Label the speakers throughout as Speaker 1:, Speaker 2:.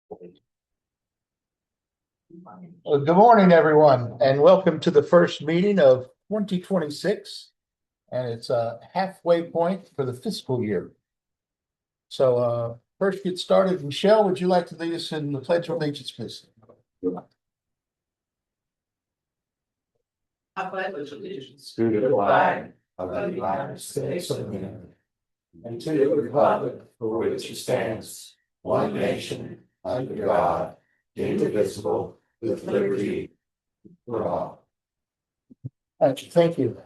Speaker 1: Well, good morning, everyone, and welcome to the first meeting of 2026. And it's a halfway point for the fiscal year. So first get started. Michelle, would you like to lead us in the Pledge of Allegiance, please?
Speaker 2: I pledge allegiance to the flag of the United States of America and to the republic for which it stands, one nation, under God, indivisible, with liberty for all.
Speaker 1: Thank you.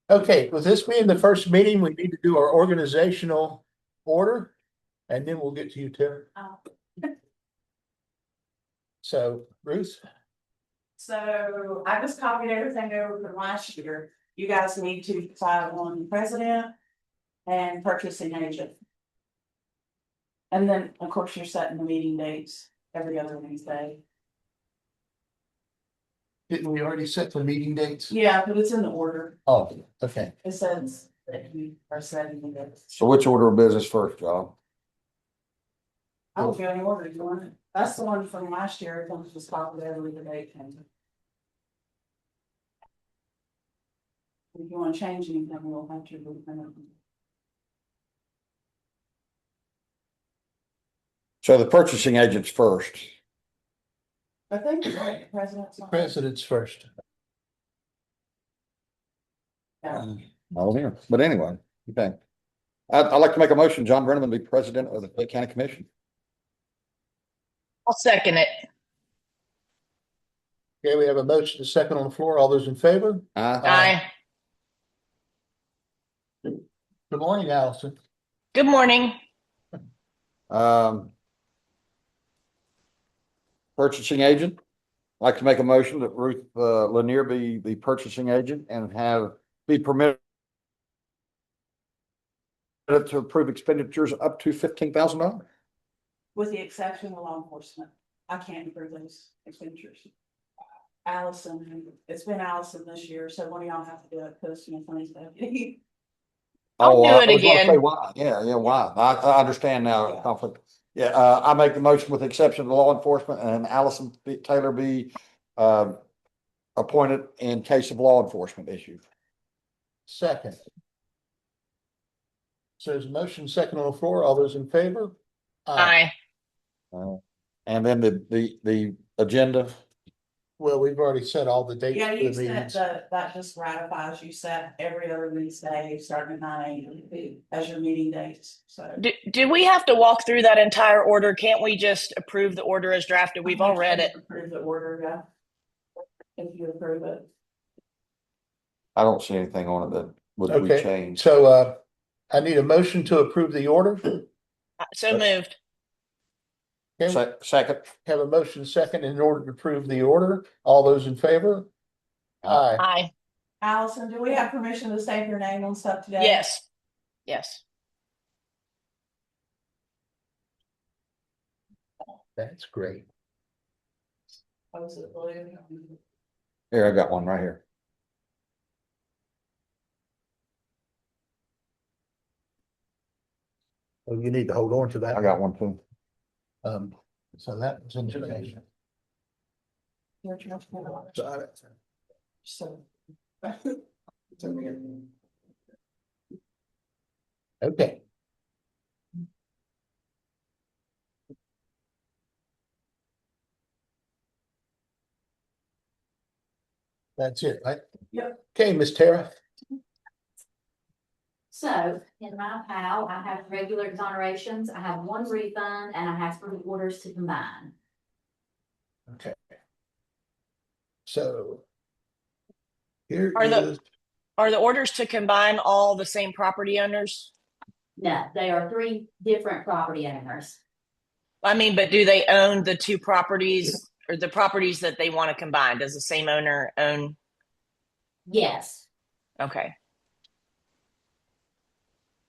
Speaker 1: Okay, with this being the first meeting, we need to do our organizational order, and then we'll get to you, Tara. So, Ruth?
Speaker 3: So I just copied everything over from last year. You guys need to decide on president and purchasing agent. And then, of course, you're setting the meeting dates every other Wednesday.
Speaker 1: Didn't we already set the meeting dates?
Speaker 3: Yeah, but it's in the order.
Speaker 1: Oh, okay.
Speaker 3: It says that you are setting the dates.
Speaker 2: So which order of business first, John?
Speaker 3: I will go in order if you want it. That's the one from last year. It comes just copied over the date. If you want to change anything, we'll have to do it.
Speaker 2: So the purchasing agent's first.
Speaker 3: I think the president's.
Speaker 1: President's first.
Speaker 3: Yeah.
Speaker 2: Oh, here, but anyway, okay. I'd like to make a motion, John Brenneman be president of the Fayette County Commission.
Speaker 4: I'll second it.
Speaker 1: Okay, we have a motion, a second on the floor. All those in favor?
Speaker 4: Aye.
Speaker 1: Good morning, Allison.
Speaker 4: Good morning.
Speaker 2: Purchasing agent. I'd like to make a motion that Ruth Lanier be the purchasing agent and be permitted to approve expenditures up to $15,000.
Speaker 3: With the exception of law enforcement, I can't approve those expenditures. Allison, it's been Allison this year, so one of y'all have to do it, because you know,
Speaker 4: I'll do
Speaker 2: I
Speaker 4: it
Speaker 2: was gonna
Speaker 4: again.
Speaker 2: say why. Yeah, why? I understand now conflict. Yeah, I make the motion with the exception of law enforcement and Allison Taylor be appointed in case of law enforcement issues.
Speaker 1: Second. So there's a motion, second on the floor. All those in favor?
Speaker 4: Aye.
Speaker 2: And then the agenda.
Speaker 1: Well, we've already set all the dates
Speaker 3: yeah,
Speaker 1: for
Speaker 3: you
Speaker 1: the
Speaker 3: said
Speaker 1: meetings.
Speaker 3: that just ratifies you set every other Wednesday starting at 9 AM as your meeting dates, so.
Speaker 4: Do we have to walk through that entire order? Can't we just approve the order as drafted? We've all read it.
Speaker 3: Approve the order, yeah. If you approve it.
Speaker 2: I don't see anything on it that would be
Speaker 1: Okay,
Speaker 2: changed.
Speaker 1: so I need a motion to approve the order.
Speaker 4: So moved.
Speaker 1: Okay,
Speaker 2: Second.
Speaker 1: have a motion second in order to approve the order. All those in favor? Aye.
Speaker 4: Aye.
Speaker 3: Allison, do we have permission to save your name on stuff today?
Speaker 4: Yes. Yes.
Speaker 1: That's great.
Speaker 3: Oh, is it blue?
Speaker 2: Here, I got one right here.
Speaker 1: Oh, you need to hold on to that.
Speaker 2: I got one too.
Speaker 1: So that was information.
Speaker 3: Your turn. So.
Speaker 1: Okay. That's it, right?
Speaker 3: Yep.
Speaker 1: Okay, Miss Tara.
Speaker 5: So in my pile, I have regular exonerations, I have one refund, and I have 3 orders to combine.
Speaker 1: Okay. So. Here
Speaker 4: Are
Speaker 1: is,
Speaker 4: the orders to combine all the same property owners?
Speaker 5: No, they are 3 different property owners.
Speaker 4: I mean, but do they own the 2 properties or the properties that they want to combine? Does the same owner own?
Speaker 5: Yes.
Speaker 4: Okay.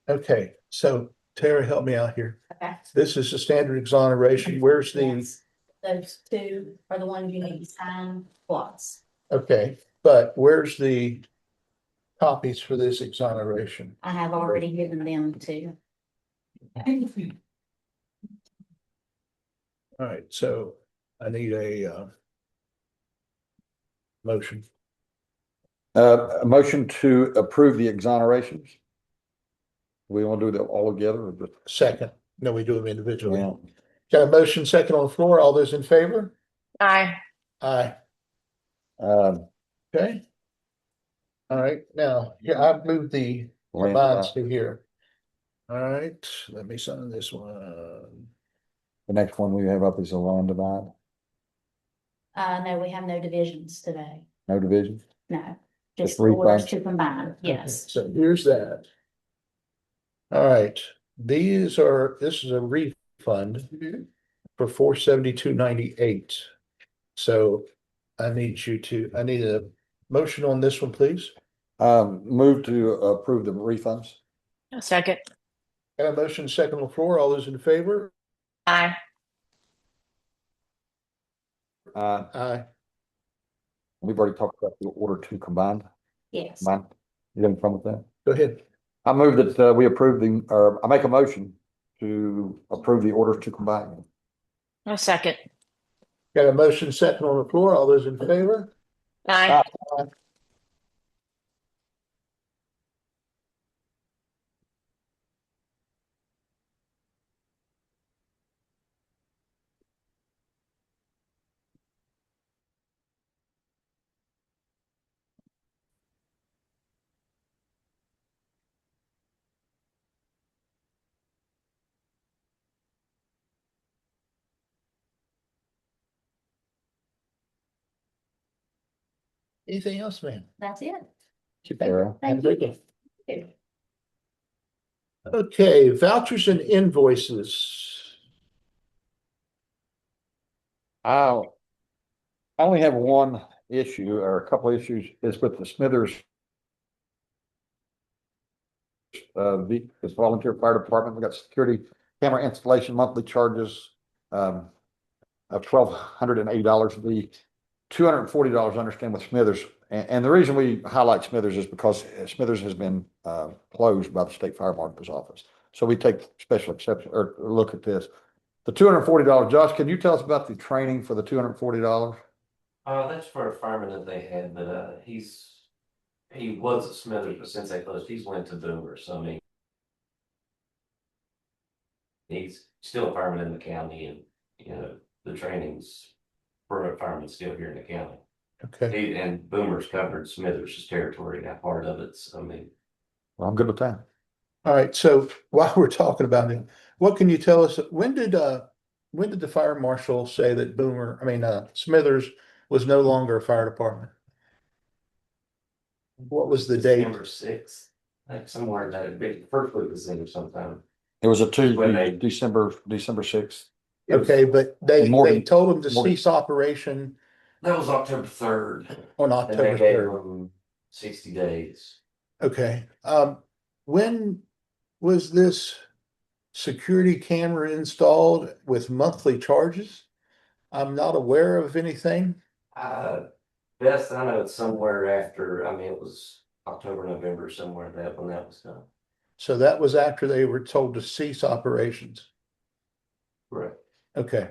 Speaker 1: okay, so Tara, help me out here.
Speaker 5: Okay.
Speaker 1: This is the standard exoneration. Where's the,
Speaker 5: Yes. Those 2 are the ones you need to sign once.
Speaker 1: okay, but where's the copies for this exoneration?
Speaker 5: I have already given them to.
Speaker 1: All right, so I need a motion.
Speaker 2: A motion to approve the exonerations. We want to do that all together or just?
Speaker 1: Second, no, we do them individually.
Speaker 2: Yeah.
Speaker 1: Got a motion second on the floor. All those in favor?
Speaker 4: Aye.
Speaker 1: Aye.
Speaker 2: Um,
Speaker 1: Okay. All right, now, here, I've moved the
Speaker 2: Land
Speaker 1: bonds
Speaker 2: divide.
Speaker 1: to here. All right, let me sign this one.
Speaker 2: The next one we have up is a land divide,
Speaker 5: No, we have no divisions today.
Speaker 2: no division.
Speaker 5: No,
Speaker 2: Just
Speaker 5: just orders
Speaker 2: refunds?
Speaker 5: to combine, yes.
Speaker 1: Okay, so here's that. All right, this is a refund for $472.98. So I need a motion on this one, please.
Speaker 2: Move to approve the refunds.
Speaker 4: Second.
Speaker 1: Got a motion second on the floor. All those in favor?
Speaker 4: Aye.
Speaker 1: Aye.
Speaker 2: We've already talked about the order to combined.
Speaker 5: Yes.
Speaker 2: Combined. You have any problem with that?
Speaker 1: Go ahead.
Speaker 2: I move that we approve I make a motion to approve the orders to combine.
Speaker 4: A second.
Speaker 1: Got a motion second on the floor. All those in favor?
Speaker 4: Aye.
Speaker 1: Anything else, man?
Speaker 5: That's it.
Speaker 2: Sarah.
Speaker 5: Thank you.
Speaker 1: Okay, vouchers and invoices.
Speaker 2: I only have one issue or a couple of issues is with the Smithers. This volunteer fire department, we got security camera installation monthly charges of $1,280. The $240 I understand with Smithers. And the reason we highlight Smithers is because Smithers has been closed by the state fire marshal's office. So we take special exception or look at this. The $240, Josh, can you tell us about the training for the $240?
Speaker 6: That's for a fireman that they had, but he was at Smithers, but since they closed, he's went to Boomer, so I mean. He's still a fireman in the county and, you know, the training's for a fireman still here in the county.
Speaker 1: Okay,
Speaker 6: And Boomer's covered Smithers' territory, that part of it, so I mean.
Speaker 2: Well, I'm good with that.
Speaker 1: all right, so while we're talking about it, what can you tell us? When did the fire marshal say that Smithers was no longer a fire department? What was the date?
Speaker 6: December 6th, like somewhere in that big first week of December sometime.
Speaker 2: It was a
Speaker 6: When
Speaker 2: Tuesday,
Speaker 6: they-
Speaker 2: December 6th.
Speaker 1: Okay, but
Speaker 2: And Morgan-
Speaker 1: they told him to
Speaker 2: Morgan-
Speaker 1: cease operation
Speaker 6: That was October 3rd,
Speaker 1: on
Speaker 6: and
Speaker 1: October
Speaker 6: they gave
Speaker 1: 3rd.
Speaker 6: him 60 days.
Speaker 1: Okay, when was this security camera installed with monthly charges? I'm not aware of anything.
Speaker 6: Best I know it's somewhere after, I mean, it was October, November, somewhere when that was done.
Speaker 1: So that was after they were told to cease operations.
Speaker 6: Right.
Speaker 1: Okay.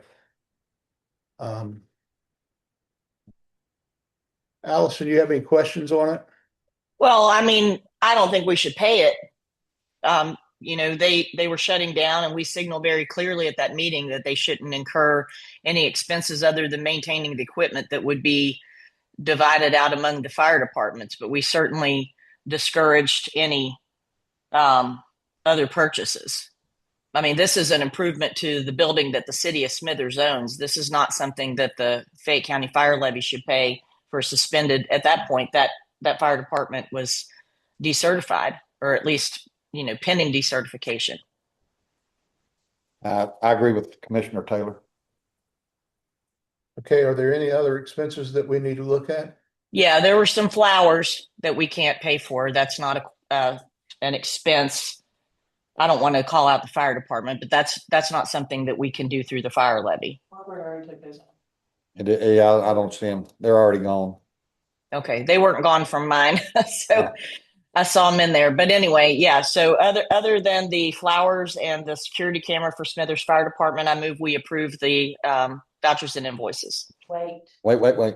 Speaker 1: Allison, you have any questions on it?
Speaker 4: Well, I mean, I don't think we should pay it. They were shutting down, and we signaled very clearly at that meeting that they shouldn't incur any expenses other than maintaining the equipment that would be divided out among the fire departments. But we certainly discouraged any other purchases. I mean, this is an improvement to the building that the city of Smithers owns. This is not something that the Fayette County Fire Levy should pay for suspended. At that point, that fire department was decertified, or at least, pending decertification.
Speaker 2: I agree with Commissioner Taylor.
Speaker 1: Okay, are there any other expenses that we need to look at?
Speaker 4: Yeah, there were some flowers that we can't pay for. That's not an expense. I don't want to call out the fire department, but that's not something that we can do through the fire levy.
Speaker 2: Yeah, I don't see them. They're already gone.
Speaker 4: Okay, they weren't gone from mine. So I saw them in there, but anyway, yeah. So other than the flowers and the security camera for Smithers Fire Department, I move we approve the vouchers and invoices.
Speaker 3: Wait,
Speaker 2: Wait.
Speaker 1: Wait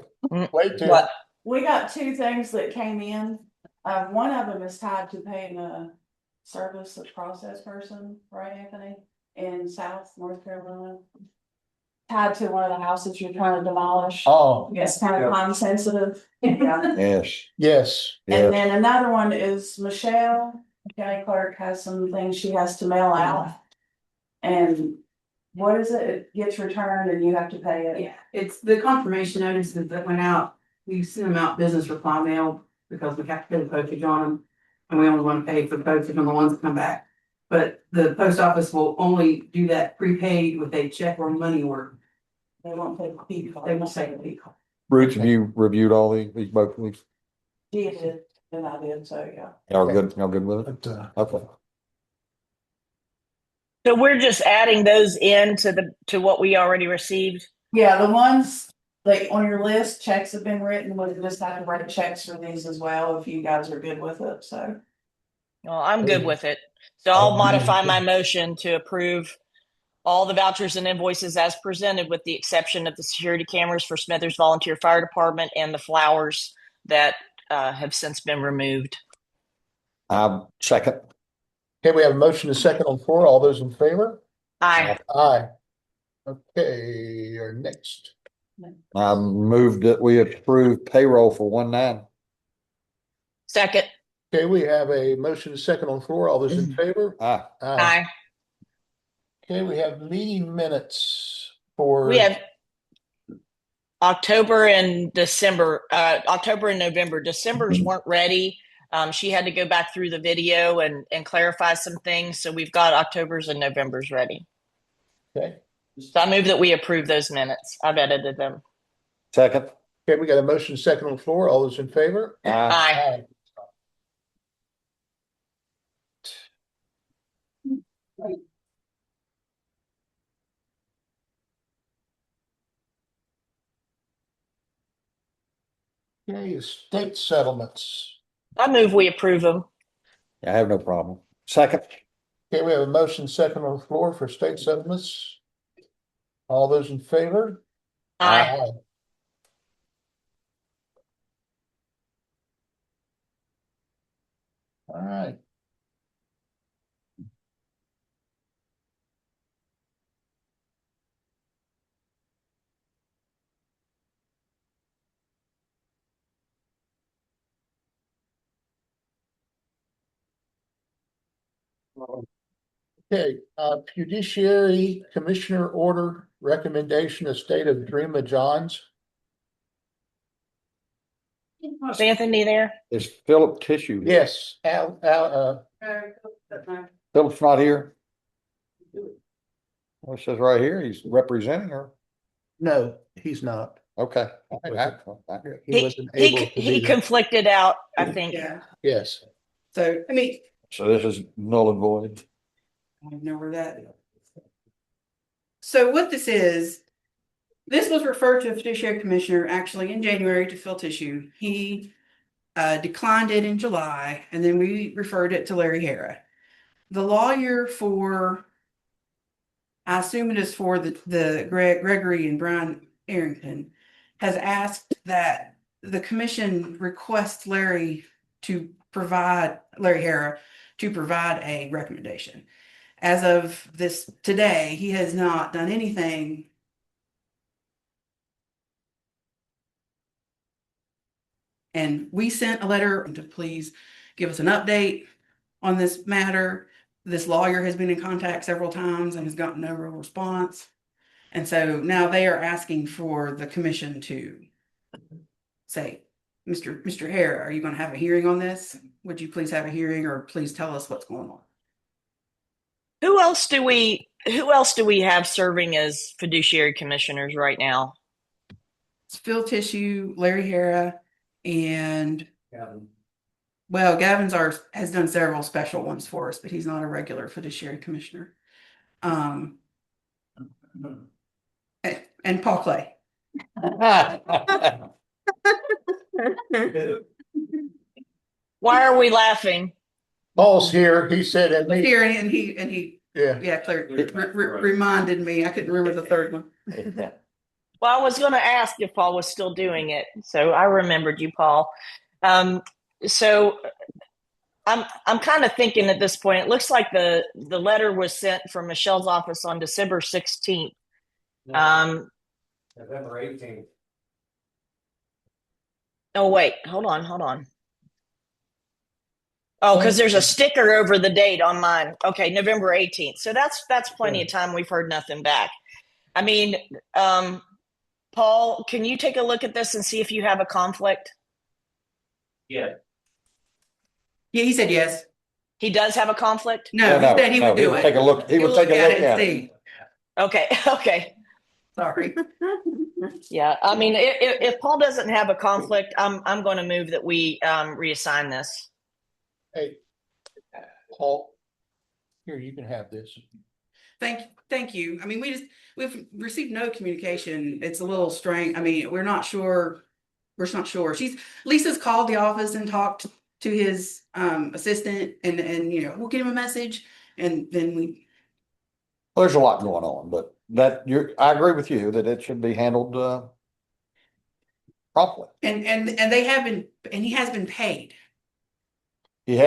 Speaker 1: till.
Speaker 4: What?
Speaker 3: we got two things that came in. One of them is tied to paying a service of process person, right, Anthony? In South North Carolina. Tied to one of the houses you're trying to demolish.
Speaker 1: Oh,
Speaker 3: It's kind of time sensitive. Yeah.
Speaker 2: Yes.
Speaker 1: yes.
Speaker 3: And
Speaker 2: Yes.
Speaker 3: then another one is Michelle, the county clerk, has some things she has to mail out. And what is it? It gets returned and you have to pay it.
Speaker 7: Yeah, it's the confirmation notices that went out. We send them out business reply mail because we have to pay the postage on them. And we only want to pay for the postage on the ones that come back. But the post office will only do that prepaid with a check or money order.
Speaker 3: They won't pay the fee card.
Speaker 7: They will say the fee card.
Speaker 2: Bruce, have you reviewed all these both of these?
Speaker 3: She did, and I did, so yeah.
Speaker 2: Y'all good? Y'all good with it?
Speaker 1: But,
Speaker 2: Okay.
Speaker 4: So we're just adding those in to what we already received.
Speaker 3: Yeah, the ones like on your list, checks have been written, we just have to write checks for these as well, if you guys are good with it, so.
Speaker 4: Well, I'm good with it. So I'll modify my motion to approve all the vouchers and invoices as presented, with the exception of the security cameras for Smithers Volunteer Fire Department and the flowers that have since been removed.
Speaker 2: Second.
Speaker 1: okay, we have a motion to second on the floor. All those in favor?
Speaker 4: Aye.
Speaker 1: Aye. Okay, our next.
Speaker 2: I moved that we approve payroll for 1/9.
Speaker 4: Second.
Speaker 1: Okay, we have a motion to second on the floor. All those in favor?
Speaker 2: Aye.
Speaker 4: Aye.
Speaker 1: Okay, we have meeting minutes for.
Speaker 4: We have October and December, October and November. December's weren't ready. She had to go back through the video and clarify some things. So we've got October's and November's ready.
Speaker 1: Okay.
Speaker 4: So I move that we approve those minutes. I've edited them.
Speaker 2: Second.
Speaker 1: Okay, we got a motion to second on the floor. All those in favor?
Speaker 4: Aye.
Speaker 1: Okay, estate settlements.
Speaker 4: I move we approve them.
Speaker 2: I have no problem. Second.
Speaker 1: Okay, we have a motion second on the floor for estate settlements. All those in favor?
Speaker 4: Aye.
Speaker 1: All right. Okay, judiciary commissioner order recommendation, estate of Dreama Johns.
Speaker 4: Is Anthony there?
Speaker 2: Is Philip Tissue?
Speaker 1: Yes,
Speaker 2: Philip's not here. Well, it says right here, he's representing her.
Speaker 1: no, he's not.
Speaker 2: Okay.
Speaker 1: He wasn't able to be
Speaker 4: He
Speaker 1: there.
Speaker 4: conflicted out, I think.
Speaker 7: Yeah,
Speaker 1: Yes,
Speaker 7: so, I mean,
Speaker 2: So this is null and void.
Speaker 7: I know where that is. So what this was referred to a fiduciary commissioner actually in January to fill tissue. He declined it in July, and then we referred it to Larry Hara. The lawyer for, I assume it is for the Gregory and Brian Arrington, has asked that the commission request Larry Hara to provide a recommendation. As of today, he has not done anything. And we sent a letter to please give us an update on this matter. This lawyer has been in contact several times and has gotten no real response. And so now they are asking for the commission to say, Mr. Hare, are you going to have a hearing on this? Would you please have a hearing, or please tell us what's going on?
Speaker 4: Who else do we have serving as fiduciary commissioners right now?
Speaker 7: It's Phil Tissue, Larry Hara, and well, Gavin's has done several special ones for us, but he's not a regular fiduciary commissioner. And Paul Clay.
Speaker 4: Why are we laughing?
Speaker 1: Paul's here. He said at me,
Speaker 7: Here, and he,
Speaker 1: yeah.
Speaker 7: yeah, reminded me. I couldn't remember the third one.
Speaker 4: Well, I was going to ask if Paul was still doing it, so I remembered you, Paul. So I'm kind of thinking at this point. It looks like the letter was sent from Michelle's office on December 16th.
Speaker 6: November 18th.
Speaker 4: Oh wait, hold on. Oh, because there's a sticker over the date on mine. Okay, November 18th. So that's plenty of time. We've heard nothing back. I mean, Paul, can you take a look at this and see if you have a conflict?
Speaker 6: Yeah.
Speaker 7: Yeah, he said yes.
Speaker 4: He does have a conflict?
Speaker 7: No, he said he would do it.
Speaker 2: Take a look. He would take a look at it.
Speaker 7: See.
Speaker 4: Okay.
Speaker 7: Sorry.
Speaker 4: Yeah, I mean, if Paul doesn't have a conflict, I'm going to move that we reassign this.
Speaker 1: Hey, Paul, here, you can have this.
Speaker 7: Thank you. I mean, we've received no communication. It's a little strange. I mean, we're not sure. We're just not sure. Lisa's called the office and talked to his assistant, and we'll get him a message, and then
Speaker 2: Well, there's a lot going on, but I agree with you that it should be handled properly.
Speaker 7: and they have been, and he has been paid.
Speaker 2: He's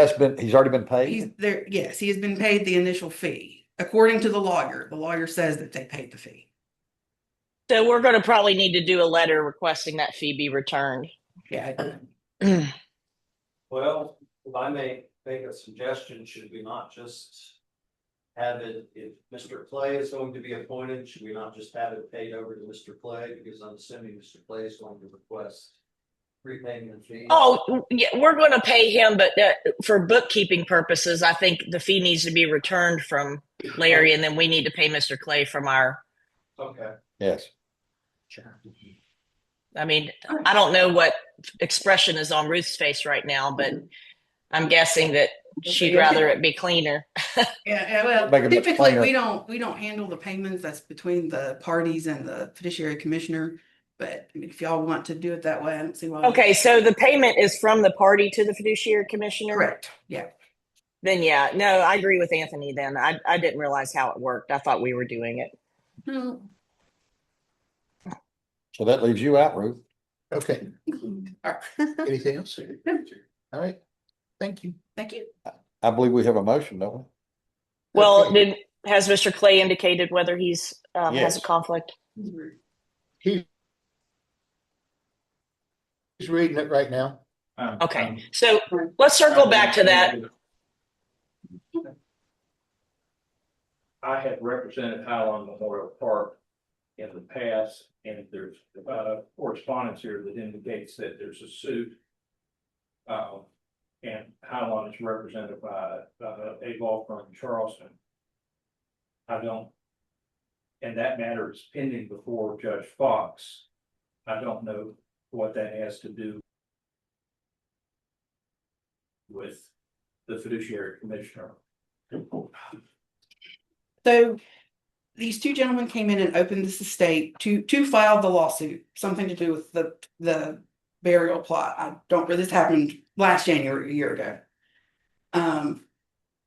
Speaker 2: already been paid.
Speaker 7: He's there. Yes, he has been paid the initial fee. According to the lawyer. The lawyer says that they paid the fee.
Speaker 4: So we're going to probably need to do a letter requesting that fee be returned.
Speaker 7: Yeah.
Speaker 8: Well, if I may make a suggestion, should we not just have it, if Mr. Clay is going to be appointed, should we not just have it paid over to Mr. Clay? Because I'm assuming Mr. Clay is going to request prepayment fees.
Speaker 4: Oh, yeah, we're going to pay him, but for bookkeeping purposes, I think the fee needs to be returned from Larry, and then we need to pay Mr. Clay from our.
Speaker 8: Okay.
Speaker 2: Yes.
Speaker 4: I mean, I don't know what expression is on Ruth's face right now, but I'm guessing that she'd rather it be cleaner.
Speaker 7: Yeah, well,
Speaker 2: Make it much
Speaker 7: typically
Speaker 2: cleaner.
Speaker 7: we don't handle the payments. That's between the parties and the fiduciary commissioner. But I mean, if y'all want to do it that way, I don't see why.
Speaker 4: Okay, so the payment is from the party to the fiduciary commissioner?
Speaker 7: Correct. Yeah.
Speaker 4: Then yeah, no, I agree with Anthony then. I didn't realize how it worked. I thought we were doing it.
Speaker 2: So that leaves you out, Ruth.
Speaker 1: Okay,
Speaker 7: All right.
Speaker 1: anything else? All right, thank you.
Speaker 7: Thank you.
Speaker 2: I believe we have a motion, don't we?
Speaker 4: Well,
Speaker 1: Okay.
Speaker 4: has Mr. Clay indicated whether he's has
Speaker 2: Yes.
Speaker 4: a conflict?
Speaker 1: He's reading it right now.
Speaker 4: Okay, so let's circle back to that.
Speaker 9: I have represented Highland Memorial Park in the past, and there's correspondence here that indicates that there's a suit. And Highland is represented by a law firm in Charleston. And that matter is pending before Judge Fox. I don't know what that has to do with the fiduciary commissioner.
Speaker 7: So these two gentlemen came in and opened this estate to file the lawsuit, something to do with the burial plot. This happened last January, a year ago.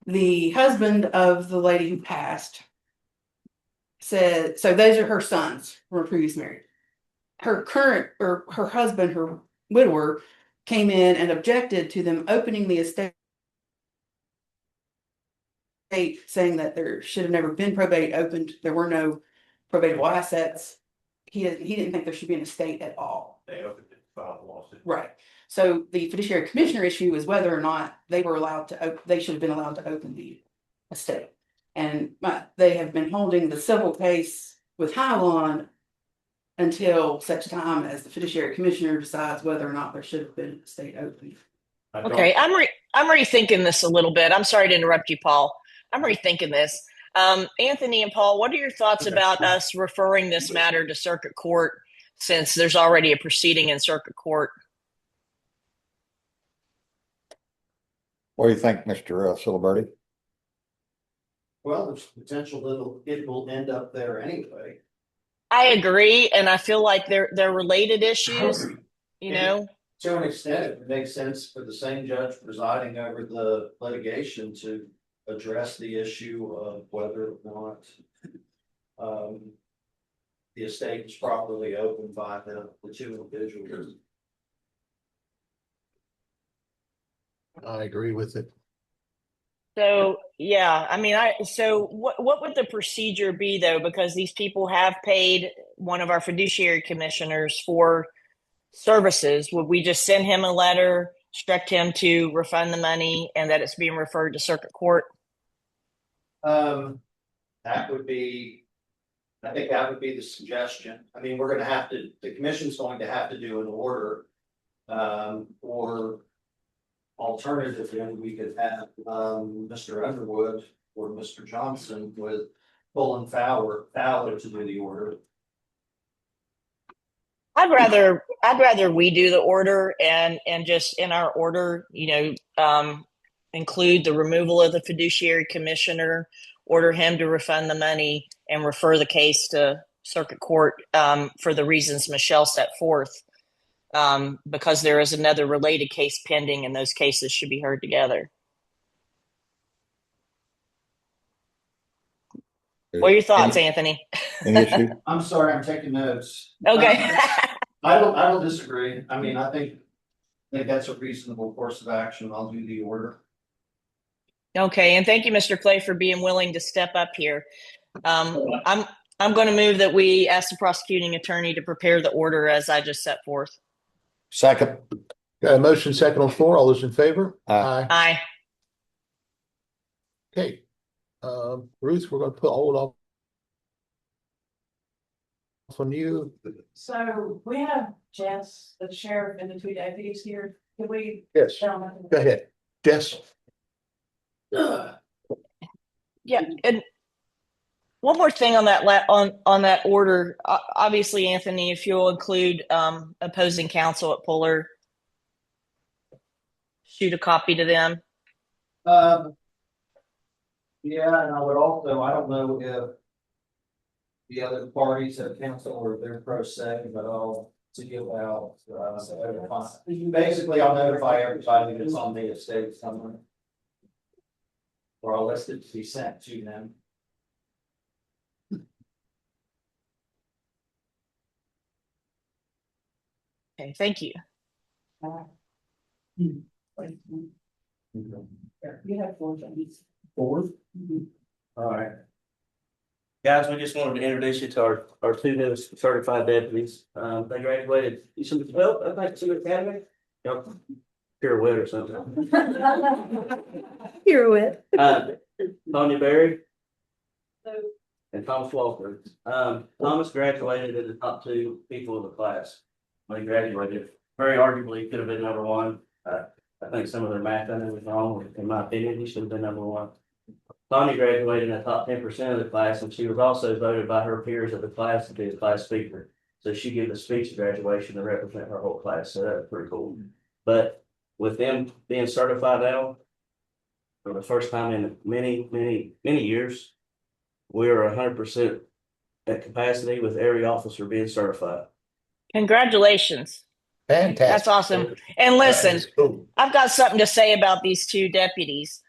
Speaker 7: The husband of the lady who passed said, so those are her sons who were previously married. Her husband, her widower, came in and objected to them opening the estate, saying that there should have never been probate opened. There were no probatable assets. He didn't think there should be an estate at all.
Speaker 9: They opened it, filed a lawsuit.
Speaker 7: Right. So the fiduciary commissioner issue is whether or not they were allowed to. They should have been allowed to open the estate, and they have been holding the civil case with Highland until such time as the fiduciary commissioner decides whether or not there should have been an estate opened.
Speaker 4: Okay, I'm rethinking this a little bit. I'm sorry to interrupt you, Paul. I'm rethinking this. Anthony and Paul, what are your thoughts about us referring this matter to circuit court since there's already a proceeding in circuit court?
Speaker 2: What do you think, Mr. Siliberti?
Speaker 8: Well, there's potential that it will end up there anyway.
Speaker 4: I agree, and I feel like they're related issues, you know.
Speaker 8: To an extent, it makes sense for the same judge presiding over the litigation to address the issue of whether or not. The estate is properly opened by the two individuals.
Speaker 1: I agree with it.
Speaker 4: So, yeah, I mean, so what would the procedure be though? Because these people have paid one of our fiduciary commissioners for services. Would we just send him a letter, instruct him to refund the money and that it's being referred to circuit court?
Speaker 8: That would be, I think that would be the suggestion. I mean, we're gonna have to, the commission's going to have to do an order. Or alternatively, we could have, Mr. Underwood or Mr. Johnson with Bullen Fowler to do the order.
Speaker 4: I'd rather we do the order and just in our order, include the removal of the fiduciary commissioner, order him to refund the money and refer the case to circuit court for the reasons Michelle set forth. Because there is another related case pending and those cases should be heard together. What are your thoughts, Anthony?
Speaker 2: Any issue?
Speaker 8: I'm sorry, I'm taking notes.
Speaker 4: Okay.
Speaker 8: I don't disagree. I mean, I think that's a reasonable course of action. I'll do the order.
Speaker 4: Okay, and thank you, Mr. Clay, for being willing to step up here. I'm going to move that we ask the prosecuting attorney to prepare the order as I just set forth.
Speaker 2: Second.
Speaker 1: Got a motion second on the floor. All those in favor?
Speaker 4: Aye.
Speaker 1: Okay. Ruth, we're going to hold off on you.
Speaker 3: So we have Jess, the sheriff, and the two deputies here. Can we?
Speaker 1: Yes, go ahead. Jess?
Speaker 4: Yeah, and one more thing on that on that order. Obviously, Anthony, if you'll include opposing counsel at Puller, shoot a copy to them.
Speaker 8: Yeah, and I would also, I don't know if the other parties at council or their pro se, but I'll to give out. Basically, I'll notify everybody that's on the estate somewhere. Or I'll list it to be sent to them.
Speaker 4: Okay, thank you.
Speaker 3: You have 4 things.
Speaker 8: 4?
Speaker 10: All right. Guys, we just wanted to introduce you to our two newest certified deputies. They graduated, I think, Summer Academy. Yep. Pirouette or something.
Speaker 5: Pirouette.
Speaker 10: Tanya Berry and Thomas Walker. Thomas graduated as the top 2 people in the class when he graduated. Very arguably could have been number 1. I think some of their math on it was wrong. In my opinion, he should have been number 1. Tanya graduated in the top 10% of the class, and she was also voted by her peers of the class to be a class speaker. So she gave a speech at graduation to represent her whole class. So that was pretty cool. But with them being certified now, for the first time in many, many, many years, we are 100% at capacity with every officer being certified.
Speaker 4: Congratulations.
Speaker 1: Fantastic.
Speaker 4: That's awesome. And listen,
Speaker 1: Cool.
Speaker 4: I've got something to say about these 2 deputies.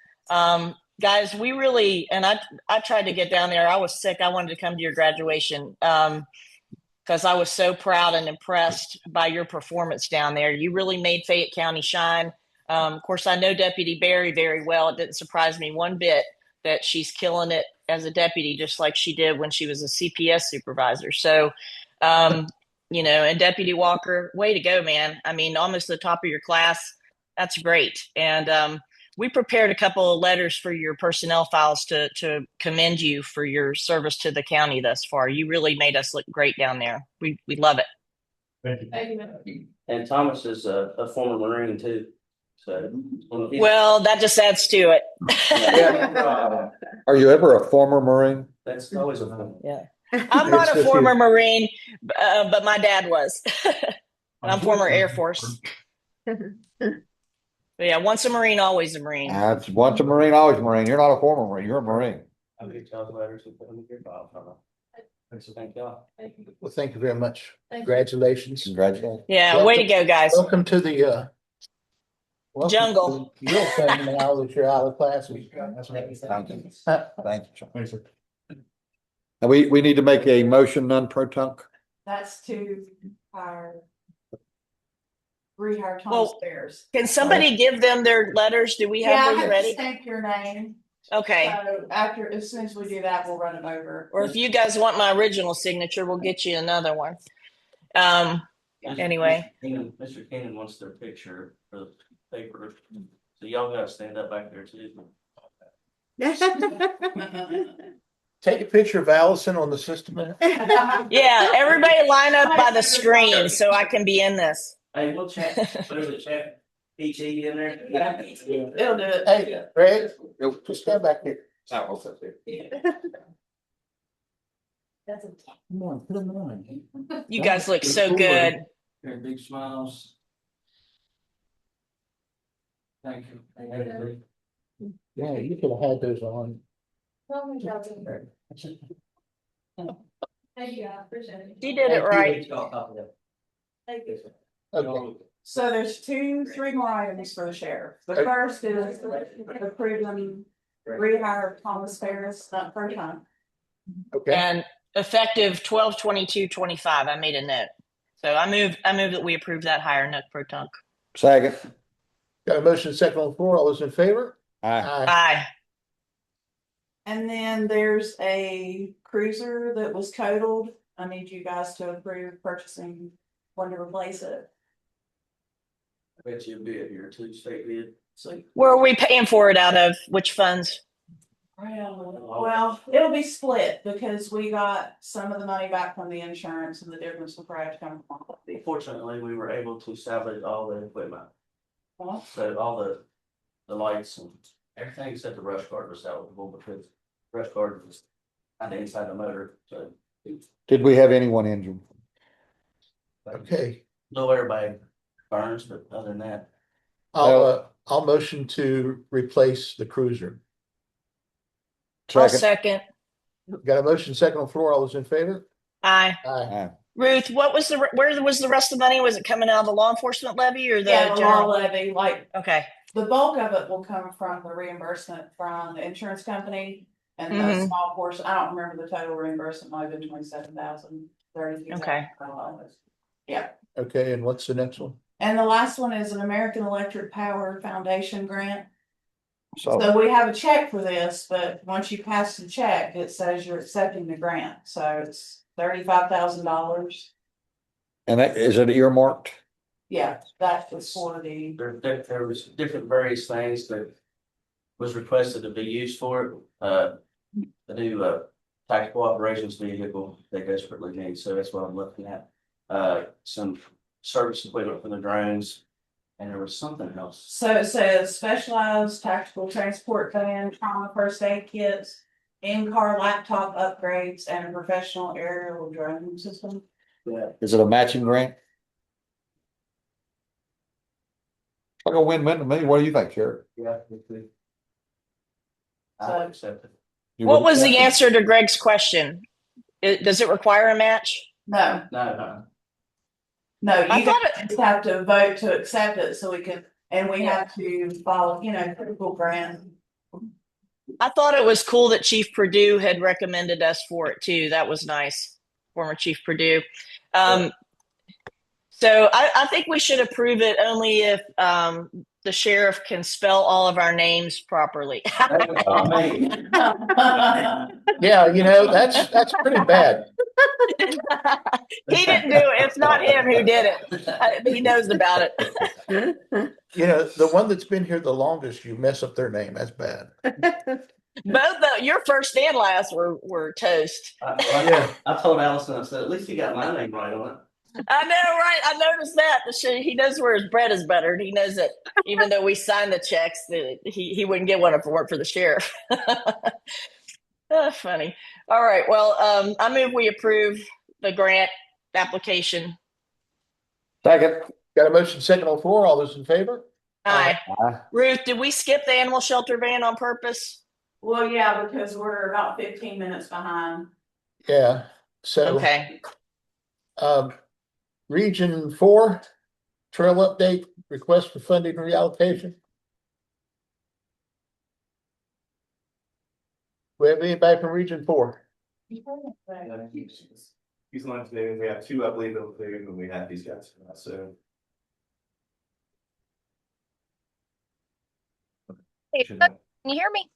Speaker 4: Guys, we really, and I tried to get down there. I was sick. I wanted to come to your graduation because I was so proud and impressed by your performance down there. You really made Fayette County shine. Of course, I know Deputy Berry very well. It didn't surprise me one bit that she's killing it as a deputy, just like she did when she was a CPS supervisor. So, and Deputy Walker, way to go, man. I mean, almost the top of your class. That's great. And we prepared a couple of letters for your personnel files to commend you for your service to the county thus far. You really made us look great down there. We love it.
Speaker 8: Thank you.
Speaker 10: And Thomas is a former Marine too. So,
Speaker 4: Well, that just adds to it.
Speaker 2: Are you ever a former Marine?
Speaker 10: That's always a fun.
Speaker 4: Yeah. I'm not a former Marine, but my dad was. I'm former Air Force. But yeah, once a Marine, always a Marine.
Speaker 2: That's once a Marine, always a Marine. You're not a former Marine. You're a Marine.
Speaker 10: I'll get y'all's letters and put them in your file. Thank y'all.
Speaker 1: Well, thank you very much.
Speaker 5: Thank you.
Speaker 1: Congratulations.
Speaker 2: Congratulations.
Speaker 4: Yeah, way to go, guys.
Speaker 1: Welcome to the welcome to
Speaker 4: Jungle.
Speaker 1: the real thing now that you're out of classes.
Speaker 2: Thank you. Thank you. And we need to make a motion, non-pro-tunc.
Speaker 3: That's to rehire Thomas
Speaker 4: Well,
Speaker 3: Bears.
Speaker 4: Can somebody give them their letters? Do we have those
Speaker 3: to
Speaker 4: ready?
Speaker 3: stamp your name.
Speaker 4: Okay.
Speaker 3: So after, as soon as we do that, we'll run them over.
Speaker 4: Or if you guys want my original signature, we'll get you another one. Anyway.
Speaker 10: Mr. Keenan wants their picture for the paper, so y'all gotta stand up back there too.
Speaker 1: Take a picture of Allison on the system.
Speaker 4: Yeah, everybody line up by the screen so I can be in this.
Speaker 10: Hey, we'll check, what is it, check PG in there?
Speaker 3: It'll do it.
Speaker 1: Hey, Greg, just stand back here.
Speaker 5: That's a
Speaker 1: Come on, put them on.
Speaker 4: You guys look so good.
Speaker 10: Very big smiles. Thank you.
Speaker 1: Yeah, you could have had those on.
Speaker 5: Thank you, I appreciate it.
Speaker 4: She did it right.
Speaker 5: Thank you.
Speaker 1: Okay,
Speaker 3: So there's 3 more items for the sheriff. The
Speaker 1: Okay.
Speaker 3: first is approving rehire Thomas Ferris, not per time.
Speaker 1: okay.
Speaker 4: And effective 12/22/25. I made a note. So I move that we approve that hire, Nook Pro Tunc.
Speaker 2: Second.
Speaker 1: Got a motion second on the floor. All those in favor?
Speaker 2: Aye.
Speaker 4: Aye.
Speaker 3: And then there's a cruiser that was totaled. I need you guys to approve purchasing one to replace it.
Speaker 10: I bet you a bid here, too, state bid.
Speaker 3: So,
Speaker 4: Where are we paying for it out of? Which funds?
Speaker 3: well, it'll be split because we got some of the money back from the insurance and the difference will probably have to come from.
Speaker 10: Fortunately, we were able to salvage all the equipment,
Speaker 3: Well,
Speaker 10: so all the lights and everything except the brush guard was salvageable because brush guard was kind of inside the motor, so
Speaker 2: Did we have anyone injured?
Speaker 1: Okay,
Speaker 10: no airbag burns, but other than that.
Speaker 1: I'll motion to replace the cruiser.
Speaker 4: I'll
Speaker 2: Second.
Speaker 4: second.
Speaker 1: Got a motion second on the floor. All those in favor?
Speaker 4: Aye.
Speaker 1: Aye.
Speaker 2: Aye.
Speaker 4: Ruth, where was the rest of the money? Was it coming out of the law enforcement levy or the
Speaker 3: yeah, the law
Speaker 4: general?
Speaker 3: levy, like
Speaker 4: Okay.
Speaker 3: the bulk of it will come from the reimbursement from the insurance company. And the
Speaker 4: Mhm.
Speaker 3: small portion, I don't remember the total reimbursement, might have been 27,000, 32,000.
Speaker 4: Okay.
Speaker 3: Yeah,
Speaker 1: Okay, and what's the next one?
Speaker 3: and the last one is an American Electric Power Foundation grant.
Speaker 2: So,
Speaker 3: So we have a check for this, but once you pass the check, it says you're accepting the grant, so it's $35,000.
Speaker 2: and is it earmarked?
Speaker 3: Yeah, that was for the,
Speaker 10: There was different various things that was requested to be used for it. The new tactical operations vehicle they desperately need, so that's what I'm looking at. Some service equipment for the drones, and there was something else.
Speaker 3: so it says specialized tactical transport van, trauma first aid kits, in-car laptop upgrades, and a professional aerial drone system.
Speaker 10: Yeah,
Speaker 2: Is it a matching grant? Like a win-win to me. What do you think, Sheriff?
Speaker 10: yeah. I would accept it.
Speaker 2: You
Speaker 4: What
Speaker 2: would-
Speaker 4: was the answer to Greg's question? Does it require a match?
Speaker 3: No,
Speaker 10: No,
Speaker 3: no,
Speaker 4: I
Speaker 3: you
Speaker 4: thought
Speaker 3: guys just have to vote to accept it so we can, and we have to follow, critical grant.
Speaker 4: I thought it was cool that Chief Purdue had recommended us for it too. That was nice. Former Chief Purdue. So I think we should approve it only if the sheriff can spell all of our names properly.
Speaker 1: Yeah, that's pretty bad.
Speaker 4: He didn't do it. It's not him who did it. He knows about it.
Speaker 1: The one that's been here the longest, you mess up their name. That's bad.
Speaker 4: Your first and last were toast.
Speaker 10: I told Allison, I said, at least you got my name right on it.
Speaker 4: I know, right? I noticed that. He knows where his bread is buttered. He knows that even though we signed the checks, that he wouldn't get one if it weren't for the sheriff. Funny. All right. Well, I move we approve the grant application.
Speaker 2: Second.
Speaker 1: Got a motion second on the floor. All those in favor?
Speaker 4: Aye.
Speaker 2: Aye.
Speaker 4: Ruth, did we skip the animal shelter van on purpose?
Speaker 3: Well, yeah, because we're about 15 minutes behind.
Speaker 1: Yeah. So,
Speaker 4: Okay.
Speaker 1: Region 4, trail update, request for funding reallocation. We have anybody from Region 4?
Speaker 11: He's going to do, we have two, I believe, over there, and we have these guys, so.
Speaker 12: Hey, can you hear me?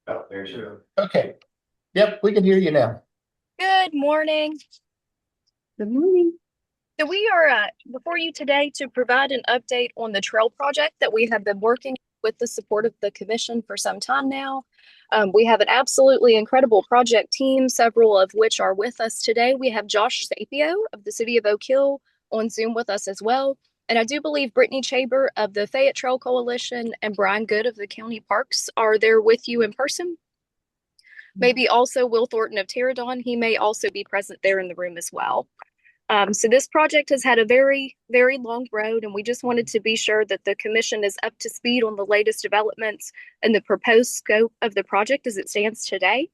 Speaker 11: Oh, there you go.
Speaker 1: Okay. Yep, we can hear you now.
Speaker 12: Good morning.
Speaker 7: Good morning.
Speaker 12: So we are before you today to provide an update on the trail project that we have been working with the support of the commission for some time now. We have an absolutely incredible project team, several of which are with us today. We have Josh Sapio of the city of Oak Hill on Zoom with us as well. And I do believe Brittany Chaber of the Fayette Trail Coalition and Brian Good of the county parks are there with you in person. Maybe also Will Thornton of Pterodon. He may also be present there in the room as well. So this project has had a very, very long road, and we just wanted to be sure that the commission is up to speed on the latest developments and the proposed scope of the project as it stands today.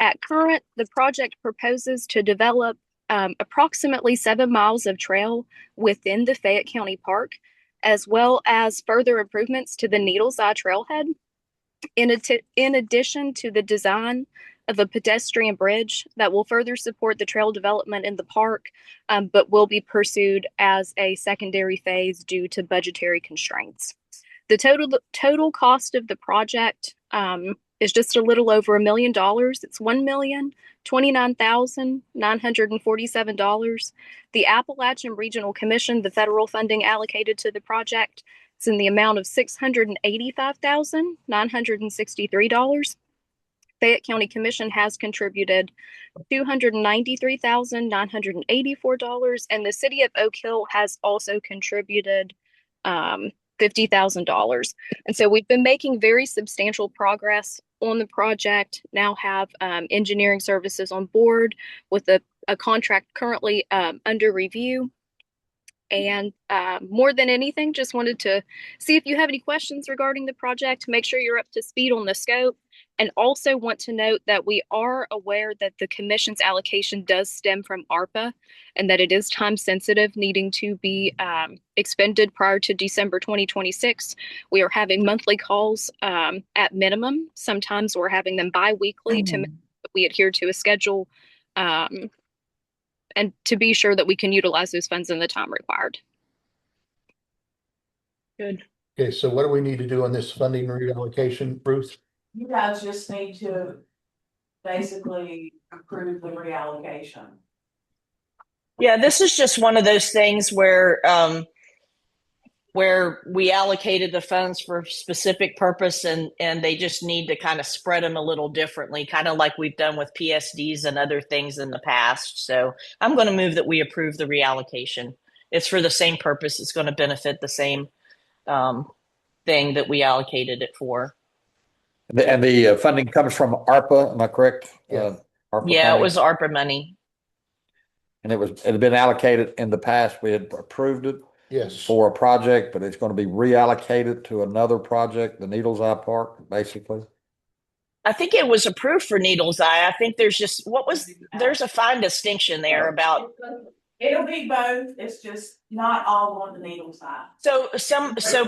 Speaker 12: At current, the project proposes to develop approximately 7 miles of trail within the Fayette County Park, as well as further improvements to the Needles Eye Trailhead. In addition to the design of a pedestrian bridge that will further support the trail development in the park, but will be pursued as a secondary phase due to budgetary constraints. The total cost of the project is just a little over $1 million. It's $1,029,947. The Appalachian Regional Commission, the federal funding allocated to the project, is in the amount of $685,963. Fayette County Commission has contributed $293,984, and the city of Oak Hill has also contributed $50,000. And so we've been making very substantial progress on the project, now have engineering services on board with a contract currently under review. And more than anything, just wanted to see if you have any questions regarding the project, make sure you're up to speed on the scope, and also want to note that we are aware that the commission's allocation does stem from ARPA and that it is time sensitive, needing to be expended prior to December 2026. We are having monthly calls at minimum. Sometimes we're having them bi-weekly to make sure that we adhere to a schedule and to be sure that we can utilize those funds in the time required.
Speaker 4: Good.
Speaker 1: Okay, so what do we need to do on this funding reallocation, Bruce?
Speaker 3: You guys just need to basically approve the reallocation.
Speaker 4: Yeah, this is just one of those things where we allocated the funds for a specific purpose and they just need to kind of spread them a little differently, kind of like we've done with PSDs and other things in the past. So I'm going to move that we approve the reallocation. It's for the same purpose. It's going to benefit the same thing that we allocated it for.
Speaker 2: And the funding comes from ARPA, am I correct?
Speaker 1: Yeah.
Speaker 2: ARPA
Speaker 4: Yeah,
Speaker 2: funding.
Speaker 4: it was ARPA money.
Speaker 2: And it had been allocated in the past. We had approved it.
Speaker 1: Yes.
Speaker 2: For a project, but it's going to be reallocated to another project, the Needles Eye Park, basically.
Speaker 4: I think it was approved for Needles Eye. I think there's a fine distinction there about.
Speaker 3: It'll be both. It's just not all on the Needles Eye.
Speaker 4: So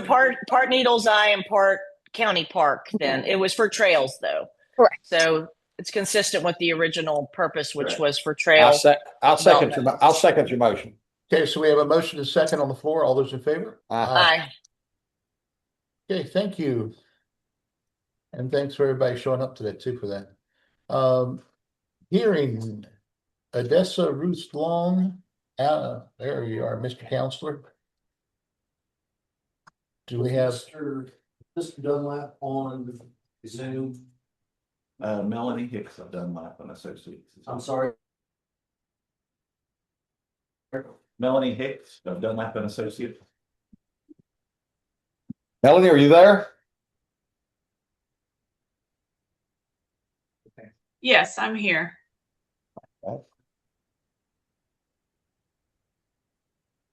Speaker 4: part Needles Eye and part County Park. Then it was for trails, though.
Speaker 12: Correct.
Speaker 4: So it's consistent with the original purpose, which was for trail.
Speaker 2: I'll second your motion.
Speaker 1: Okay, so we have a motion and second on the floor. All those in favor?
Speaker 4: Aye.
Speaker 1: Okay, thank you. And thanks for everybody showing up today too for that. Hearing Odessa Ruth Long. There you are, Mr. Counselor. Do we have
Speaker 8: Mr. Dunlap on Zoom?
Speaker 11: Melanie Hicks of Dunlap and Associates.
Speaker 8: I'm sorry.
Speaker 11: Melanie Hicks of Dunlap and Associates.
Speaker 2: Melanie, are you there?
Speaker 13: Yes, I'm here.
Speaker 2: Okay.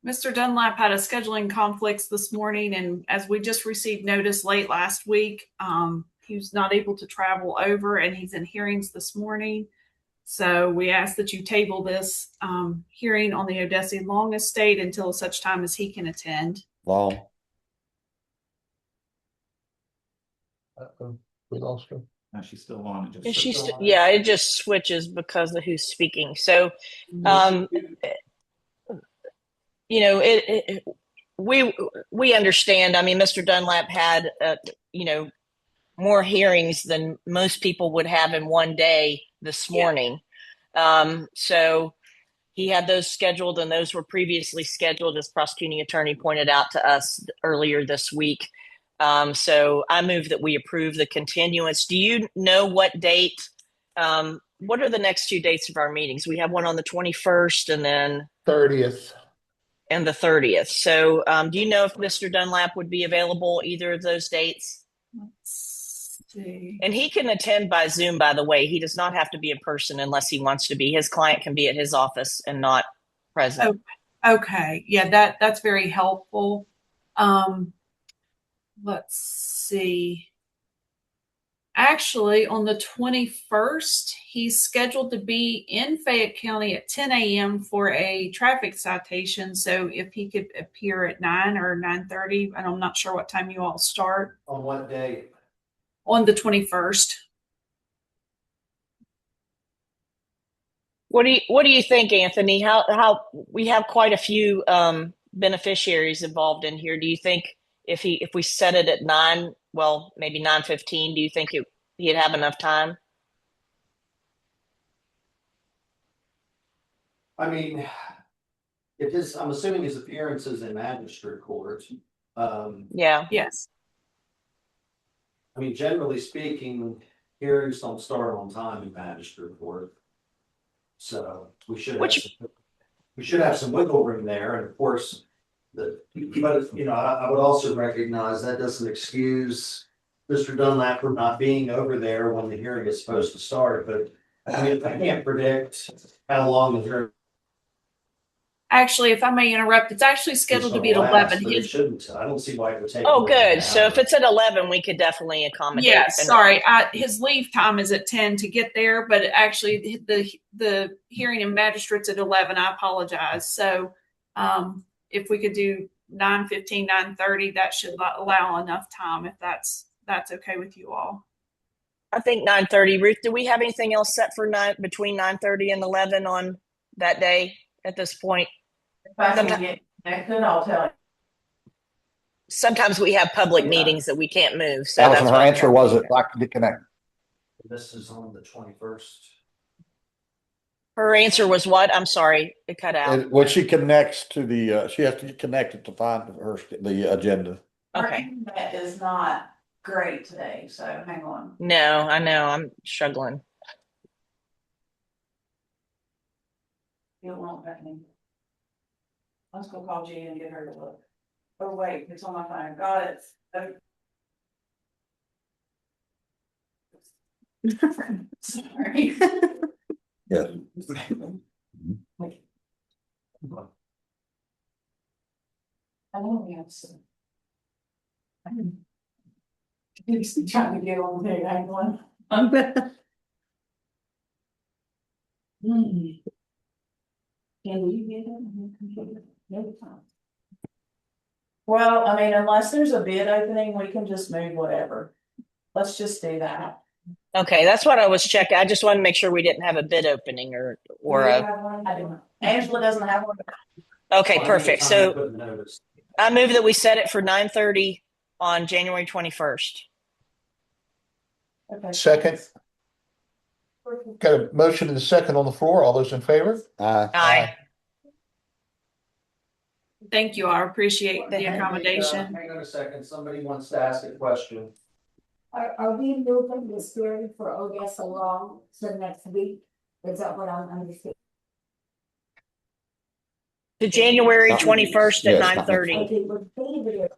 Speaker 13: Mr. Dunlap had a scheduling conflicts this morning, and as we just received notice late last week, he was not able to travel over, and he's in hearings this morning. So we ask that you table this hearing on the Odessa Long Estate until such time as he can attend.
Speaker 2: Long.
Speaker 1: We lost her.
Speaker 11: Now she's still on. It
Speaker 4: And
Speaker 11: just
Speaker 4: yeah, it just switches because of who's speaking. So, you know, we understand. I mean, Mr. Dunlap had, you know, more hearings than most people would have in one day this morning. So he had those scheduled, and those were previously scheduled, as prosecuting attorney pointed out to us earlier this week. So I move that we approve the continuance. Do you know what date? What are the next 2 dates of our meetings? We have one on the 21st and then
Speaker 1: 30th.
Speaker 4: And the 30th. So do you know if Mr. Dunlap would be available either of those dates?
Speaker 13: Let's see.
Speaker 4: And he can attend by Zoom, by the way. He does not have to be in person unless he wants to be. His client can be at his office and not present.
Speaker 13: Okay. Yeah, that's very helpful. Let's see. Actually, on the 21st, he's scheduled to be in Fayette County at 10 a.m. for a traffic citation. So if he could appear at 9 or 9:30, and I'm not sure what time you all start.
Speaker 8: On what day?
Speaker 13: On the 21st.
Speaker 4: What do you think, Anthony? How we have quite a few beneficiaries involved in here. Do you think if we set it at 9, well, maybe 9:15, do you think he'd have enough time?
Speaker 8: I mean, I'm assuming his appearances in magistrate court.
Speaker 4: Yeah.
Speaker 13: Yes.
Speaker 8: I mean, generally speaking, hearings don't start on time in magistrate court. So we should have some wiggle room there, and of course, but you know, I would also recognize that doesn't excuse Mr. Dunlap for not being over there when the hearing is supposed to start. But I mean, I can't predict how long the hearing.
Speaker 13: Actually, if I may interrupt, it's actually scheduled to be at 11.
Speaker 8: But it shouldn't. I don't see why it would take.
Speaker 4: Oh, good. So if it's at 11, we could definitely accommodate.
Speaker 13: Yeah, sorry. His leave time is at 10 to get there, but actually the hearing in magistrate's at 11. I apologize. So if we could do 9:15, 9:30, that should allow enough time if that's okay with you all.
Speaker 4: I think 9:30. Ruth, do we have anything else set for between 9:30 and 11 on that day at this point?
Speaker 3: If I can get connected, I'll tell you.
Speaker 4: Sometimes we have public meetings that we can't move. So
Speaker 2: Allison,
Speaker 4: that's
Speaker 2: her answer was it like to get connected.
Speaker 8: This is on the 21st.
Speaker 4: Her answer was what? I'm sorry, it cut out.
Speaker 2: When she connects to the, she has to get connected to find the agenda.
Speaker 4: Okay.
Speaker 3: That is not great today, so hang on.
Speaker 4: No, I know. I'm struggling.
Speaker 3: It won't let me. Let's go call G and get her to look. Oh, wait, it's on my phone. Got it. Sorry.
Speaker 2: Yes.
Speaker 3: I know we have some. I'm just trying to get on there. Hang on. Can you get it on your computer? No time. Well, I mean, unless there's a bid opening, we can just move whatever. Let's just do that.
Speaker 4: Okay, that's what I was checking. I just wanted to make sure we didn't have a bid opening or
Speaker 3: I don't. Angela doesn't have one.
Speaker 4: Okay, perfect. So I move that we set it for 9:30 on January 21st.
Speaker 3: Okay.
Speaker 1: Second. Got a motion and a second on the floor. All those in favor?
Speaker 4: Aye.
Speaker 13: Thank you. I appreciate the accommodation.
Speaker 8: Hang on a second. Somebody wants to ask a question.
Speaker 14: Are we moving this hearing for Odessa Long to next week? Is that what I'm understanding?
Speaker 4: To January 21st at 9:30.
Speaker 14: Okay, well, David,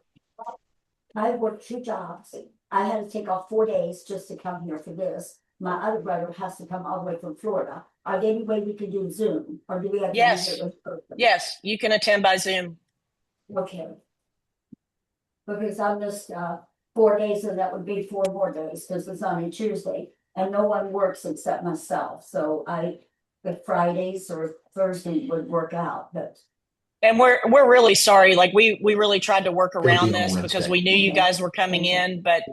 Speaker 14: I worked 2 jobs. I had to take off 4 days just to come here for this. My other brother has to come all the way from Florida. Are there any way we can do Zoom, or do we have to?
Speaker 4: Yes.
Speaker 14: do it in person?
Speaker 4: Yes, you can attend by Zoom.
Speaker 14: Okay. Because I missed 4 days, and that would be 4 more days because it's only Tuesday. and no one works except myself, so if Fridays or Thursday would work out, but.
Speaker 4: And we're really sorry. Like we really tried to work
Speaker 1: It'll be
Speaker 4: around
Speaker 1: on
Speaker 4: this because
Speaker 1: Wednesday.
Speaker 4: we knew you guys were coming in, but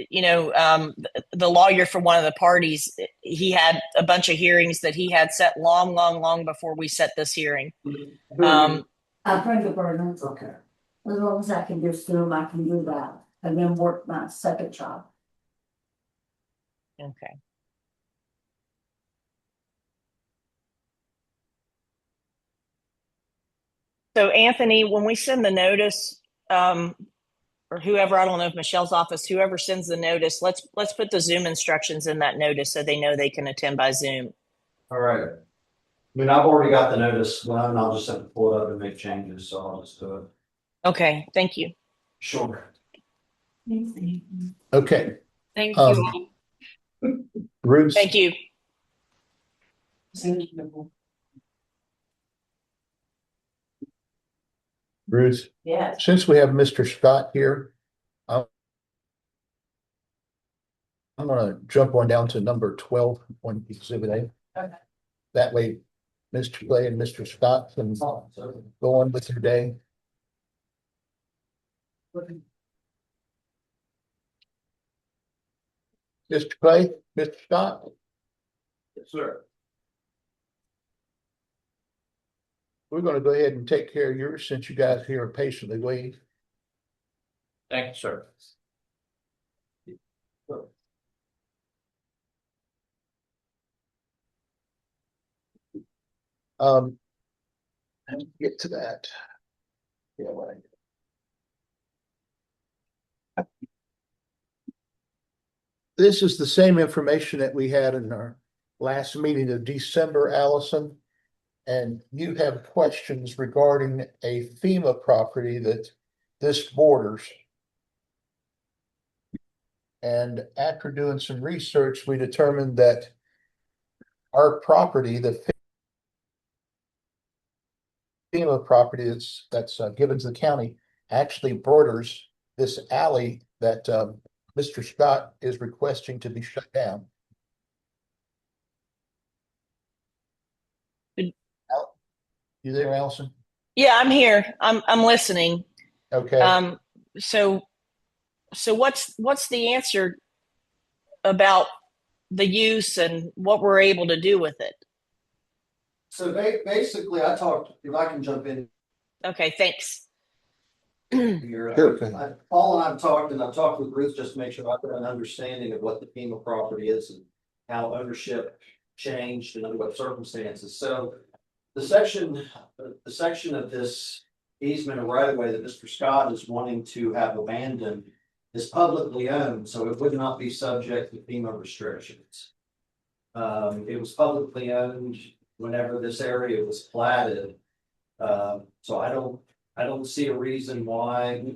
Speaker 4: you know, the lawyer for one of the parties, he had a bunch of hearings that he had set long before we set this hearing.
Speaker 14: I bring the burdens.
Speaker 8: Okay.
Speaker 14: As long as I can do Zoom, I can do that, and then work my second job.
Speaker 4: Okay. So Anthony, when we send the notice, or whoever, I don't know if Michelle's office, whoever sends the notice, let's put the Zoom instructions in that notice so they know they can attend by Zoom.
Speaker 8: All right. I mean, I've already got the notice done. I'll just have to pull it up and make changes, so I'll just do it.
Speaker 4: Okay, thank you.
Speaker 8: Sure.
Speaker 1: Okay,
Speaker 13: Thank you.
Speaker 1: Ruth.
Speaker 4: Thank you.
Speaker 1: Ruth,
Speaker 3: Yes.
Speaker 1: since we have Mr. Scott here, I'm gonna jump on down to number 12 on exhibit A.
Speaker 3: Okay.
Speaker 1: That way, Mr. Clay and Mr. Scott can go on with your day. Mr. Clay, Mr. Scott,
Speaker 9: Yes, sir.
Speaker 1: we're gonna go ahead and take care of yours since you guys here are patiently waiting.
Speaker 9: Thank you, sir.
Speaker 1: Let's get to that. Yeah, what this is the same information that we had in our last meeting of December, Allison. And you have questions regarding a FEMA property that this borders. And after doing some research, we determined that our property, the FEMA property that's given to the county, actually borders this alley that Mr. Scott is requesting to be shut down. You there, Allison?
Speaker 4: Yeah, I'm here. I'm listening.
Speaker 1: Okay.
Speaker 4: So what's the answer about the use and what we're able to do with it?
Speaker 8: So basically, I talked, if I can jump in
Speaker 4: Okay, thanks.
Speaker 8: here.
Speaker 1: Sure.
Speaker 8: Paul and I've talked with Ruth just to make sure I've got an understanding of what the FEMA property is and how ownership changed and under what circumstances. So the section of this easement or right of way that Mr. Scott is wanting to have abandoned is publicly owned, so it would not be subject to FEMA restrictions. It was publicly owned whenever this area was platted. So I don't see a reason why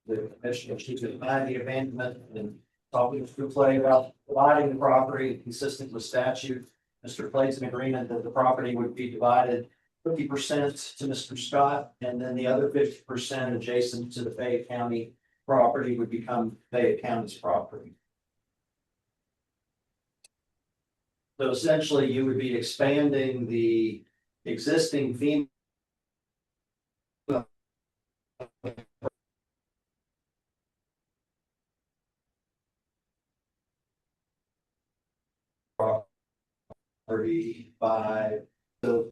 Speaker 8: the commission should deny the abandonment and talking to Clay about dividing the property consistent with statute. Mr. Clay's in agreement that the property would be divided 50% to Mr. Scott, and then the other 50% adjacent to the Fayette County property would become Fayette County's property. So essentially, you would be expanding the existing FEMA property by the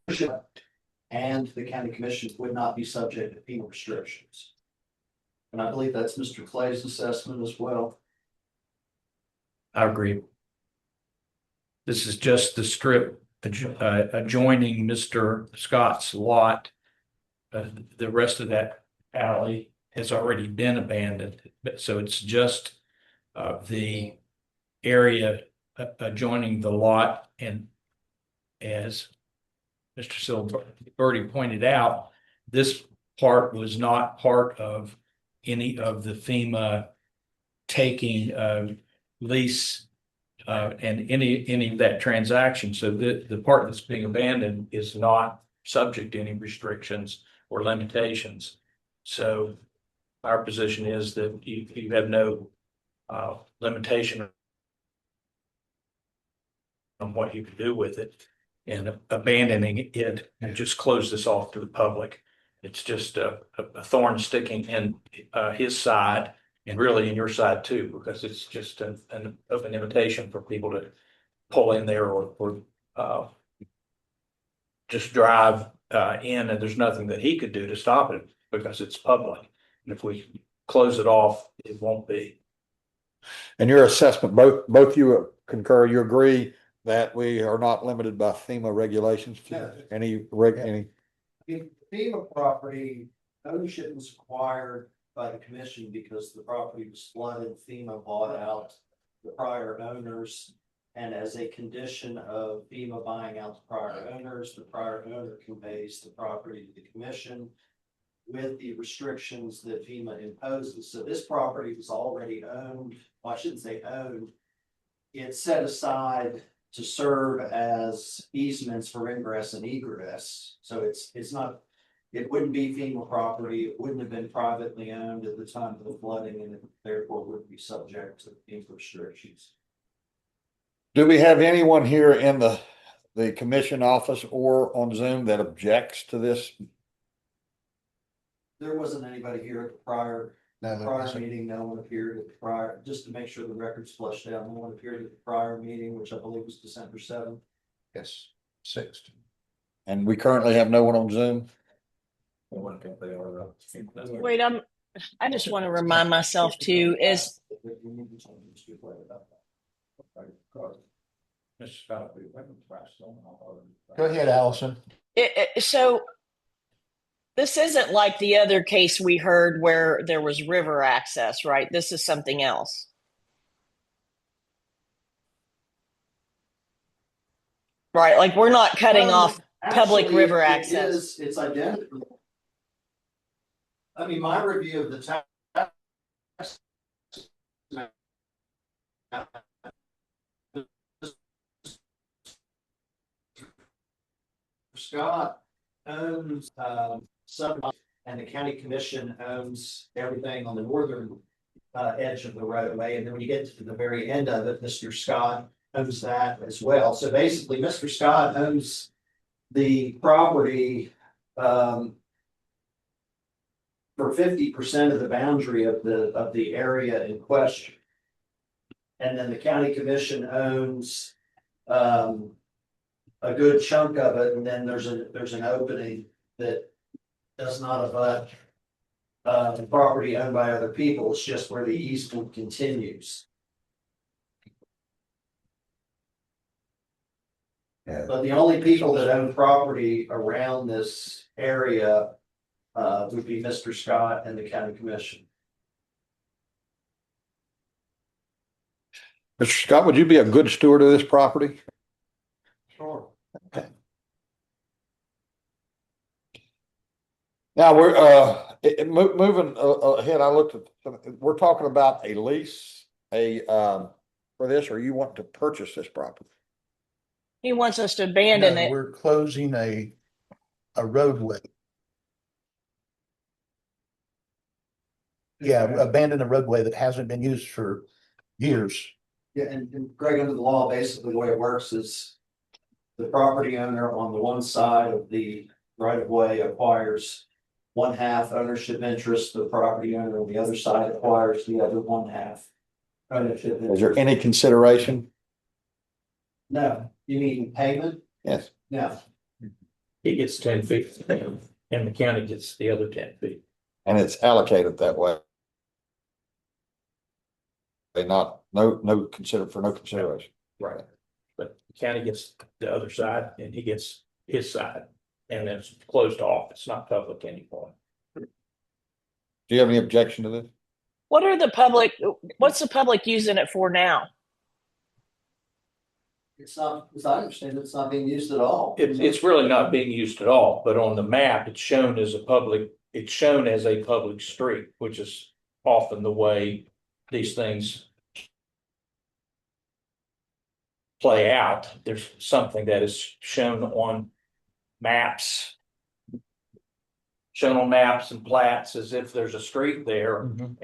Speaker 8: and the county commissions would not be subject to FEMA restrictions. And I believe that's Mr. Clay's assessment as well.
Speaker 9: I agree. This is just the strip adjoining Mr. Scott's lot. The rest of that alley has already been abandoned, so it's just the area adjoining the lot. And as Mr. Silberti pointed out, this part was not part of any of the FEMA taking lease and any of that transaction. So the part that's being abandoned is not subject to any restrictions or limitations. So our position is that you have no limitation on what you can do with it, and abandoning it and just close this off to the public. It's just a thorn sticking in his side and really in your side too, because it's just an open invitation for people to pull in there or just drive in, and there's nothing that he could do to stop it because it's public. And if we close it off, it won't be.
Speaker 2: And your assessment, both you concur, you agree that we are not limited by FEMA regulations
Speaker 8: No.
Speaker 2: to any
Speaker 8: In FEMA property, ownership was acquired by the commission because the property was flooded. FEMA bought out the prior owners. And as a condition of FEMA buying out the prior owners, the prior owner conveys the property to the commission with the restrictions that FEMA imposes. So this property was already owned. Well, I shouldn't say owned. It's set aside to serve as easements for ingress and egress. So it's not, it wouldn't be FEMA property. It wouldn't have been privately owned at the time of the flooding, and it therefore would be subject to FEMA restrictions.
Speaker 2: Do we have anyone here in the commission office or on Zoom that objects to this?
Speaker 8: There wasn't anybody here at the prior meeting. No one appeared at the prior, just to make sure the record's flushed out. No one appeared at the prior meeting, which I believe was December 7th.
Speaker 1: Yes, 6th.
Speaker 2: And we currently have no one on Zoom?
Speaker 4: Wait, I just want to remind myself too, is
Speaker 1: Go ahead, Allison.
Speaker 4: so this isn't like the other case we heard where there was river access, right? This is something else. Right, like we're not cutting off public
Speaker 8: Actually,
Speaker 4: river
Speaker 8: it
Speaker 4: access.
Speaker 8: is, it's identical. I mean, my review of the tax Scott owns some, and the county commission owns everything on the northern edge of the roadway. And then when you get to the very end of it, Mr. Scott owns that as well. So basically, Mr. Scott owns the property for 50% of the boundary of the area in question. And then the county commission owns a good chunk of it, and then there's an opening that does not abut the property owned by other people. It's just where the easement continues.
Speaker 2: Yeah.
Speaker 8: But the only people that own property around this area would be Mr. Scott and the county commission.
Speaker 2: Mr. Scott, would you be a good steward of this property?
Speaker 8: Sure.
Speaker 2: Okay. Now we're moving ahead. I looked at, we're talking about a lease, for this, or you want to purchase this property?
Speaker 4: He wants us to abandon
Speaker 1: No,
Speaker 4: it.
Speaker 1: we're closing a roadway. Yeah, abandon a roadway that hasn't been used for years.
Speaker 8: Yeah, and Greg, under the law, basically the way it works is the property owner on the one side of the right of way acquires 1/2 ownership interest. The property owner on the other side acquires the other 1/2 ownership interest.
Speaker 2: Is there any consideration?
Speaker 8: No, you mean payment?
Speaker 2: Yes.
Speaker 8: No.
Speaker 9: He gets 10 feet and the county gets the other 10 feet.
Speaker 2: And it's allocated that way. They no consideration.
Speaker 9: Right. But the county gets the other side and he gets his side, and then it's closed off. It's not public anymore.
Speaker 2: Do you have any objection to this?
Speaker 4: What's the public using it for now?
Speaker 8: It's not, as I understand it, it's not being used at all.
Speaker 9: It's really not being used at all, but on the map, it's shown as a public street, which is often the way these things play out. There's something that is shown on maps shown on maps and plats as if there's a street there
Speaker 1: Mhm.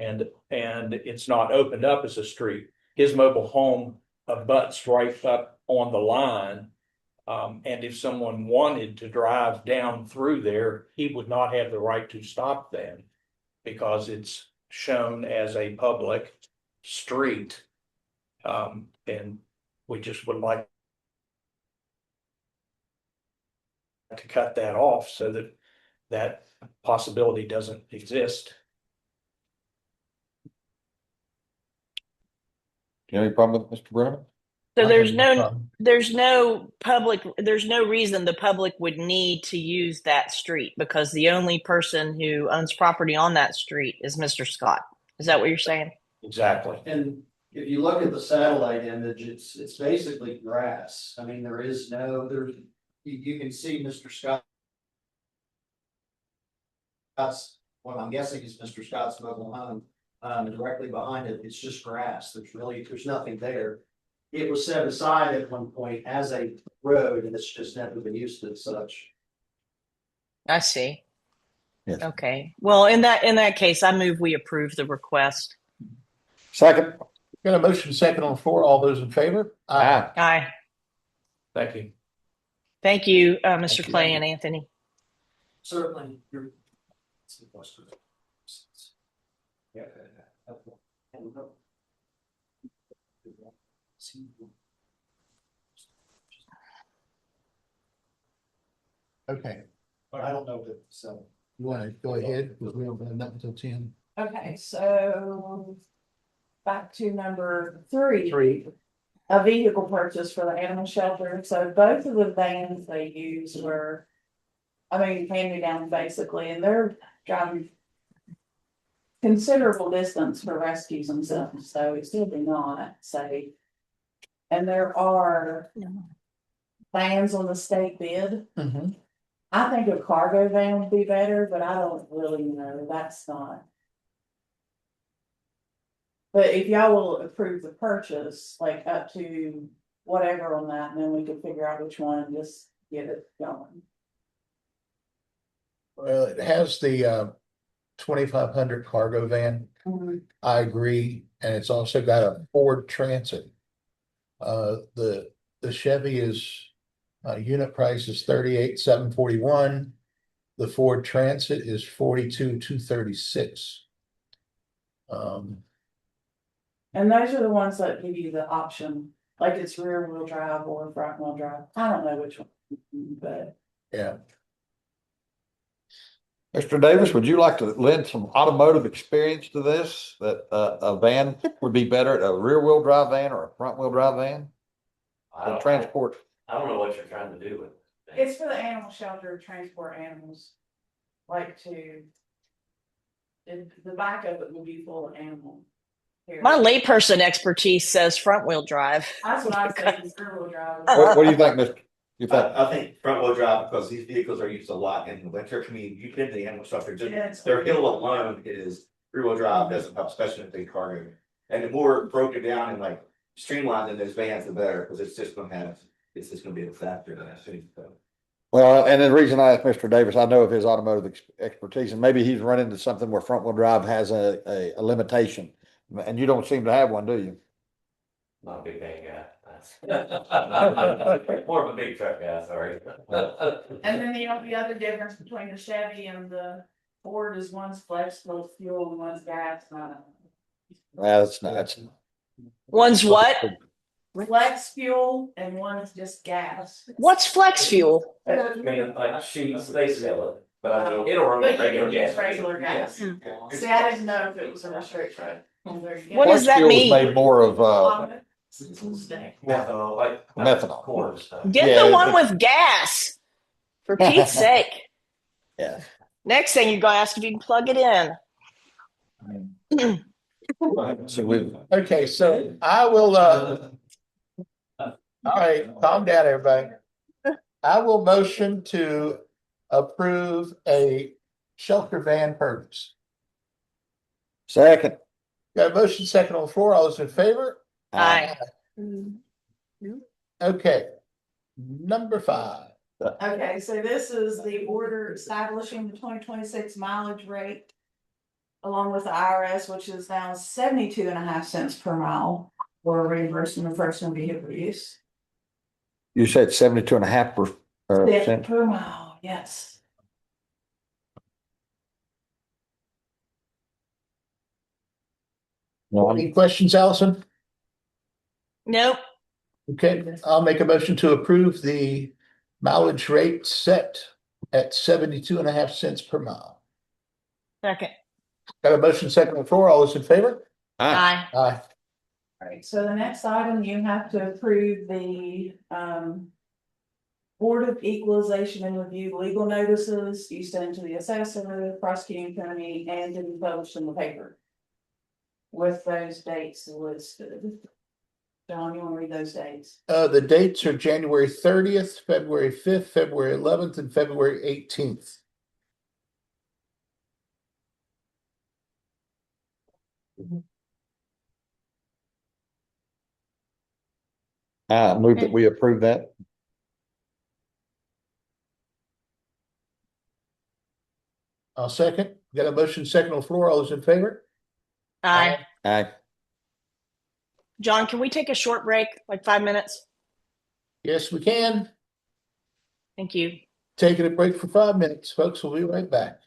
Speaker 9: and it's not opened up as a street. His mobile home abuts right up on the line. And if someone wanted to drive down through there, he would not have the right to stop them because it's shown as a public street. And we just would like to cut that off so that that possibility doesn't exist.
Speaker 2: Do you have any problem with Mr. Brennan?
Speaker 4: So
Speaker 1: I
Speaker 4: there's
Speaker 1: have no
Speaker 4: no,
Speaker 1: problem.
Speaker 4: there's no reason the public would need to use that street because the only person who owns property on that street is Mr. Scott. Is that what you're saying?
Speaker 9: Exactly.
Speaker 8: And if you look at the satellite image, it's basically grass. I mean, you can see Mr. Scott's, what I'm guessing is Mr. Scott's mobile home. Directly behind it, it's just grass. There's nothing there. It was set aside at one point as a road and it's just never been used as such.
Speaker 4: I see.
Speaker 2: Yes.
Speaker 4: Okay. Well, in that case, I move we approve the request.
Speaker 2: Second.
Speaker 1: Got a motion second on the floor. All those in favor?
Speaker 2: Aye.
Speaker 4: Aye.
Speaker 9: Thank you.
Speaker 4: Thank you, Mr.
Speaker 2: Thank you.
Speaker 4: Clay and Anthony.
Speaker 8: Certainly.
Speaker 1: Okay,
Speaker 8: But I don't know that, so.
Speaker 1: you want to go ahead because we don't have nothing until 10.
Speaker 3: Okay, so back to number 3.
Speaker 1: 3.
Speaker 3: A vehicle purchase for the animal shelter. So both of the vans they use were, hand-me-down basically, and they're driving considerable distance for rescues and stuff, so it's really not safe. And there are vans on the state bid.
Speaker 1: Mm-hmm.
Speaker 3: I think a cargo van would be better, but I don't really know. That's not. But if y'all will approve the purchase, like up to whatever on that, and then we can figure out which one and just get it going.
Speaker 1: Well, it has the 2,500 cargo van. I agree, and it's also got a Ford Transit. The Chevy is unit price is 38,741. The Ford Transit is 42,236.
Speaker 3: And those are the ones that give you the option, like it's rear wheel drive or front wheel drive. I don't know which one, but
Speaker 1: Yeah.
Speaker 2: Mr. Davis, would you like to lend some automotive experience to this? That a van would be better, a rear wheel drive van or a front wheel drive van? To transport.
Speaker 6: I don't know what you're trying to do with it.
Speaker 3: it's for the animal shelter, transport animals. Like the back of it would be full of animal.
Speaker 4: My layperson expertise says front wheel drive.
Speaker 3: That's what I say is rear wheel drive.
Speaker 2: What do you think, Mr.? You think?
Speaker 11: I think front wheel drive because these vehicles are used a lot in the winter. I mean, you've been to the animal shelter, just their hill alone is rear wheel drive doesn't help, especially if they cargo. And the more broken down and like streamlined in those vans, the better, because it's just gonna be a factor that I think. So.
Speaker 2: Well, and the reason I asked Mr. Davis, I know of his automotive expertise, and maybe he's run into something where front wheel drive has a limitation, and you don't seem to have one, do you?
Speaker 6: Not a big van guy. More of a big truck guy, sorry.
Speaker 3: And then the only other difference between the Chevy and the Ford is one's flexible fuel and one's gas.
Speaker 2: That's not.
Speaker 4: One's what?
Speaker 3: Flex fuel and one's just gas.
Speaker 4: What's flex fuel?
Speaker 6: I mean, like sheets, they sell it, but I know it'll run
Speaker 3: But
Speaker 6: regular
Speaker 3: you can use
Speaker 6: gas.
Speaker 3: regular gas.
Speaker 6: Yeah.
Speaker 3: See, I didn't know if it was a restriction.
Speaker 4: What does that
Speaker 2: Fuel is
Speaker 4: mean?
Speaker 2: made more of
Speaker 6: Methanol, like
Speaker 2: methanol.
Speaker 6: corn and stuff.
Speaker 4: Get
Speaker 2: Yeah,
Speaker 4: the one with gas, for Pete's sake.
Speaker 2: Yeah.
Speaker 4: Next thing you're gonna ask if you can plug it in.
Speaker 2: So we.
Speaker 1: Okay, so I will, all right, calm down, everybody. I will motion to approve a shelter van purchase.
Speaker 2: Second.
Speaker 1: Got a motion second on the floor. All those in favor?
Speaker 4: Aye.
Speaker 1: Okay. Number 5.
Speaker 3: Okay, so this is the order establishing the 2026 mileage rate along with the IRS, which is now 72.5 cents per mile for reimbursement of personal vehicle use.
Speaker 2: You said 72.5%.
Speaker 3: Cent per mile, yes.
Speaker 1: Any questions, Allison?
Speaker 4: Nope.
Speaker 1: Okay, I'll make a motion to approve the mileage rate set at 72.5 cents per mile.
Speaker 4: Second.
Speaker 1: Got a motion second on the floor. All those in favor?
Speaker 4: Aye.
Speaker 1: Aye.
Speaker 3: All right, so the next item, you have to approve the Board of Equalization and Review legal notices you send to the assessor, prosecuting attorney, and to be published in the paper. With those dates listed. John, you want to read those dates?
Speaker 1: The dates are January 30th, February 5th, February 11th, and February 18th.
Speaker 2: I move that we approve that.
Speaker 1: I'll second. Got a motion second on the floor. All those in favor?
Speaker 4: Aye.
Speaker 2: Aye.
Speaker 4: John, can we take a short break, like 5 minutes?
Speaker 1: Yes, we can.
Speaker 4: Thank you.
Speaker 1: Taking a break for 5 minutes, folks. We'll be right back.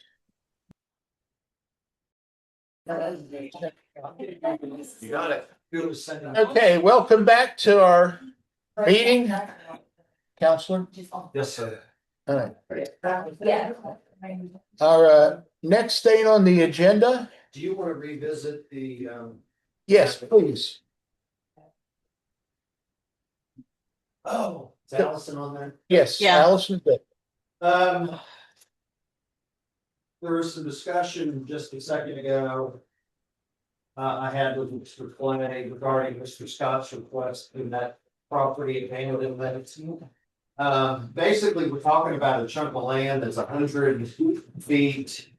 Speaker 8: You got it.
Speaker 1: Okay, welcome back to our meeting. Counselor?
Speaker 8: Yes, sir.
Speaker 1: All right.
Speaker 14: Yeah.
Speaker 1: Our next thing on the agenda.
Speaker 8: Do you want to revisit the,
Speaker 1: Yes, please.
Speaker 8: oh, is Allison on there?
Speaker 1: Yes,
Speaker 4: Yeah.
Speaker 1: Allison.
Speaker 8: There was some discussion just a second ago. I had with Mr. Clay regarding Mr. Scott's request in that property abandonment. Basically, we're talking about a chunk of land that's 100 feet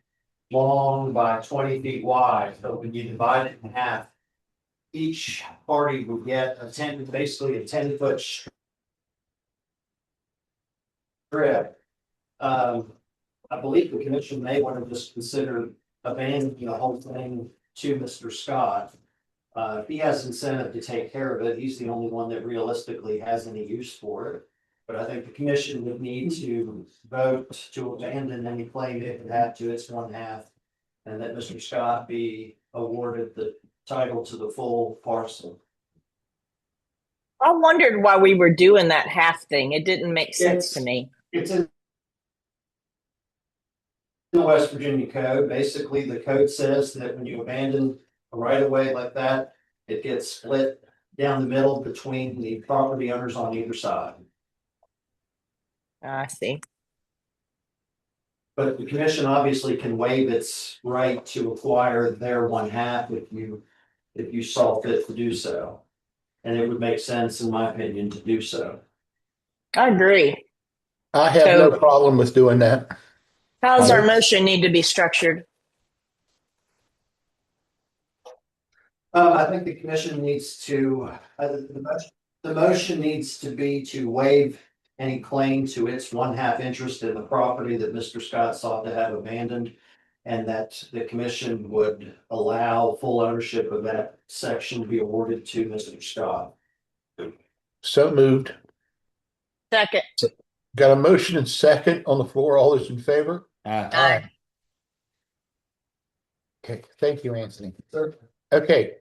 Speaker 8: long by 20 feet wide. So when you divide it in half, each party would get basically a 10-foot strip. I believe the commission may want to just consider abandoning the whole thing to Mr. Scott. If he has incentive to take care of it, he's the only one that realistically has any use for it. But I think the commission would need to vote to abandon any claim it would have to its 1/2. And that Mr. Scott be awarded the title to the full parcel.
Speaker 4: I wondered why we were doing that half thing. It didn't make sense to me.
Speaker 8: It's in the West Virginia code. Basically, the code says that when you abandon a right of way like that, it gets split down the middle between the property owners on either side.
Speaker 4: I see.
Speaker 8: But the commission obviously can waive its right to acquire their 1/2 if you saw fit to do so. And it would make sense, in my opinion, to do so.
Speaker 4: I agree.
Speaker 1: I have no problem with doing that.
Speaker 4: How does our motion need to be structured?
Speaker 8: I think the commission needs to, the motion needs to be to waive any claim to its 1/2 interest in the property that Mr. Scott sought to have abandoned. And that the commission would allow full ownership of that section to be awarded to Mr. Scott.
Speaker 1: So moved.
Speaker 4: Second.
Speaker 1: Got a motion and second on the floor. All those in favor?
Speaker 4: Aye.
Speaker 1: Okay, thank you, Anthony.
Speaker 8: Sir.
Speaker 1: Okay,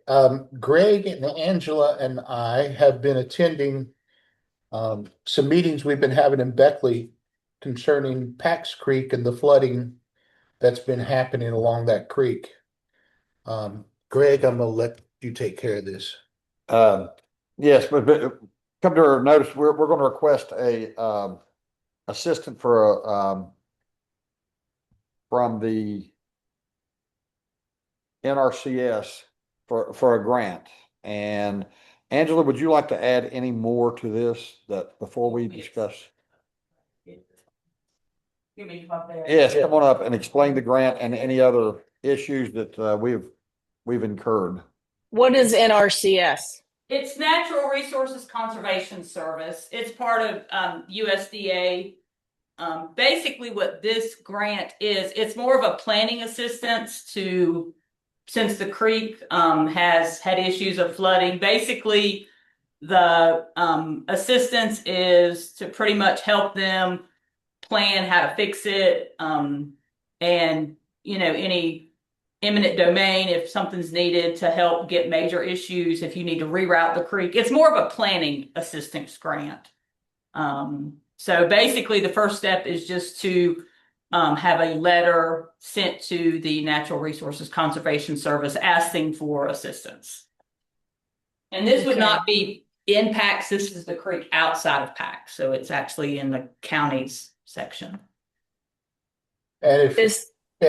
Speaker 1: Greg and Angela and I have been attending some meetings we've been having in Beckley concerning Pax Creek and the flooding that's been happening along that creek. Greg, I'm gonna let you take care of this.
Speaker 2: Yes, but come to our notice, we're going to request a assistant for from the NRCS for a grant. And Angela, would you like to add any more to this that before we discuss?
Speaker 3: You mean come up there?
Speaker 2: Yes, come on up and explain the grant and any other issues that we've incurred.
Speaker 4: What is NRCS?
Speaker 15: It's Natural Resources Conservation Service. It's part of USDA
Speaker 7: Basically what this grant is, it's more of a planning assistance to, since the creek, has had issues of flooding. Basically, the, assistance is to pretty much help them plan how to fix it, and, any eminent domain, if something's needed to help get major issues, if you need to reroute the creek. It's more of a planning assistance grant. So basically the first step is just to have a letter sent to the Natural Resources Conservation Service asking for assistance. And this would not be in PAX, this is the creek outside of PAX, so it's actually in the county's section.
Speaker 1: And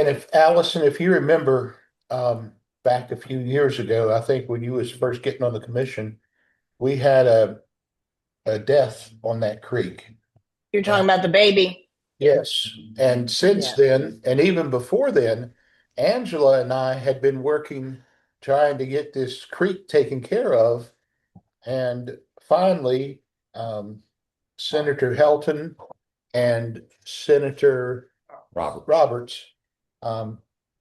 Speaker 1: if Allison, if you remember, back a few years ago, I think when you was first getting on the commission, we had a death on that creek.
Speaker 4: You're talking about the baby.
Speaker 1: Yes, and since then, and even before then, Angela and I had been working, trying to get this creek taken care of. And finally, Senator Helton and Senator Roberts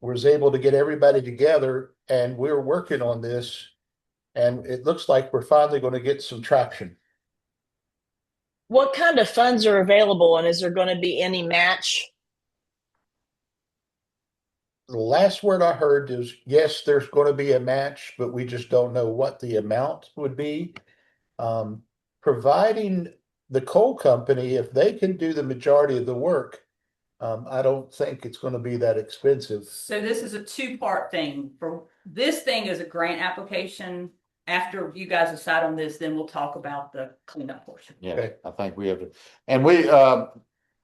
Speaker 1: was able to get everybody together, and we're working on this. And it looks like we're finally going to get some traction.
Speaker 4: What kind of funds are available, and is there going to be any match?
Speaker 1: The last word I heard is, yes, there's going to be a match, but we just don't know what the amount would be. Providing the coal company, if they can do the majority of the work, I don't think it's going to be that expensive.
Speaker 7: So this is a two-part thing. For this thing is a grant application. After you guys decide on this, then we'll talk about the cleanup portion.
Speaker 2: Yeah,
Speaker 1: Okay.
Speaker 2: I think we have to, and we,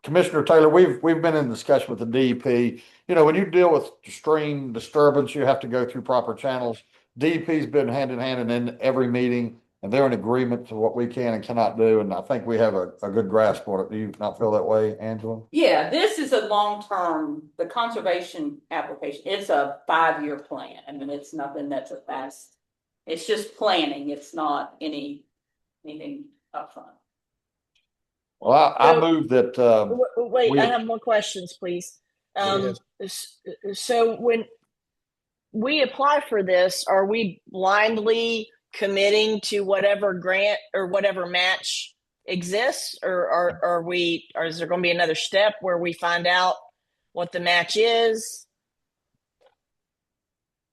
Speaker 2: Commissioner Taylor, we've been in discussion with the DEP. When you deal with stream disturbance, you have to go through proper channels. DEP's been hand in hand and in every meeting, and they're in agreement to what we can and cannot do. And I think we have a good grasp on it. Do you not feel that way, Angela?
Speaker 7: Yeah, this is a long-term, the conservation application, it's a 5-year plan. I mean, it's nothing that's a fast, it's just planning. It's not anything upfront.
Speaker 2: Well, I move that,
Speaker 4: Wait, I have more questions, please. So when we apply for this, are we blindly committing to whatever grant or whatever match exists, or is there going to be another step where we find out what the match is?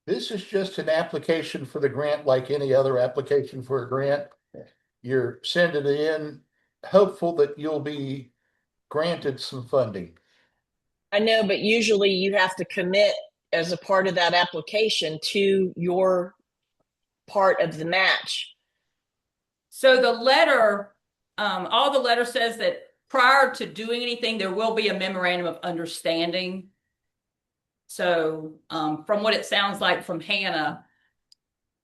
Speaker 1: This is just an application for the grant, like any other application for a grant. You're sending it in, hopeful that you'll be granted some funding.
Speaker 4: I know, but usually you have to commit as a part of that application to your part of the match.
Speaker 7: So the letter, all the letter says that prior to doing anything, there will be a memorandum of understanding. So from what it sounds like from Hannah,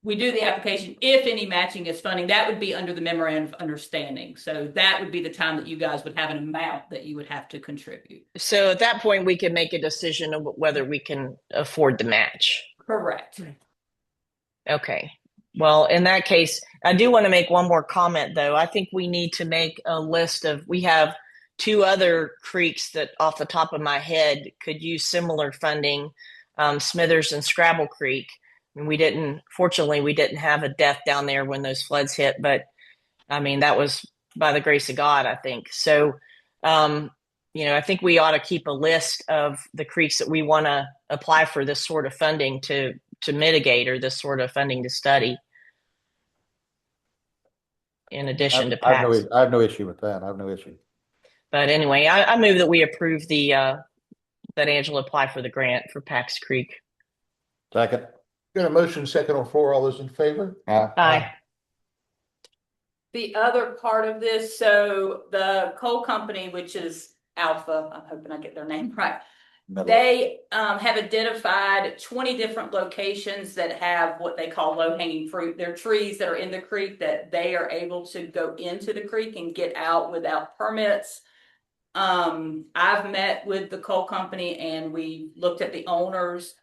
Speaker 7: we do the application. If any matching is funding, that would be under the memorandum of understanding. So that would be the time that you guys would have an amount that you would have to contribute.
Speaker 4: So at that point, we can make a decision of whether we can afford the match.
Speaker 7: Correct.
Speaker 4: Okay. Well, in that case, I do want to make one more comment, though. I think we need to make a list of, we have 2 other creeks that off the top of my head could use similar funding, Smithers and Scrabble Creek. And fortunately, we didn't have a death down there when those floods hit, but I mean, that was by the grace of God, I think. So, I think we ought to keep a list of the creeks that we want to apply for this sort of funding to mitigate, or this sort of funding to study. In addition to PAX.
Speaker 2: I have no issue with that. I have no issue.
Speaker 4: But anyway, I move that we approve that Angela apply for the grant for PAX Creek.
Speaker 2: Second.
Speaker 1: Got a motion second on floor. All those in favor?
Speaker 4: Aye.
Speaker 7: The other part of this, so the coal company, which is Alpha, I'm hoping I get their name right. They have identified 20 different locations that have what they call low-hanging fruit. They're trees that are in the creek that they are able to go into the creek and get out without permits. I've met with the coal company and we looked at the owners.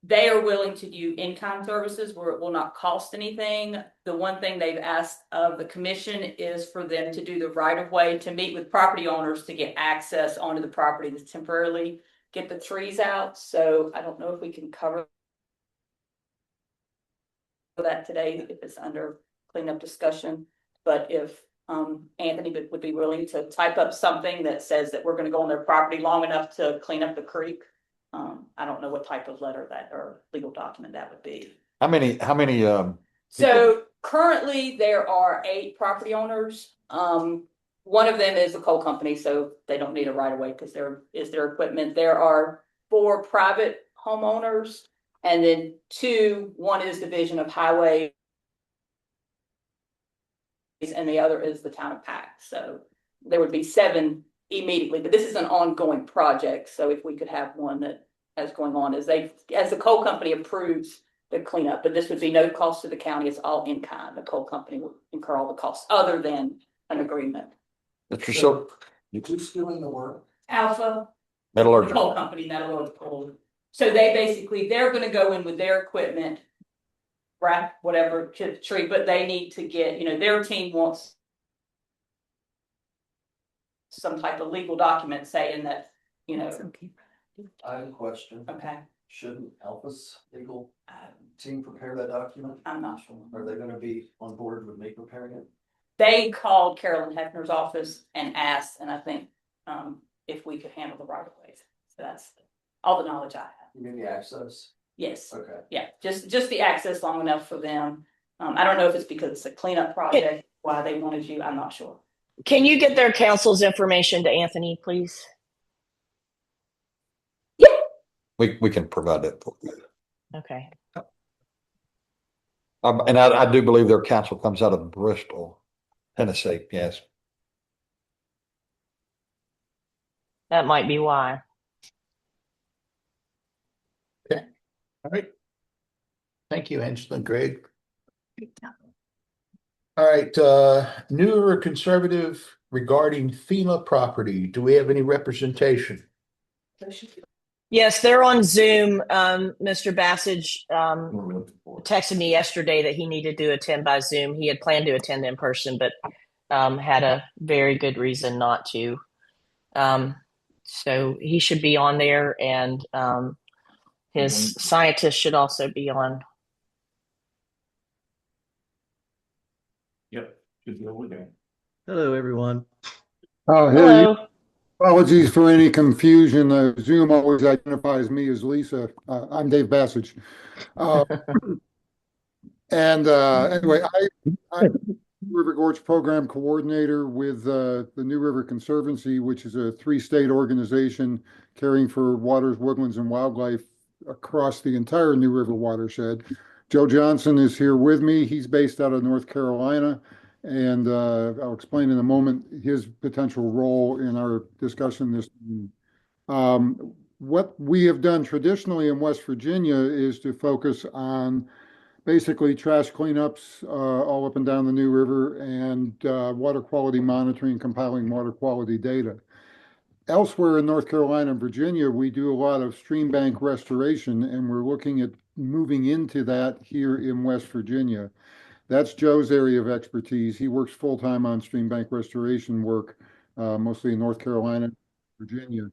Speaker 15: they are willing to do in-kind services where it will not cost anything. The one thing they've asked of the commission is for them to do the right of way to meet with property owners to get access onto the property to temporarily get the trees out. So I don't know if we can cover that today if it's under cleanup discussion, but if Anthony would be willing to type up something that says that we're going to go on their property long enough to clean up the creek. I don't know what type of letter that or legal document that would be.
Speaker 2: How many,
Speaker 15: So currently there are 8 property owners. One of them is a coal company, so they don't need a right of way because there is their equipment. There are 4 private homeowners and then 2, one is Division of Highway and the other is the town of Pack. So there would be 7 immediately, but this is an ongoing project. So if we could have one that is going on as the coal company approves the cleanup, but this would be no cost to the county. It's all in kind. The coal company would incur all the costs other than an agreement.
Speaker 2: Mr. So,
Speaker 8: Who's doing the work?
Speaker 15: Alpha, the
Speaker 2: metallurgical,
Speaker 15: coal company, metallurgical. So they're going to go in with their equipment, wrap whatever to the tree, but they need to get, their team wants some type of legal document saying that,
Speaker 8: I have a question.
Speaker 15: Okay.
Speaker 8: Shouldn't Alpha's legal team prepare that document?
Speaker 15: I'm not sure.
Speaker 8: Are they gonna be on board with me preparing it?
Speaker 15: They called Carolyn Hefner's office and asked, and I think if we could handle the right of ways. So that's all the knowledge I have.
Speaker 8: You mean the access?
Speaker 15: Yes.
Speaker 8: Okay.
Speaker 15: Yeah, just the access long enough for them. I don't know if it's because it's a cleanup project, why they wanted you, I'm not sure.
Speaker 4: Can you get their counsel's information to Anthony, please?
Speaker 2: we can provide that.
Speaker 4: Okay.
Speaker 2: And I do believe their council comes out of Bristol, Tennessee, yes.
Speaker 4: That might be why.
Speaker 1: Okay, all right. Thank you, Angela and Greg. All right, new or conservative regarding FEMA property. Do we have any representation?
Speaker 4: Yes, they're on Zoom. Mr. Bassage texted me yesterday that he needed to attend by Zoom. He had planned to attend in person, but had a very good reason not to. So he should be on there, and his scientist should also be on.
Speaker 9: Yep, should be over there.
Speaker 16: Hello, everyone.
Speaker 4: Hello.
Speaker 17: Apologies for any confusion. Zoom always identifies me as Lisa. I'm Dave Bassage. Anyway, I'm River Gorge Program Coordinator with the New River Conservancy, which is a 3-state organization caring for waters, woodlands, and wildlife across the entire New River watershed. Joe Johnson is here with me. He's based out of North Carolina. And I'll explain in a moment his potential role in our discussion this morning. What we have done traditionally in West Virginia is to focus on basically trash cleanups all up and down the New River and water quality monitoring, compiling water quality data. Elsewhere in North Carolina and Virginia, we do a lot of stream bank restoration, and we're looking at moving into that here in West Virginia. That's Joe's area of expertise. He works full-time on stream bank restoration work, mostly in North Carolina, Virginia.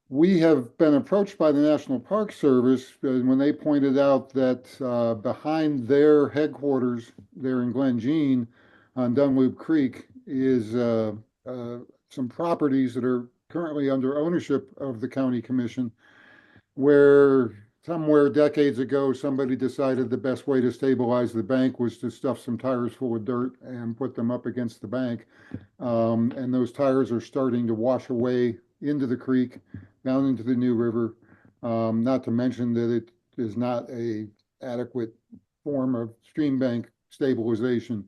Speaker 17: We have been approached by the National Park Service when they pointed out that behind their headquarters there in Glen Jean on Dunloop Creek is some properties that are currently under ownership of the county commission, where somewhere decades ago, somebody decided the best way to stabilize the bank was to stuff some tires full of dirt and put them up against the bank. And those tires are starting to wash away into the creek, down into the New River. Not to mention that it is not a adequate form of stream bank stabilization.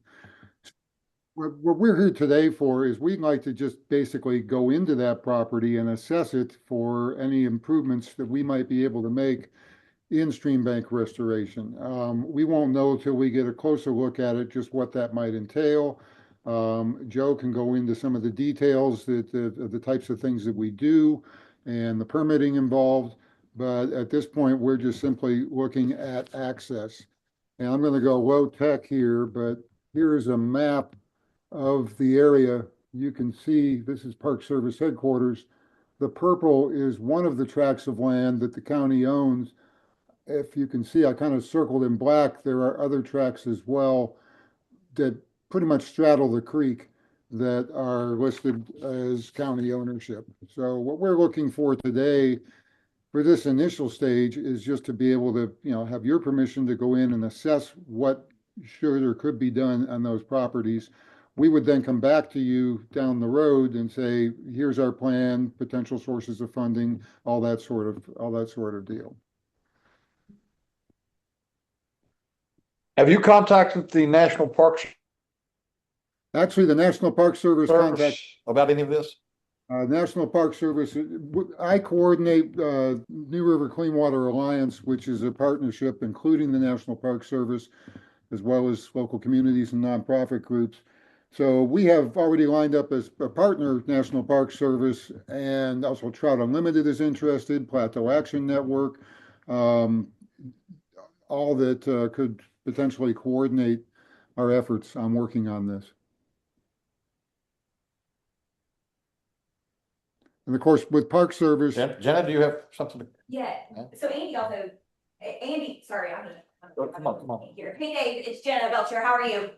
Speaker 17: What we're here today for is we'd like to just basically go into that property and assess it for any improvements that we might be able to make in stream bank restoration. We won't know till we get a closer look at it, just what that might entail. Joe can go into some of the details that the types of things that we do and the permitting involved. But at this point, we're just simply looking at access. And I'm going to go low tech here, but here is a map of the area. You can see this is Park Service headquarters. The purple is one of the tracts of land that the county owns. If you can see, I kind of circled in black, there are other tracts as well that pretty much straddle the creek that are listed as county ownership. So what we're looking for today for this initial stage is just to be able to, have your permission to go in and assess what should or could be done on those properties. We would then come back to you down the road and say, here's our plan, potential sources of funding, all that sort of deal.
Speaker 2: Have you contacted the National Parks
Speaker 17: Actually, the National Park Service
Speaker 2: Service about any of this?
Speaker 17: National Park Service, I coordinate New River Clean Water Alliance, which is a partnership including the National Park Service, as well as local communities and nonprofit groups. So we have already lined up as a partner, National Park Service, and also Trout Unlimited is interested, Plateau Action Network, all that could potentially coordinate our efforts on working on this. And of course, with Park Service.
Speaker 2: Jenna, do you have something?
Speaker 16: Yeah, so Andy, sorry,
Speaker 2: Come on.
Speaker 16: here. Hey Dave, it's Jenna Belcher, how are you?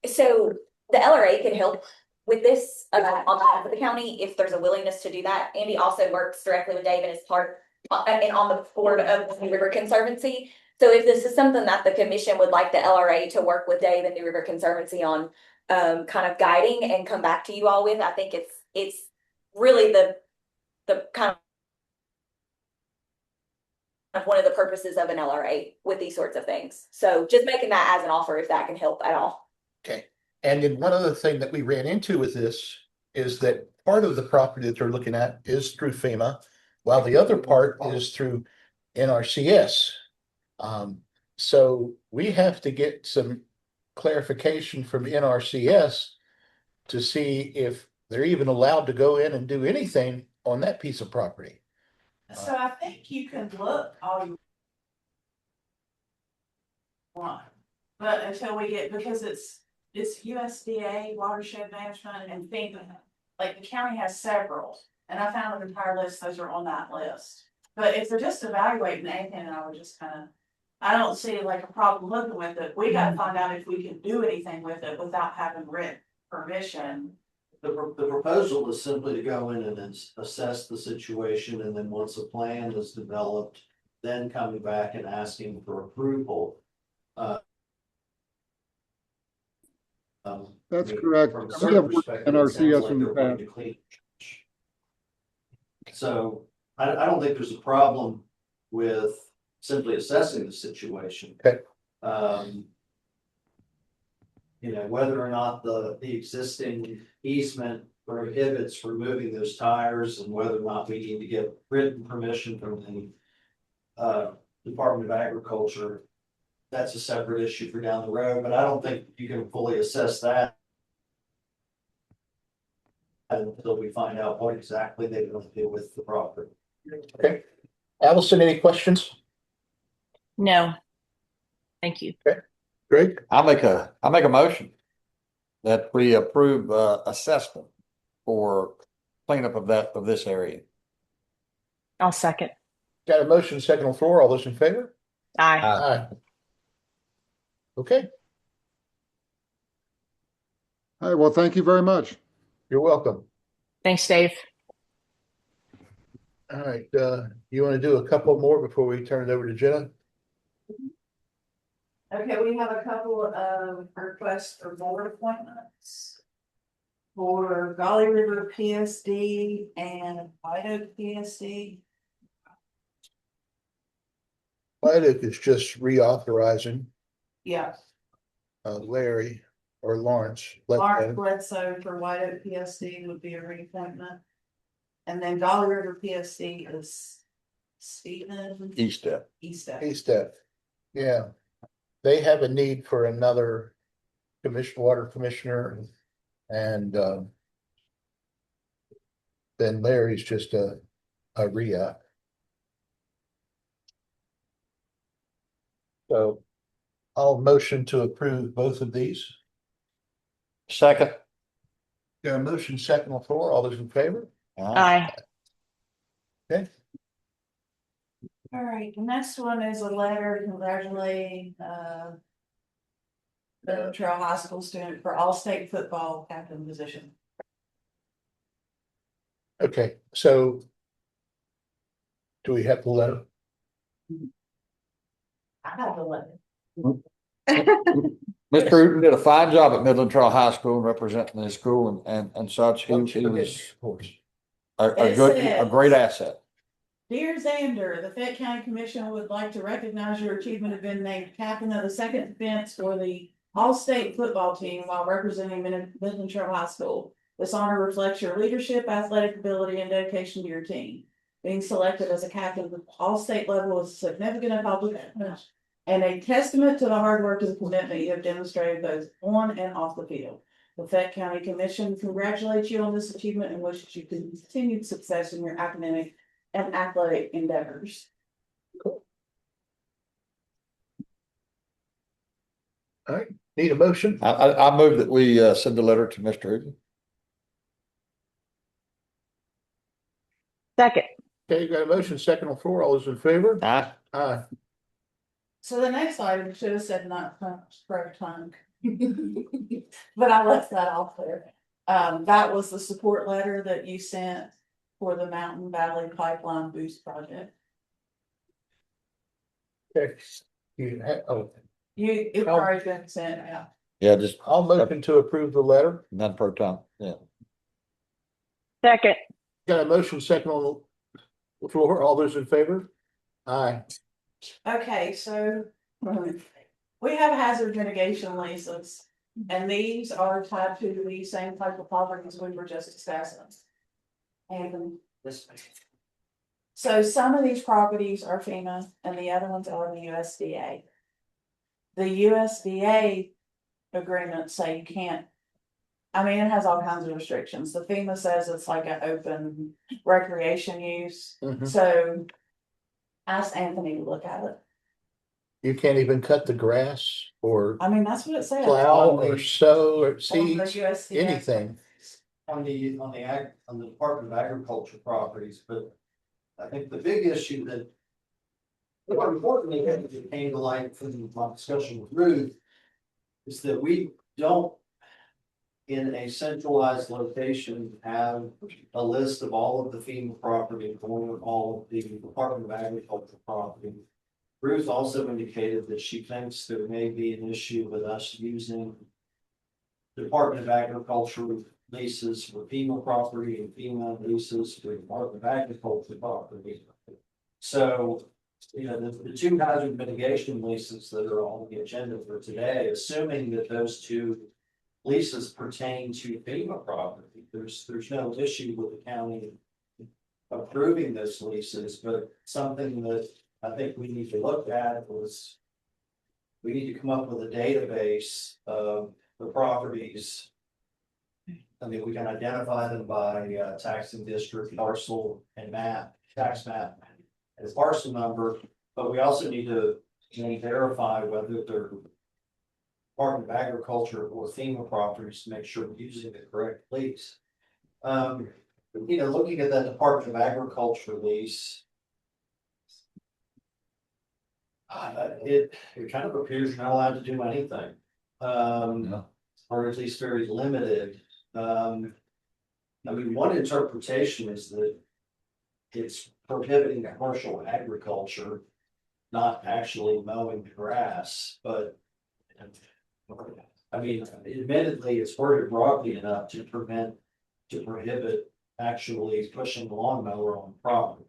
Speaker 16: So the LRA can help with this on behalf of the county if there's a willingness to do that. Andy also works directly with Dave and is part and on the board of the New River Conservancy. So if this is something that the commission would like the LRA to work with Dave and New River Conservancy on, kind of guiding and come back to you all with, I think it's really the kind of one of the purposes of an LRA with these sorts of things. So just making that as an offer if that can help at all.
Speaker 1: Okay. And then one other thing that we ran into with this is that part of the property that they're looking at is through FEMA, while the other part is through NRCS. So we have to get some clarification from NRCS to see if they're even allowed to go in and do anything on that piece of property.
Speaker 3: So I think you can look all you want, but until we get, because it's USDA, watershed management, and FEMA. Like the county has several, and I found an entire list, those are on that list. But if they're just evaluating anything, I would just I don't see like a problem looking with it. We gotta find out if we can do anything with it without having written permission.
Speaker 8: The proposal is simply to go in and assess the situation, and then once a plan is developed, then coming back and asking for approval.
Speaker 17: That's correct.
Speaker 8: From a
Speaker 17: We
Speaker 8: certain
Speaker 17: have worked
Speaker 8: perspective,
Speaker 17: in
Speaker 8: it sounds
Speaker 17: RCS
Speaker 8: like
Speaker 17: in the
Speaker 8: they're going
Speaker 17: past.
Speaker 8: to clean. So I don't think there's a problem with simply assessing the situation.
Speaker 1: Okay.
Speaker 8: Whether or not the existing easement prohibits removing those tires, and whether or not we need to get written permission from the Department of Agriculture, that's a separate issue for down the road, but I don't think you can fully assess that until we find out what exactly they're going to do with the property.
Speaker 1: Okay. Allison, any questions?
Speaker 4: No. Thank you.
Speaker 1: Okay. Greg?
Speaker 2: I'll make a motion that we approve assessment for cleanup of this area.
Speaker 4: I'll second.
Speaker 1: Got a motion second on the floor. All those in favor?
Speaker 4: Aye.
Speaker 1: Aye. Okay,
Speaker 17: All right, well, thank you very much.
Speaker 1: you're welcome.
Speaker 4: Thanks, Dave.
Speaker 1: All right, you want to do a couple more before we turn it over to Jenna?
Speaker 3: Okay, we have a couple of requests for board appointments. For Golly River PSD and White Oak PSD.
Speaker 1: White Oak is just reauthorizing
Speaker 3: Yeah,
Speaker 1: Larry or Lawrence.
Speaker 3: Mark Bledsoe for White Oak PSD would be a reappointment. And then Golly River PSD is Stephen
Speaker 2: Eastep.
Speaker 3: Eastep.
Speaker 1: Yeah. They have a need for another water commissioner, and then Larry's just a re-up. So I'll motion to approve both of these.
Speaker 2: Second.
Speaker 1: Got a motion second on the floor. All those in favor?
Speaker 4: Aye.
Speaker 1: Okay.
Speaker 3: All right, the next one is a letter congratulating, the Trail High School student for all state football captain position.
Speaker 1: Okay, so do we have the letter?
Speaker 3: I got the letter.
Speaker 2: Mr. Uten did a fine job at Midland Trail High School and representing his school and such. He was
Speaker 1: Of course.
Speaker 2: a
Speaker 3: It
Speaker 2: a great
Speaker 3: says-
Speaker 2: asset.
Speaker 3: Dear Xander, the Fayette County Commission would like to recognize your achievement of being named captain of the second defense for the all-state football team while representing Midland Trail High School. This honor reflects your leadership, athletic ability, and dedication to your team. Being selected as a captain at the all-state level is a significant accomplishment and a testament to the hard work and commitment you have demonstrated both on and off the field. The Fayette County Commission congratulates you on this achievement and wishes you continued success in your academic and athletic endeavors.
Speaker 1: All right, need a motion?
Speaker 2: I move that we send a letter to Mr. Uten.
Speaker 4: Second.
Speaker 1: Okay, got a motion second on the floor. All those in favor?
Speaker 2: Aye.
Speaker 1: Aye.
Speaker 3: So the next item should have said not spare time. But I left that off there. That was the support letter that you sent for the Mountain Valley Pipeline Boost Project.
Speaker 1: Okay.
Speaker 3: It's already been sent out.
Speaker 2: Yeah, just
Speaker 1: I'll motion to approve the letter.
Speaker 2: none pro tem. Yeah.
Speaker 4: Second.
Speaker 1: Got a motion second on the floor. All those in favor? Aye.
Speaker 3: Okay, so we have hazard mitigation leases, and these are tied to the same type of properties we were just discussing. And so some of these properties are FEMA and the other ones are the USDA. The USDA agreements say you can't. I mean, it has all kinds of restrictions. The FEMA says it's like an open recreation use. So ask Anthony to look at it.
Speaker 1: You can't even cut the grass or
Speaker 3: I mean, that's what it says.
Speaker 1: plow or sow or
Speaker 3: On the
Speaker 1: seeds,
Speaker 3: USDA.
Speaker 1: anything.
Speaker 8: On the Department of Agriculture properties, but I think the big issue that. More importantly, that came to light from my discussion with Ruth. Is that we don't. In a centralized location, have a list of all of the FEMA property, all of the Department of Agriculture property. Ruth also indicated that she thinks there may be an issue with us using. Department of Agriculture leases for FEMA property and FEMA leases for Department of Agriculture property. So, you know, the two hazard mitigation leases that are on the agenda for today, assuming that those two leases pertain to FEMA property, there's no issue with the county approving those leases, but something that I think we need to look at was we need to come up with a database of the properties. I mean, we can identify them by taxing district, parcel, and map, tax map, and parcel number, but we also need to verify whether they're Department of Agriculture or FEMA properties to make sure we're using the correct lease. You know, looking at that Department of Agriculture lease. It kind of appears you're not allowed to do anything. Or at least very limited. I mean, one interpretation is that it's prohibiting commercial agriculture, not actually mowing the grass, but I mean, admittedly, it's worded broadly enough to prohibit actually pushing the lawnmower on the property.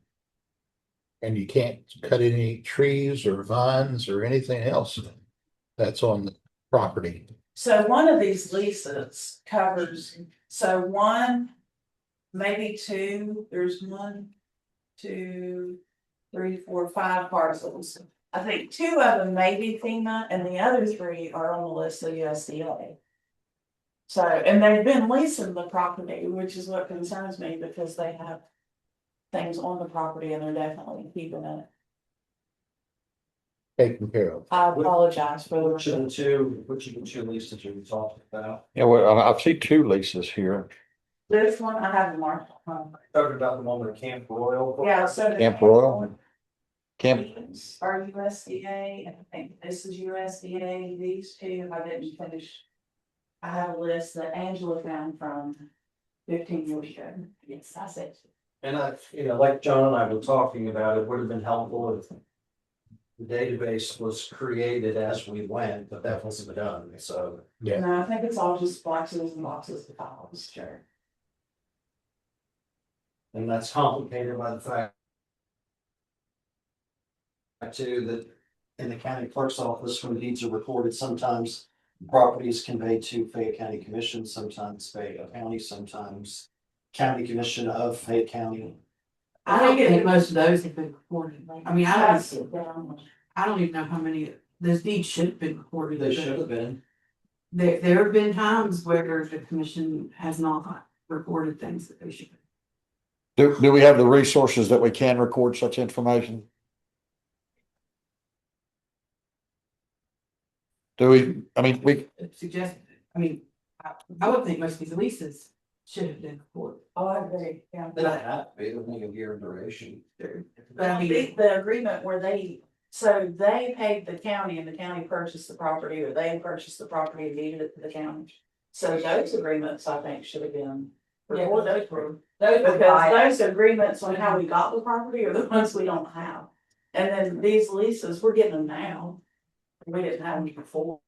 Speaker 1: And you can't cut any trees or vines or anything else that's on the property.
Speaker 3: So one of these leases covers, so one, maybe two, there's 1, 2, 3, 4, 5 parcels. I think 2 of them may be FEMA and the other 3 are on the list of USDA. So, and they've been leasing the property, which is what concerns me because they have things on the property and they're definitely keeping it.
Speaker 1: taken care of.
Speaker 3: I apologize for
Speaker 8: Which of the two leases are you talking about?
Speaker 9: Yeah, well, I see two leases here.
Speaker 3: this one. I have marked.
Speaker 8: Talking about the one with Camp Royal?
Speaker 3: Yeah, so. the
Speaker 9: Camp Royal. Camp,
Speaker 3: Are USDA, and I think this is USDA, these two, I didn't finish. I have a list that Angela found from 15 years ago. Yes, that's it.
Speaker 8: And like John and I were talking about, it would have been helpful if the database was created as we went, but that wasn't done, so.
Speaker 1: Yeah.
Speaker 3: No, I think it's all just boxes and boxes of files, sure.
Speaker 8: And that's complicated by the fact too, that in the county clerk's office, when deeds are recorded, sometimes properties conveyed to Fayette County Commission, sometimes Fayette County, sometimes County Commission of Fayette County.
Speaker 7: I don't think most of those have been recorded. I mean, I don't even know how many, those deeds should have been recorded.
Speaker 8: They should have been.
Speaker 7: There have been times where the commission has not recorded things that they should.
Speaker 2: Do we have the resources that we can record such information? Do we, I mean, we,
Speaker 7: Suggest, I mean, I would think most of these leases should have been recorded.
Speaker 3: Oh, I agree, yeah.
Speaker 8: They don't have to be, they're only a year in duration.
Speaker 7: But I mean,
Speaker 3: The agreement where so they paid the county and the county purchased the property, or they purchased the property and deeded it to the county. So those agreements, I think, should have been.
Speaker 15: Yeah,
Speaker 3: Those were.
Speaker 15: Those were
Speaker 3: Because those agreements on how we got the property are the ones we don't have. And then these leases, we're getting them now. We didn't have them before.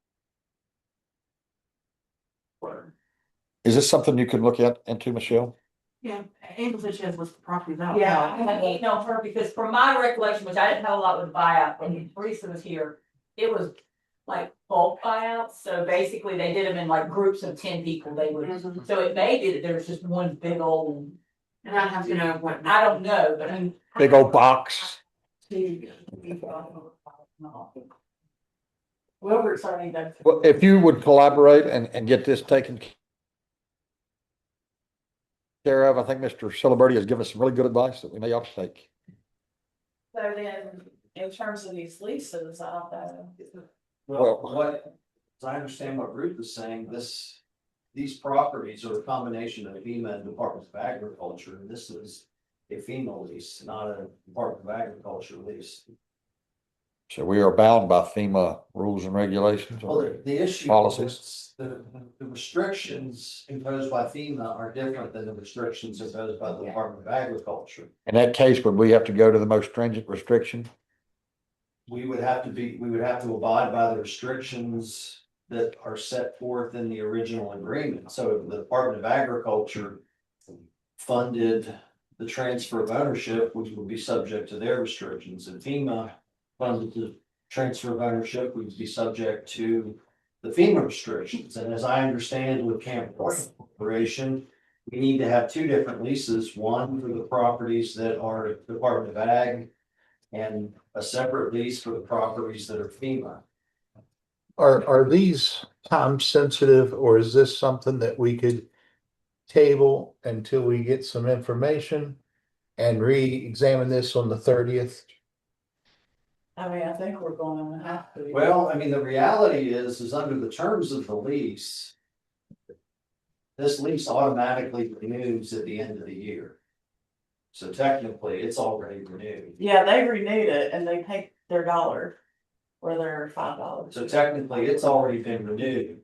Speaker 2: is this something you can look at into, Michelle?
Speaker 7: yeah, Angela said she has list of properties out.
Speaker 15: Yeah, I had to email her because from my recollection, which I didn't have a lot with buyout, when Teresa was here, it was like bulk buyouts, so basically they did them in like groups of 10 people, they would, so it may be that there's just one big old.
Speaker 7: And I have to know what.
Speaker 15: I don't know, but I mean.
Speaker 2: Big old box.
Speaker 3: Wilbert's already done.
Speaker 2: Well, if you would collaborate and get this taken care of, I think Mr. Celebrity has given us some really good advice that we may ought to take.
Speaker 3: So then, in terms of these leases, I don't know.
Speaker 8: Well, as I understand what Ruth is saying, these properties are a combination of FEMA and Department of Agriculture, and this is a FEMA lease, not a Department of Agriculture lease.
Speaker 2: So we are bound by FEMA rules and regulations
Speaker 8: Well,
Speaker 2: or
Speaker 8: the issue
Speaker 2: policies.
Speaker 8: is the restrictions imposed by FEMA are different than the restrictions imposed by the Department of Agriculture.
Speaker 2: In that case, would we have to go to the most stringent restriction?
Speaker 8: We would have to abide by the restrictions that are set forth in the original agreement. So the Department of Agriculture funded the transfer of ownership, which would be subject to their restrictions, and FEMA funded the transfer of ownership, which would be subject to the FEMA restrictions. And as I understand with Camp Corporation, we need to have two different leases, one for the properties that are Department of Ag and a separate lease for the properties that are FEMA.
Speaker 1: Are these time sensitive, or is this something that we could table until we get some information and re-examine this on the 30th?
Speaker 3: I mean, I think we're going to have to.
Speaker 8: Well, I mean, the reality is under the terms of the lease, this lease automatically renews at the end of the year. So technically, it's already renewed.
Speaker 3: Yeah, they renewed it and they paid their $1 or their $5.
Speaker 8: So technically, it's already been renewed.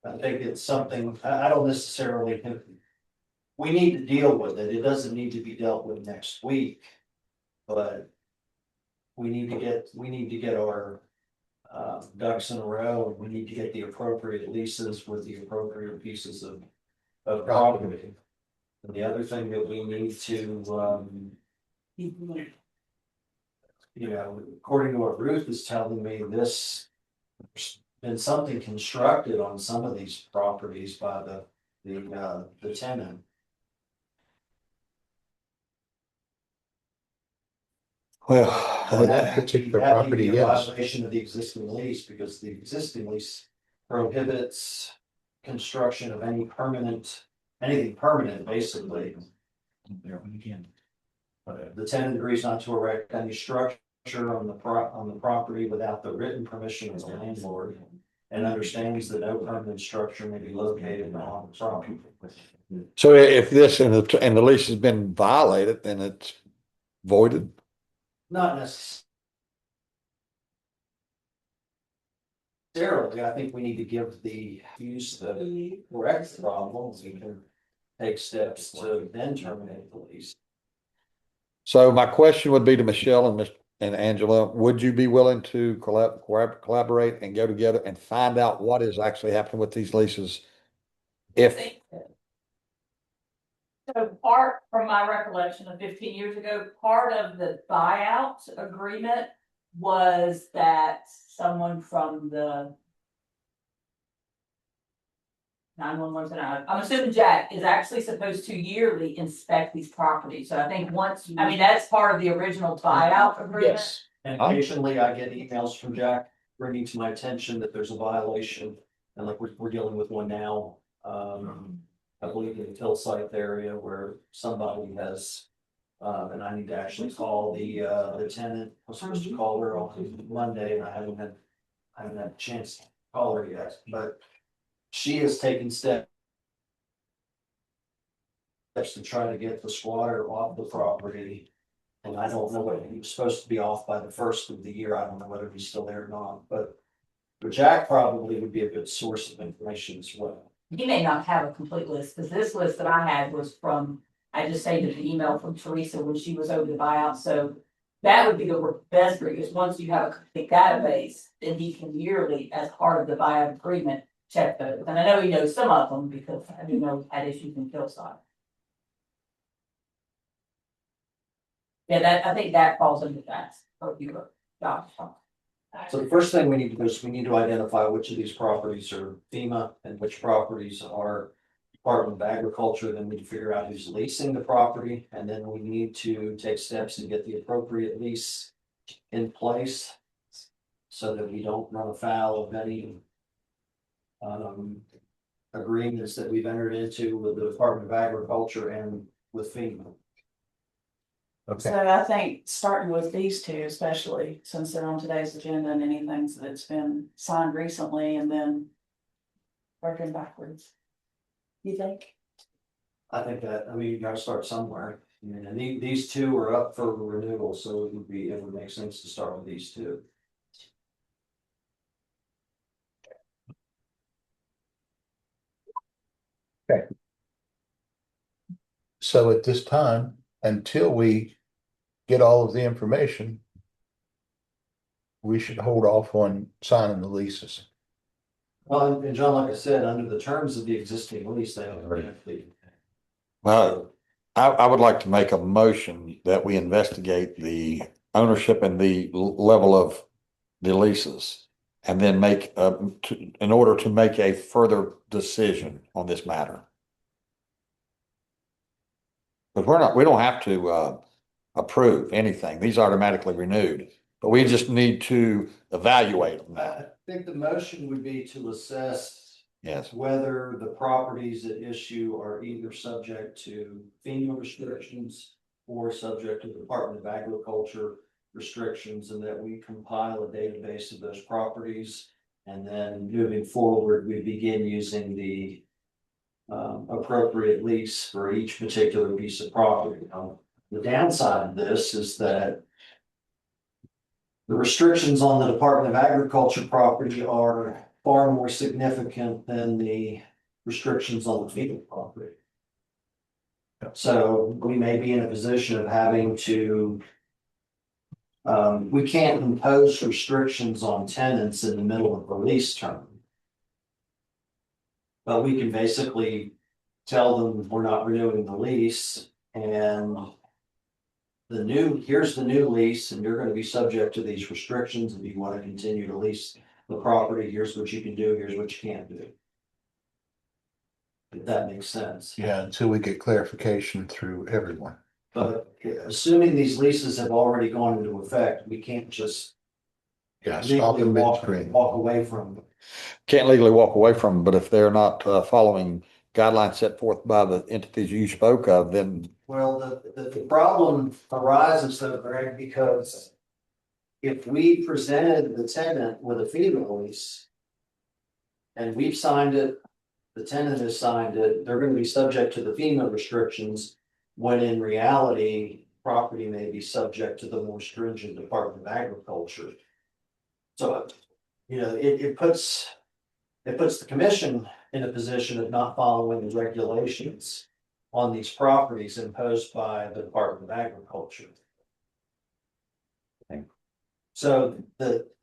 Speaker 8: I think it's something, I don't necessarily think. We need to deal with it. It doesn't need to be dealt with next week. But we need to get our ducks in a row, and we need to get the appropriate leases with the appropriate pieces of property. And the other thing that we need to, according to what Ruth is telling me, there's been something constructed on some of these properties by the tenant.
Speaker 2: Well,
Speaker 1: that particular property, yes.
Speaker 8: Violation of the existing lease, because the existing lease prohibits construction of anything permanent, basically. The tenant agrees not to erect any structure on the property without the written permission of the landlord. And understands that no permanent structure may be located on the property.
Speaker 2: So if this and the lease has been violated, then it's voided?
Speaker 8: Not necessarily, I think we need to give the use the correct problems. We can take steps to then terminate the lease.
Speaker 2: So my question would be to Michelle and Angela, would you be willing to collaborate and go together and find out what is actually happening with these leases? If
Speaker 15: So part, from my recollection of 15 years ago, part of the buyout agreement was that someone from the 911, I'm assuming Jack is actually supposed to yearly inspect these properties. So I think once, I mean, that's part of the original buyout agreement.
Speaker 8: Yes. And occasionally I get emails from Jack bringing to my attention that there's a violation. And like we're dealing with one now, I believe in the Hill site area where somebody has, and I need to actually call the tenant. I was supposed to call her on Monday and I haven't had a chance to call her yet, but she has taken steps to try to get the squatter off the property. And I don't know what he was supposed to be off by the first of the year. I don't know whether he's still there or not, but Jack probably would be a good source of information as well.
Speaker 15: He may not have a complete list, because this list that I had was from, I just saved an email from Teresa when she was over the buyout, so that would be the best route, is once you have a complete database, then he can yearly, as part of the buyout agreement, check those. And I know he knows some of them, because I do know had issues in Hillside. Yeah, I think that falls into that, or you job.
Speaker 8: So the first thing we need to do is we need to identify which of these properties are FEMA and which properties are Department of Agriculture. Then we need to figure out who's leasing the property, and then we need to take steps to get the appropriate lease in place so that we don't run afoul of any agreements that we've entered into with the Department of Agriculture and with FEMA.
Speaker 1: Okay,
Speaker 3: So I think starting with these two, especially since they're on today's agenda and anything that's been signed recently, and then working backwards. You think?
Speaker 8: I think that, I mean, you gotta start somewhere. I mean, and these two are up for renewal, so it would make sense to start with these two.
Speaker 1: okay. So at this time, until we get all of the information, we should hold off on signing the leases.
Speaker 8: Well, and John, like I said, under the terms of the existing lease, they already have to.
Speaker 2: well, I would like to make a motion that we investigate the ownership and the level of the leases. And then in order to make a further decision on this matter. But we don't have to approve anything. These are automatically renewed, but we just need to evaluate them now.
Speaker 8: I think the motion would be to assess.
Speaker 2: Yes.
Speaker 8: Whether the properties at issue are either subject to FEMA restrictions or subject to the Department of Agriculture restrictions, and that we compile a database of those properties. And then moving forward, we begin using the appropriate lease for each particular piece of property. The downside of this is that the restrictions on the Department of Agriculture property are far more significant than the restrictions on the FEMA property. So we may be in a position of having to, we can't impose restrictions on tenants in the middle of the lease term. But we can basically tell them we're not renewing the lease, and here's the new lease, and you're gonna be subject to these restrictions. If you want to continue to lease the property, here's what you can do, here's what you can't do. If that makes sense.
Speaker 1: Yeah, until we get clarification through everyone.
Speaker 8: But assuming these leases have already gone into effect, we can't just
Speaker 1: Stop them
Speaker 8: walk
Speaker 1: midstream.
Speaker 8: away from them.
Speaker 2: Can't legally walk away from them, but if they're not following guidelines set forth by the entities you spoke of, then.
Speaker 8: Well, the problem arises though, Greg, because if we presented the tenant with a FEMA lease and we've signed it, the tenant has signed it, they're gonna be subject to the FEMA restrictions, when in reality, property may be subject to the more stringent Department of Agriculture. So, you know, it puts the commission in a position of not following the regulations on these properties imposed by the Department of Agriculture. So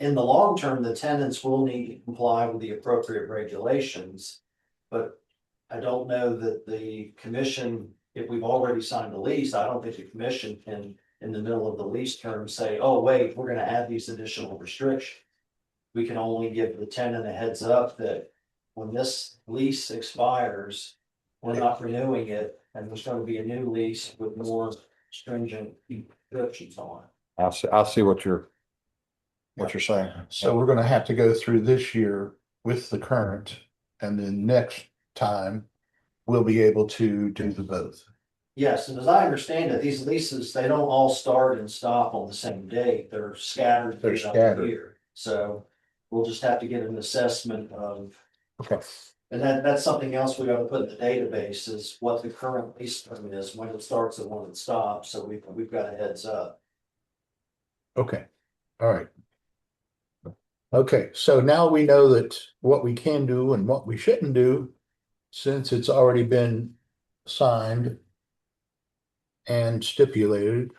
Speaker 8: in the long term, the tenants will need to comply with the appropriate regulations. But I don't know that the commission, if we've already signed a lease, I don't think the commission can, in the middle of the lease term, say, oh, wait, we're gonna add these additional restrictions. We can only give the tenant a heads up that when this lease expires, we're not renewing it, and there's gonna be a new lease with more stringent restrictions on it.
Speaker 2: I see what you're saying.
Speaker 1: So we're gonna have to go through this year with the current, and then next time we'll be able to do the both.
Speaker 8: Yes, and as I understand it, these leases, they don't all start and stop on the same date. They're scattered throughout the year. So we'll just have to get an assessment of.
Speaker 1: Okay.
Speaker 8: And that's something else we gotta put in the database is what the current lease term is, when it starts and when it stops. So we've got a heads up.
Speaker 1: Okay, all right. Okay, so now we know that what we can do and what we shouldn't do, since it's already been signed and stipulated.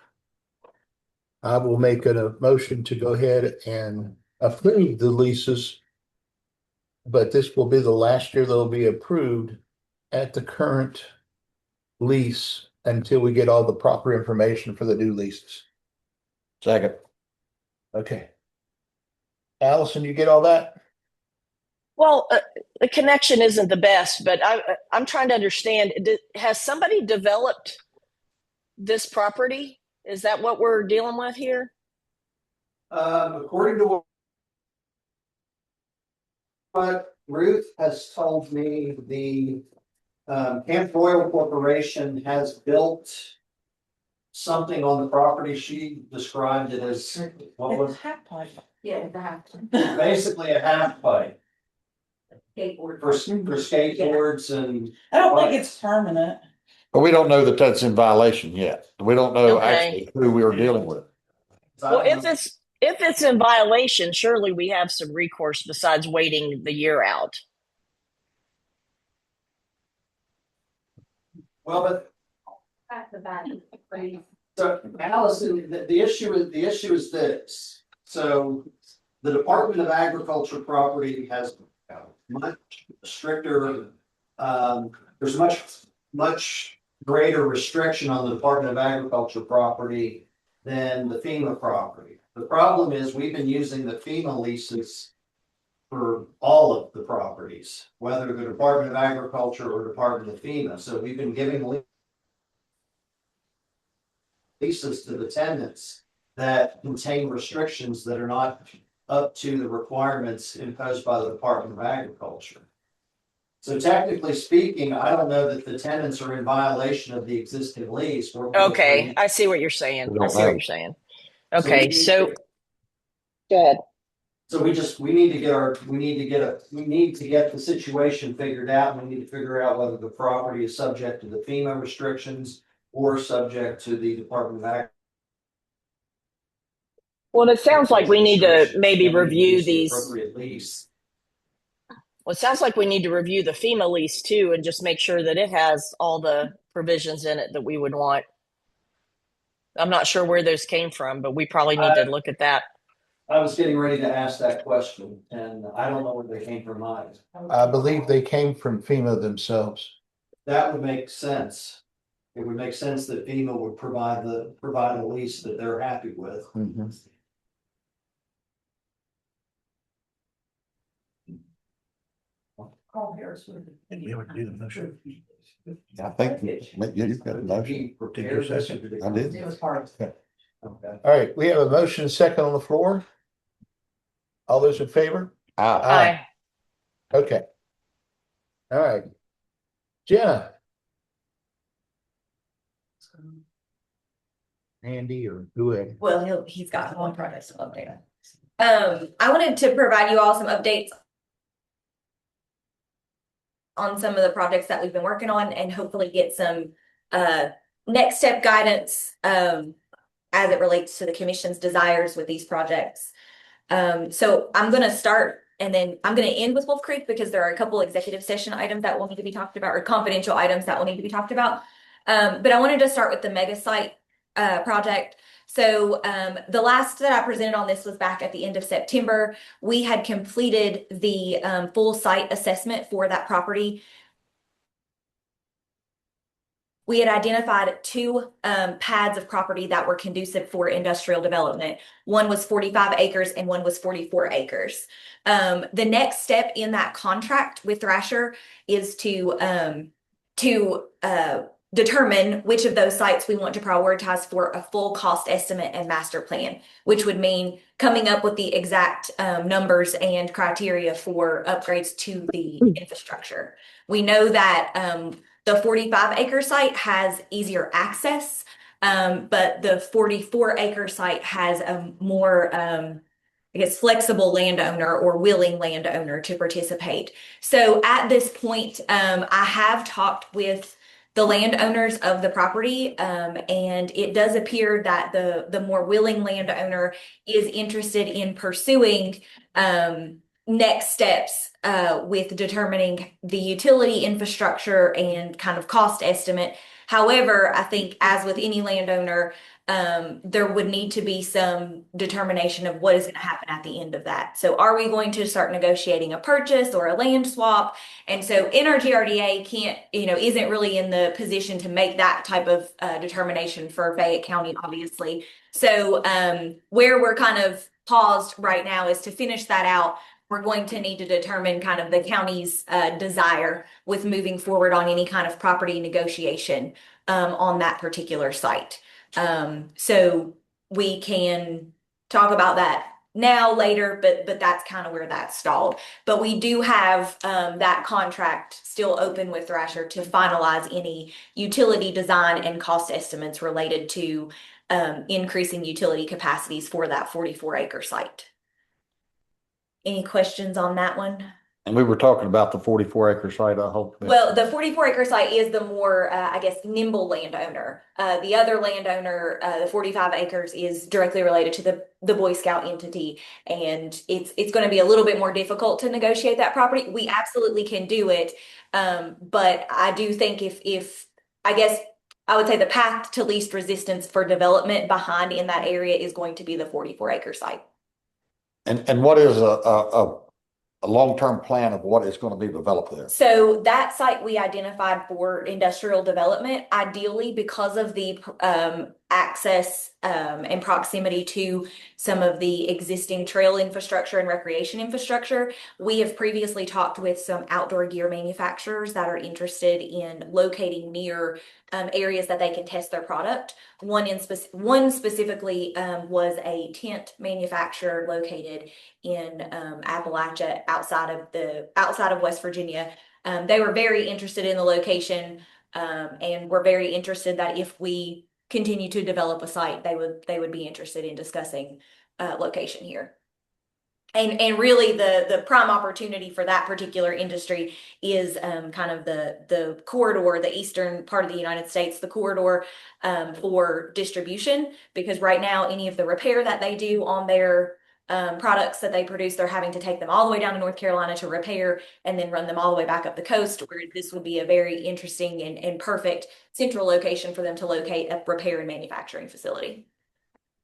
Speaker 1: I will make a motion to go ahead and approve the leases. But this will be the last year they'll be approved at the current lease until we get all the proper information for the new leases.
Speaker 2: Second.
Speaker 1: Okay. Allison, you get all that?
Speaker 4: Well, the connection isn't the best, but I'm trying to understand, has somebody developed this property? Is that what we're dealing with here?
Speaker 8: According to what Ruth has told me, the Camp Royal Corporation has built something on the property. She described it as what was
Speaker 3: half pipe.
Speaker 5: Yeah, the half.
Speaker 8: basically a half pipe
Speaker 5: Skateboard.
Speaker 8: for skateboards and.
Speaker 3: I don't think it's permanent.
Speaker 2: But we don't know that that's in violation yet. We don't know
Speaker 4: Okay.
Speaker 2: actually who we are dealing with.
Speaker 4: Well, if it's in violation, surely we have some recourse besides waiting the year out.
Speaker 8: Well, but so Allison, the issue is this. So the Department of Agriculture property has much stricter, there's much greater restriction on the Department of Agriculture property than the FEMA property. The problem is we've been using the FEMA leases for all of the properties, whether the Department of Agriculture or Department of FEMA. So we've been giving leases to the tenants that contain restrictions that are not up to the requirements imposed by the Department of Agriculture. So technically speaking, I don't know that the tenants are in violation of the existing lease.
Speaker 4: Okay, I see what you're saying.
Speaker 2: We don't
Speaker 4: I see what
Speaker 2: know.
Speaker 4: you're saying. Okay, so go ahead.
Speaker 8: So we need to get the situation figured out. We need to figure out whether the property is subject to the FEMA restrictions or subject to the Department of Agriculture.
Speaker 4: Well, it sounds like we need to maybe review these.
Speaker 8: Appropriate lease.
Speaker 4: Well, it sounds like we need to review the FEMA lease too and just make sure that it has all the provisions in it that we would want. I'm not sure where those came from, but we probably need to look at that.
Speaker 8: I was getting ready to ask that question, and I don't know where they came from either.
Speaker 1: I believe they came from FEMA themselves.
Speaker 8: That would make sense. It would make sense that FEMA would provide a lease that they're happy with.
Speaker 3: Call Harris.
Speaker 1: And we would do the motion.
Speaker 2: I think you've got a motion.
Speaker 1: Did you second?
Speaker 2: I did.
Speaker 3: It was part of it.
Speaker 8: Okay.
Speaker 1: All right, we have a motion second on the floor. All those in favor?
Speaker 2: Aye.
Speaker 1: Okay. All right. Jenna. Andy or whoever.
Speaker 16: Well, he's got one project to update on. I wanted to provide you all some updates on some of the projects that we've been working on and hopefully get some next step guidance as it relates to the commission's desires with these projects. So I'm going to start and then I'm going to end with Wolf Creek because there are a couple executive session items that will need to be talked about or confidential items that will need to be talked about. But I wanted to start with the mega site project. So the last that I presented on this was back at the end of September. We had completed the full site assessment for that property. We had identified two pads of property that were conducive for industrial development. One was 45 acres and one was 44 acres. The next step in that contract with Thrasher is to determine which of those sites we want to prioritize for a full cost estimate and master plan, which would mean coming up with the exact numbers and criteria for upgrades to the infrastructure. We know that the 45-acre site has easier access, but the 44-acre site has a more, I guess, flexible landowner or willing landowner to participate. So at this point, I have talked with the landowners of the property, and it does appear that the more willing landowner is interested in pursuing next steps with determining the utility infrastructure and kind of cost estimate. However, I think as with any landowner, there would need to be some determination of what is going to happen at the end of that. So are we going to start negotiating a purchase or a land swap? And so NRGRDA can't, isn't really in the position to make that type of determination for Fayette County, obviously. So where we're kind of paused right now is to finish that out. We're going to need to determine kind of the county's desire with moving forward on any kind of property negotiation on that particular site. So we can talk about that now later, but that's kind of where that's stalled. But we do have that contract still open with Thrasher to finalize any utility design and cost estimates related to increasing utility capacities for that 44-acre site. Any questions on that one?
Speaker 2: And we were talking about the 44-acre site, I hope.
Speaker 16: Well, the 44-acre site is the more, I guess, nimble landowner. The other landowner, the 45 acres, is directly related to the Boy Scout entity, and it's going to be a little bit more difficult to negotiate that property. We absolutely can do it, but I do think if I guess I would say the path to least resistance for development behind in that area is going to be the 44-acre site.
Speaker 2: And what is a long-term plan of what is going to be developed there?
Speaker 16: So that site we identified for industrial development, ideally because of the access and proximity to some of the existing trail infrastructure and recreation infrastructure. We have previously talked with some outdoor gear manufacturers that are interested in locating near areas that they can test their product. One specifically was a tent manufacturer located in Appalachia, outside of West Virginia. They were very interested in the location, and were very interested that if we continue to develop a site, they would be interested in discussing location here. And really the prime opportunity for that particular industry is kind of the corridor, the eastern part of the United States, the corridor for distribution, because right now any of the repair that they do on their products that they produce, they're having to take them all the way down to North Carolina to repair and then run them all the way back up the coast, where this would be a very interesting and perfect central location for them to locate a repair and manufacturing facility.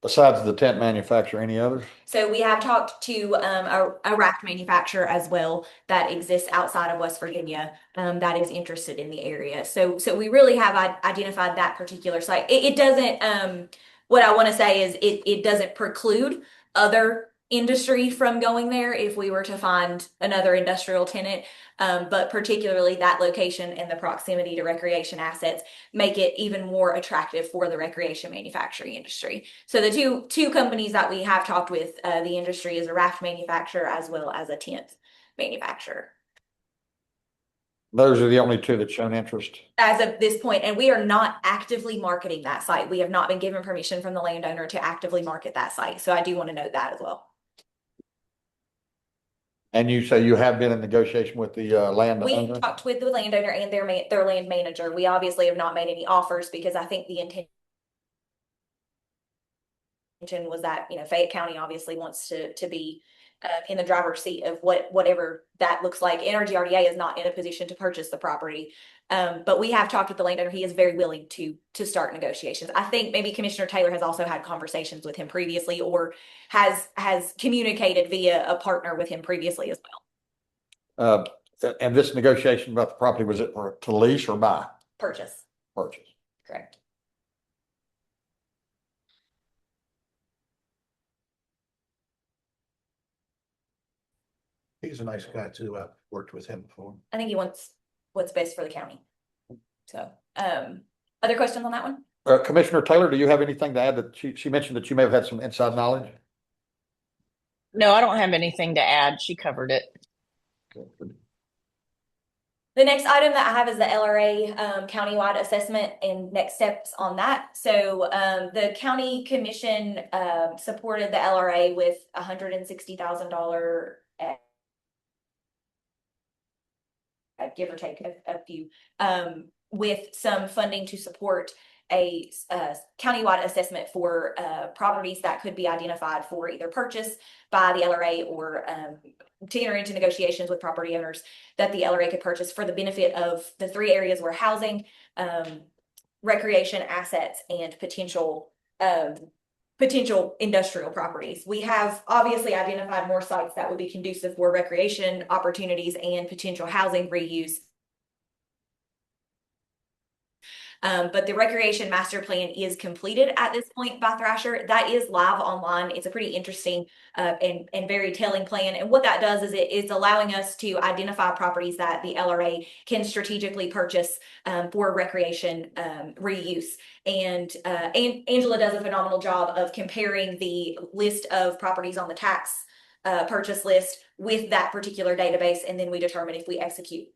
Speaker 2: Besides the tent manufacturer, any others?
Speaker 16: So we have talked to a raft manufacturer as well that exists outside of West Virginia that is interested in the area. So we really have identified that particular site. It doesn't, what I want to say is it doesn't preclude other industry from going there if we were to find another industrial tenant, but particularly that location and the proximity to recreation assets make it even more attractive for the recreation manufacturing industry. So the two companies that we have talked with, the industry is a raft manufacturer as well as a tent manufacturer.
Speaker 2: Those are the only two that shown interest.
Speaker 16: as of this point, and we are not actively marketing that site. We have not been given permission from the landowner to actively market that site. So I do want to note that as well.
Speaker 2: And you say you have been in negotiation with the
Speaker 16: We
Speaker 2: landowner?
Speaker 16: talked with the landowner and their land manager. We obviously have not made any offers because I think the intention was that, you know, Fayette County obviously wants to be in the driver's seat of whatever that looks like. NRGRDA is not in a position to purchase the property. But we have talked with the landowner. He is very willing to start negotiations. I think maybe Commissioner Taylor has also had conversations with him previously or has communicated via a partner with him previously as well.
Speaker 2: And this negotiation about the property, was it for to lease or buy?
Speaker 16: Purchase.
Speaker 2: Purchase.
Speaker 16: Correct.
Speaker 1: He's a nice guy too. I've worked with him before.
Speaker 16: I think he wants what's best for the county. So, other questions on that one?
Speaker 2: Commissioner Taylor, do you have anything to add? That she mentioned that you may have had some inside knowledge?
Speaker 4: No, I don't have anything to add. She covered it.
Speaker 16: The next item that I have is the LRA countywide assessment and next steps on that. So the county commission supported the LRA with $160,000 give or take a few, with some funding to support a countywide assessment for properties that could be identified for either purchase by the LRA or to enter into negotiations with property owners that the LRA could purchase for the benefit of the three areas where housing, recreation assets, and potential industrial properties. We have obviously identified more sites that would be conducive for recreation opportunities and potential housing reuse. But the recreation master plan is completed at this point by Thrasher. That is live online. It's a pretty interesting and very telling plan. And what that does is it is allowing us to identify properties that the LRA can strategically purchase for recreation reuse. And Angela does a phenomenal job of comparing the list of properties on the tax purchase list with that particular database, and then we determine if we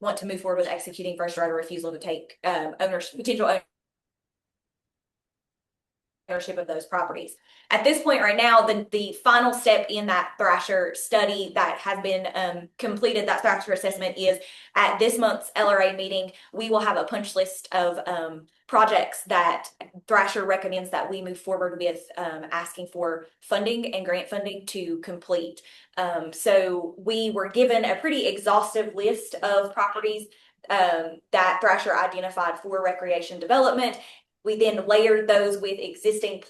Speaker 16: want to move forward with executing first right of refusal to take potential ownership of those properties. At this point right now, the final step in that Thrasher study that has been completed, that Thrasher assessment, is at this month's LRA meeting, we will have a punch list of projects that Thrasher recommends that we move forward with asking for funding and grant funding to complete. So we were given a pretty exhaustive list of properties that Thrasher identified for recreation development. We then layered those with existing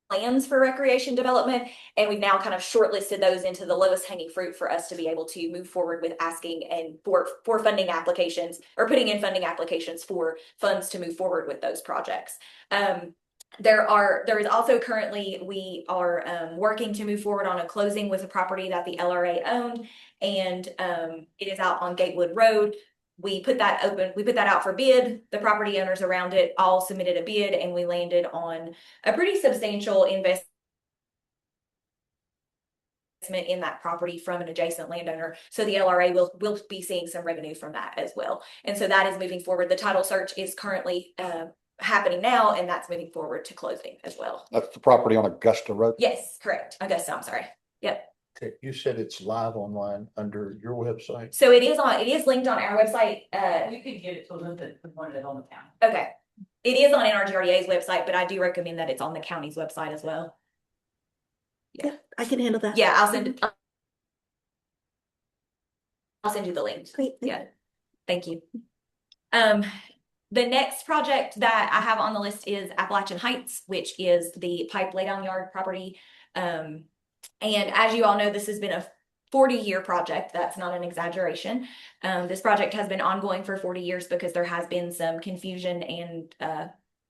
Speaker 16: plans for recreation development, and we've now kind of shortlisted those into the lowest hanging fruit for us to be able to move forward with asking and for funding applications, or putting in funding applications for funds to move forward with those projects. There is also currently, we are working to move forward on a closing with a property that the LRA owned, and it is out on Gatewood Road. We put that out for bid. The property owners around it all submitted a bid, and we landed on a pretty substantial investment in that property from an adjacent landowner. So the LRA will be seeing some revenue from that as well. And so that is moving forward. The title search is currently happening now, and that's moving forward to closing as well.
Speaker 2: That's the property on Augusta Road?
Speaker 16: Yes, correct. Augusta, I'm sorry. Yep.
Speaker 1: Okay, you said it's live online under your website.
Speaker 16: So it is linked on our website.
Speaker 3: You can get it to them that wanted it on the county.
Speaker 16: Okay. It is on NRGRDA's website, but I do recommend that it's on the county's website as well.
Speaker 18: Yeah, I can handle that.
Speaker 16: Yeah, I'll send you the link.
Speaker 18: Great.
Speaker 16: Yeah. Thank you. The next project that I have on the list is Appalachian Heights, which is the pipe laydown yard property. And as you all know, this has been a 40-year project. That's not an exaggeration. This project has been ongoing for 40 years because there has been some confusion and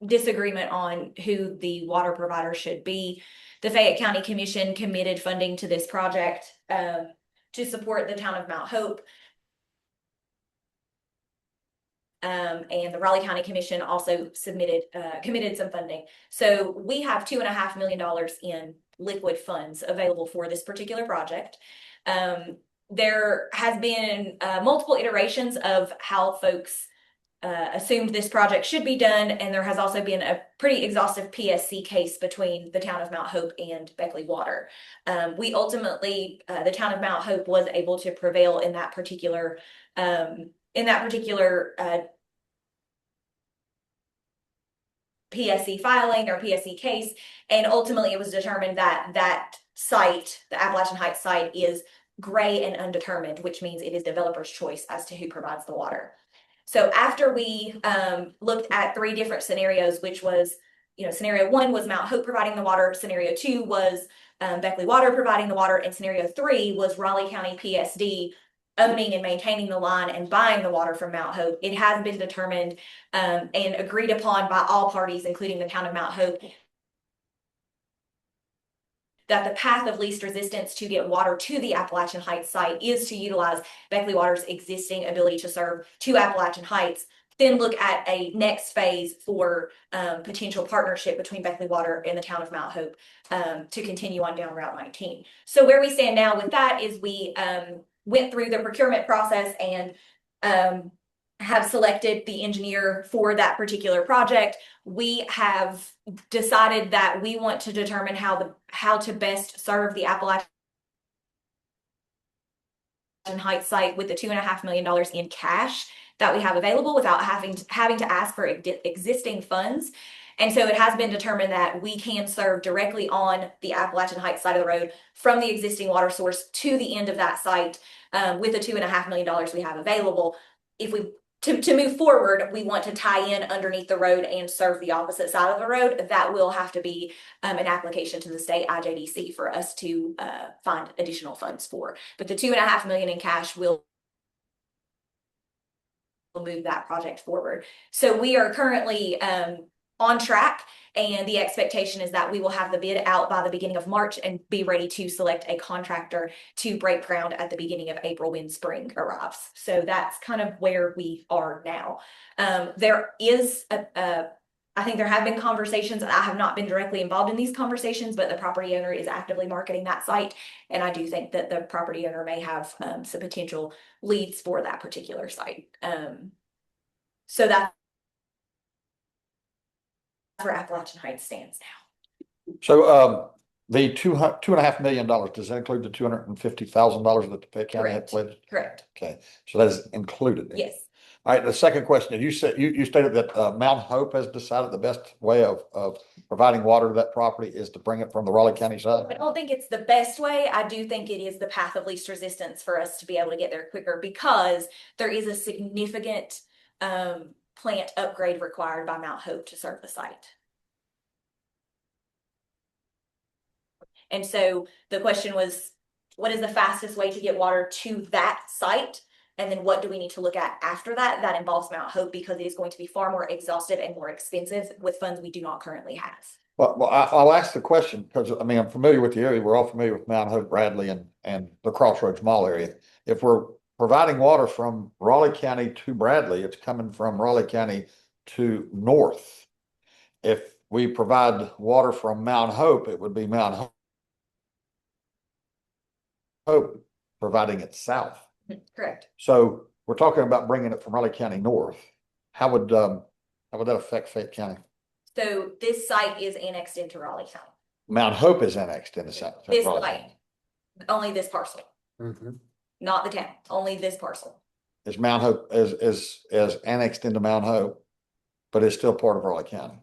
Speaker 16: disagreement on who the water provider should be. The Fayette County Commission committed funding to this project to support the town of Mount Hope. And the Raleigh County Commission also committed some funding. So we have $2.5 million in liquid funds available for this particular project. there has been multiple iterations of how folks assumed this project should be done, and there has also been a pretty exhaustive PSC case between the town of Mount Hope and Beckley Water. We ultimately, the town of Mount Hope was able to prevail in that particular PSC filing or PSC case, and ultimately it was determined that that site, the Appalachian Heights site, is gray and undetermined, which means it is developer's choice as to who provides the water. So after we looked at 3 different scenarios, which was, scenario 1 was Mount Hope providing the water, scenario 2 was Beckley Water providing the water, and scenario 3 was Raleigh County PSD owning and maintaining the line and buying the water from Mount Hope. It has been determined and agreed upon by all parties, including the town of Mount Hope, that the path of least resistance to get water to the Appalachian Heights site is to utilize Beckley Water's existing ability to serve to Appalachian Heights, then look at a next phase for potential partnership between Beckley Water and the town of Mount Hope to continue on down Route 19. So where we stand now with that is we went through the procurement process and have selected the engineer for that particular project. We have decided that we want to determine how to best serve the Appalachian Heights site with the $2.5 million in cash that we have available without having to ask for existing funds. And so it has been determined that we can serve directly on the Appalachian Heights side of the road from the existing water source to the end of that site with the $2.5 million we have available. If we to move forward, we want to tie in underneath the road and serve the opposite side of the road. That will have to be an application to the state IJDC for us to find additional funds for. But the $2.5 million in cash will move that project forward. So we are currently on track, and the expectation is that we will have the bid out by the beginning of March and be ready to select a contractor to break ground at the beginning of April when spring arrives. So that's kind of where we are now. There is I think there have been conversations. I have not been directly involved in these conversations, but the property owner is actively marketing that site. And I do think that the property owner may have some potential leads for that particular site. So that's where Appalachian Heights stands now.
Speaker 2: So the $2.5 million, does that include the $250,000 that the Fayette County had pledged?
Speaker 16: Correct.
Speaker 2: Okay, so that is included.
Speaker 16: Yes.
Speaker 2: All right, the second question, you said you stated that Mount Hope has decided the best way of providing water to that property is to bring it from the Raleigh County side?
Speaker 16: I don't think it's the best way. I do think it is the path of least resistance for us to be able to get there quicker, because there is a significant plant upgrade required by Mount Hope to serve the site. And so the question was, what is the fastest way to get water to that site? And then what do we need to look at after that? That involves Mount Hope, because it is going to be far more exhaustive and more expensive with funds we do not currently have.
Speaker 2: Well, I'll ask the question because I mean, I'm familiar with the area. We're all familiar with Mount Hope, Bradley, and the Crossroads Mall area. If we're providing water from Raleigh County to Bradley, it's coming from Raleigh County to north. If we provide water from Mount Hope, it would be Mount Hope providing it south.
Speaker 16: Correct.
Speaker 2: So we're talking about bringing it from Raleigh County north. How would that affect Fayette County?
Speaker 16: So this site is annexed into Raleigh County.
Speaker 2: Mount Hope is annexed into South.
Speaker 16: This site, only this parcel, not the town, only this parcel.
Speaker 2: Is Mount Hope is annexed into Mount Hope, but it's still part of Raleigh County.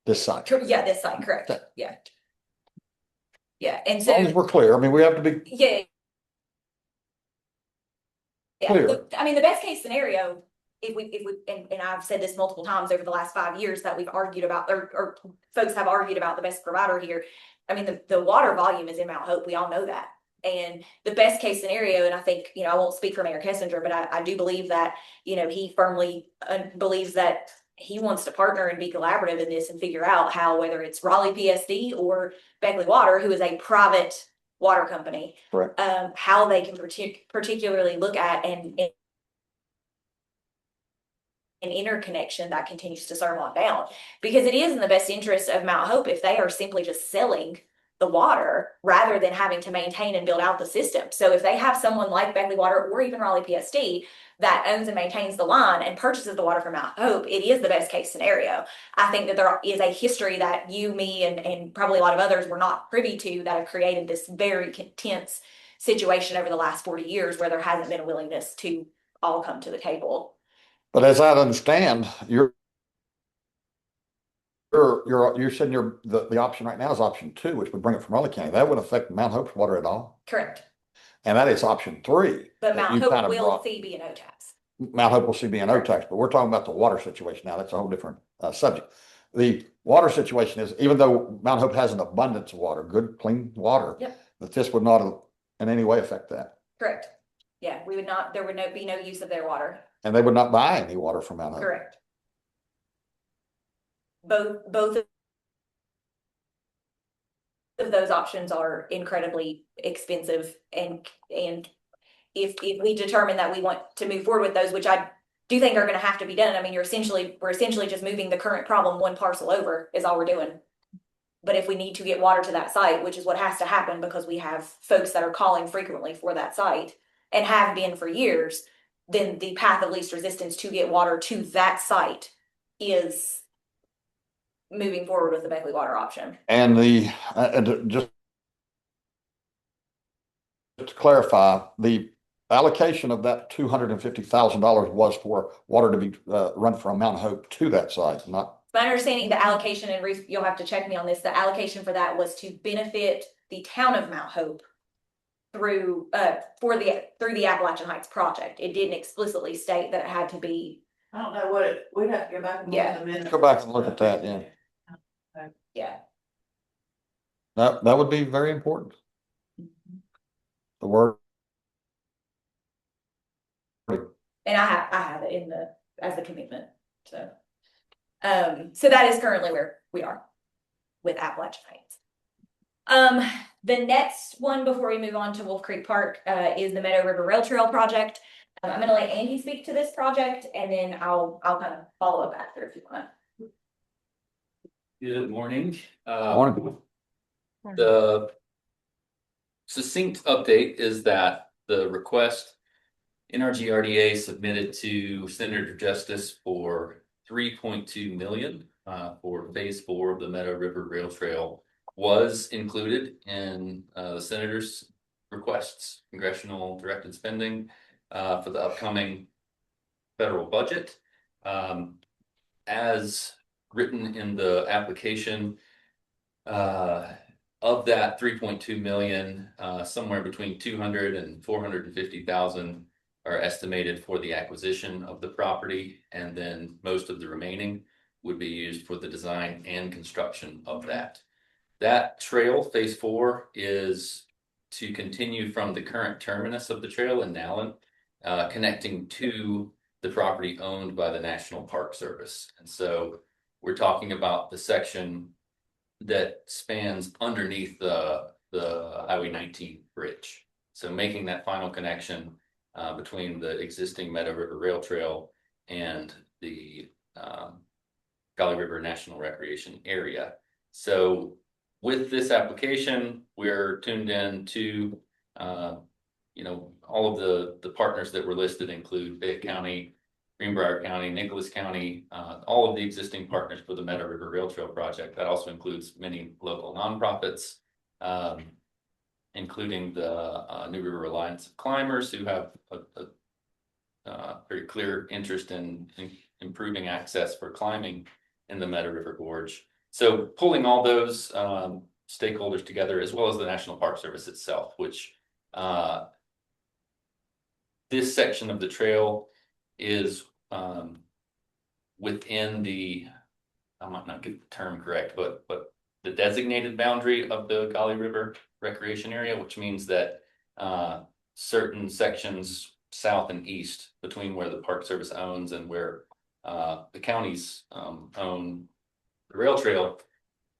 Speaker 2: This site.
Speaker 16: Yeah, this site, correct. Okay. Yeah. Yeah, and so
Speaker 2: as long as we're clear, I mean, we have to be
Speaker 16: yeah.
Speaker 2: clear.
Speaker 16: I mean, the best case scenario, if we and I've said this multiple times over the last 5 years that we've argued about, or folks have argued about the best provider here. I mean, the water volume is in Mount Hope. We all know that. And the best case scenario, and I think, I won't speak for Mayor Kessinger, but I do believe that, he firmly believes that he wants to partner and be collaborative in this and figure out how, whether it's Raleigh PSD or Beckley Water, who is a private water company, how they can particularly look at an interconnection that continues to serve on down, because it is in the best interest of Mount Hope if they are simply just selling the water rather than having to maintain and build out the system. So if they have someone like Beckley Water or even Raleigh PSD that owns and maintains the line and purchases the water from Mount Hope, it is the best case scenario. I think that there is a history that you, me, and probably a lot of others were not privy to that have created this very tense situation over the last 40 years where there hasn't been a willingness to all come to the table.
Speaker 2: But as I understand, you're saying the option right now is option 2, which would bring it from Raleigh County. That wouldn't affect Mount Hope's water at all.
Speaker 16: Correct.
Speaker 2: And that is option 3.
Speaker 16: But Mount Hope will see B&O tax.
Speaker 2: Mount Hope will see B&O tax, but we're talking about the water situation now. That's a whole different subject. The water situation is, even though Mount Hope has an abundance of water, good, clean water, that this would not in any way affect that.
Speaker 16: Correct. Yeah, there would be no use of their water.
Speaker 2: And they would not buy any water from Mount Hope.
Speaker 16: Correct. Both of those options are incredibly expensive, and if we determine that we want to move forward with those, which I do think are going to have to be done. I mean, we're essentially just moving the current problem one parcel over is all we're doing. But if we need to get water to that site, which is what has to happen because we have folks that are calling frequently for that site and have been for years, then the path of least resistance to get water to that site is moving forward with the Beckley Water option.
Speaker 2: And just to clarify, the allocation of that $250,000 was for water to be run from Mount Hope to that site, not.
Speaker 16: My understanding, the allocation, and Ruth, you'll have to check me on this, the allocation for that was to benefit the town of Mount Hope through the Appalachian Heights project. It didn't explicitly state that it had to be.
Speaker 3: I don't know what we'd have to go back and look at the minutes.
Speaker 2: Go back and look at that, yeah.
Speaker 16: Yeah.
Speaker 2: That would be very important. The word.
Speaker 16: And I have it as the commitment. So that is currently where we are with Appalachian Heights. The next one before we move on to Wolf Creek Park is the Meadow River Rail Trail project. I'm going to let Andy speak to this project, and then I'll kind of follow up after if you want.
Speaker 19: Good morning.
Speaker 2: Morning.
Speaker 19: The succinct update is that the request NRGRDA submitted to Senator Justice for $3.2 million for phase 4 of the Meadow River Rail Trail was included in the Senator's requests, congressional directed spending for the upcoming federal budget. As written in the application, of that 3.2 million, somewhere between 200 and 450,000 are estimated for the acquisition of the property, and then most of the remaining would be used for the design and construction of that. That trail, phase 4, is to continue from the current terminus of the trail in Nowlin, connecting to the property owned by the National Park Service. And so we're talking about the section that spans underneath the Highway 19 bridge. So making that final connection between the existing Meadow River Rail Trail and the Gauley River National Recreation Area. So with this application, we're tuned in to, all of the partners that were listed include Fayette County, Greenbrier County, Nicholas County, all of the existing partners for the Meadow River Rail Trail project. That also includes many local nonprofits, including the New River Alliance of Climbers, who have a very clear interest in improving access for climbing in the Meadow River Gorge. So pulling all those stakeholders together, as well as the National Park Service itself, which this section of the trail is within the, I might not get the term correct, but the designated boundary of the Gauley River Recreation Area, which means that certain sections south and east between where the Park Service owns and where the counties own the rail trail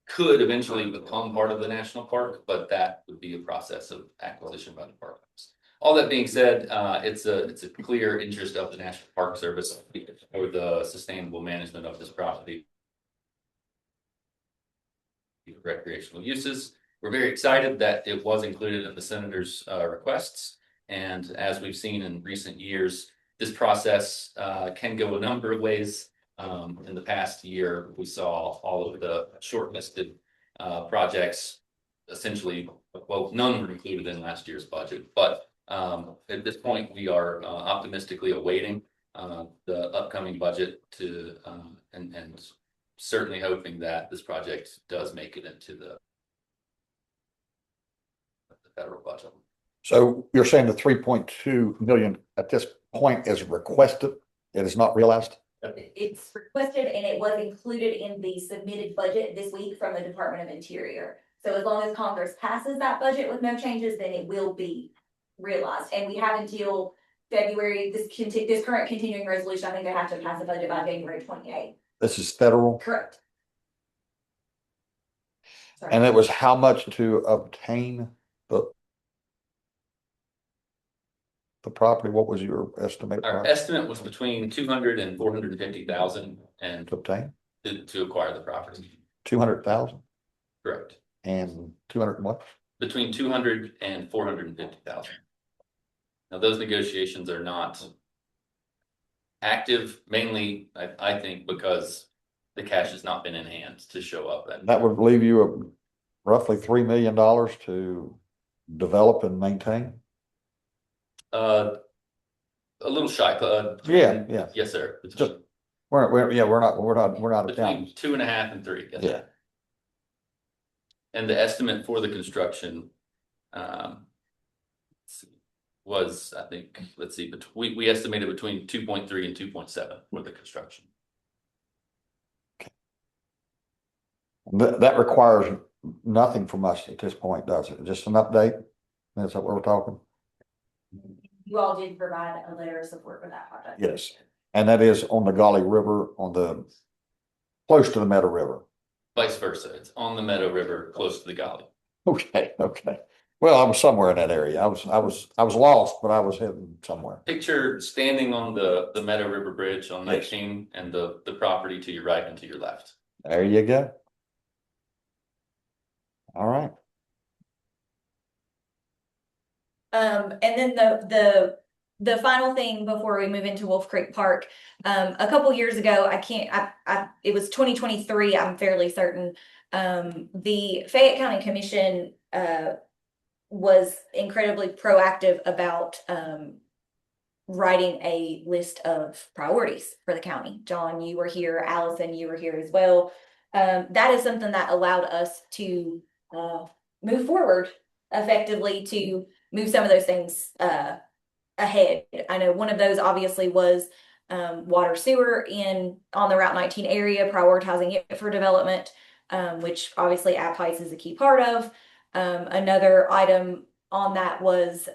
Speaker 19: could eventually become part of the national park, but that would be a process of acquisition by the Park Service. All that being said, it's a clear interest of the National Park Service for the sustainable management of this property, recreational uses, we're very excited that it was included in the senator's requests. And as we've seen in recent years, this process can go a number of ways. In the past year, we saw all of the shortlisted projects essentially, well, none were included in last year's budget, but at this point, we are optimistically awaiting the upcoming budget to and certainly hoping that this project does make it into the federal budget.
Speaker 2: So you're saying the 3.2 million at this point is requested, it is not realized?
Speaker 16: It's requested and it was included in the submitted budget this week from the Department of Interior. So as long as Congress passes that budget with no changes, then it will be realized. And we have until February, this current continuing resolution, I think they have to pass the budget by January 28th.
Speaker 2: This is federal?
Speaker 16: Correct. Sorry.
Speaker 2: And it was how much to obtain the property? What was your estimate?
Speaker 19: Our estimate was between 200 and 450,000 and
Speaker 2: to obtain
Speaker 19: to acquire the property.
Speaker 2: 200,000
Speaker 19: Correct.
Speaker 2: and 200 and what?
Speaker 19: Between 200 and 450,000. Now those negotiations are not active, mainly I think because the cash has not been in hand to show up.
Speaker 2: That would leave you roughly $3 million to develop and maintain.
Speaker 19: A little shy.
Speaker 2: Yeah.
Speaker 19: Yes, sir.
Speaker 2: Just, we're not
Speaker 19: Between
Speaker 2: down.
Speaker 19: 2.5 and 3. Yes,
Speaker 2: Yeah.
Speaker 19: sir. And the estimate for the construction was, I think, let's see, but we estimated between 2.3 and 2.7 for the construction.
Speaker 2: That requires nothing from us at this point, does it? Just an update? That's what we're talking?
Speaker 16: You all did provide a letter of support for that project.
Speaker 2: Yes. And that is on the Golly River, close to the Meadow River.
Speaker 19: Vice versa. It's on the Meadow River, close to the Golly.
Speaker 2: Okay. Well, I was somewhere in that area. I was lost, but I was heading somewhere.
Speaker 19: Picture standing on the Meadow River Bridge on 19 and the property to your right and to your left.
Speaker 2: There you go. All right.
Speaker 16: And then the final thing before we move into Wolf Creek Park, a couple years ago, it was 2023, I'm fairly certain. The Fayette County Commission was incredibly proactive about writing a list of priorities for the county. John, you were here, Allison, you were here as well. That is something that allowed us to move forward effectively to move some of those things ahead. I know one of those obviously was water sewer on the Route 19 area, prioritizing it for development, which obviously Appice is a key part of. Another item on that was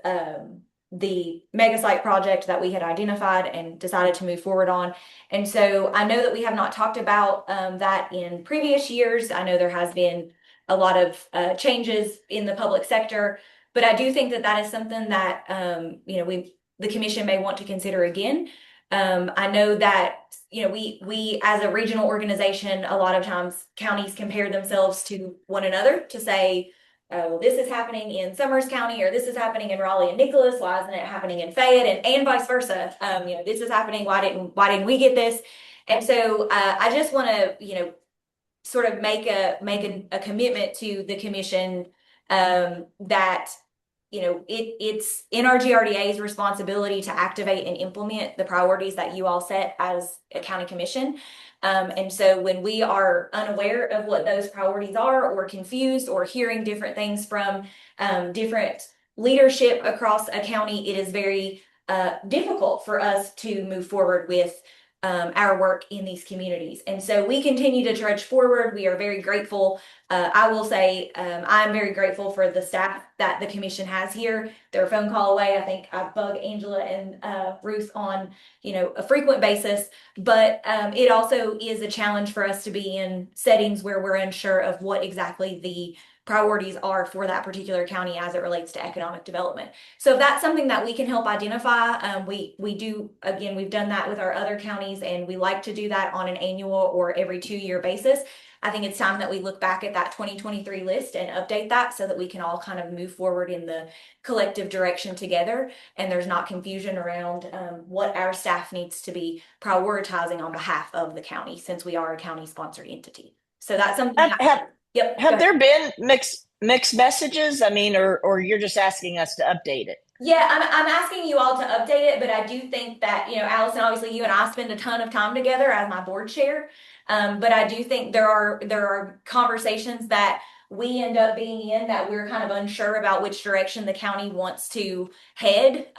Speaker 16: the mega site project that we had identified and decided to move forward on. And so I know that we have not talked about that in previous years. I know there has been a lot of changes in the public sector, but I do think that that is something that the commission may want to consider again. I know that we as a regional organization, a lot of times counties compare themselves to one another to say, well, this is happening in Summers County, or this is happening in Raleigh and Nicholas. Why isn't it happening in Fayette, and vice versa? This is happening. Why didn't we get this? And so I just want to sort of make a commitment to the commission that it's NRGRDA's responsibility to activate and implement the priorities that you all set as a county commission. And so when we are unaware of what those priorities are, or confused, or hearing different things from different leadership across a county, it is very difficult for us to move forward with our work in these communities. And so we continue to trudge forward. We are very grateful. I will say I'm very grateful for the staff that the commission has here. They're a phone call away. I think I bug Angela and Ruth on a frequent basis, but it also is a challenge for us to be in settings where we're unsure of what exactly the priorities are for that particular county as it relates to economic development. So if that's something that we can help identify, we do, again, we've done that with our other counties, and we like to do that on an annual or every 2-year basis. I think it's time that we look back at that 2023 list and update that so that we can all kind of move forward in the collective direction together. And there's not confusion around what our staff needs to be prioritizing on behalf of the county, since we are a county sponsored entity. So that's something.
Speaker 4: Have there been mixed messages? I mean, or you're just asking us to update it?
Speaker 16: Yeah, I'm asking you all to update it, but I do think that, Allison, obviously you and I spend a ton of time together as my board chair. But I do think there are conversations that we end up being in that we're kind of unsure about which direction the county wants to head.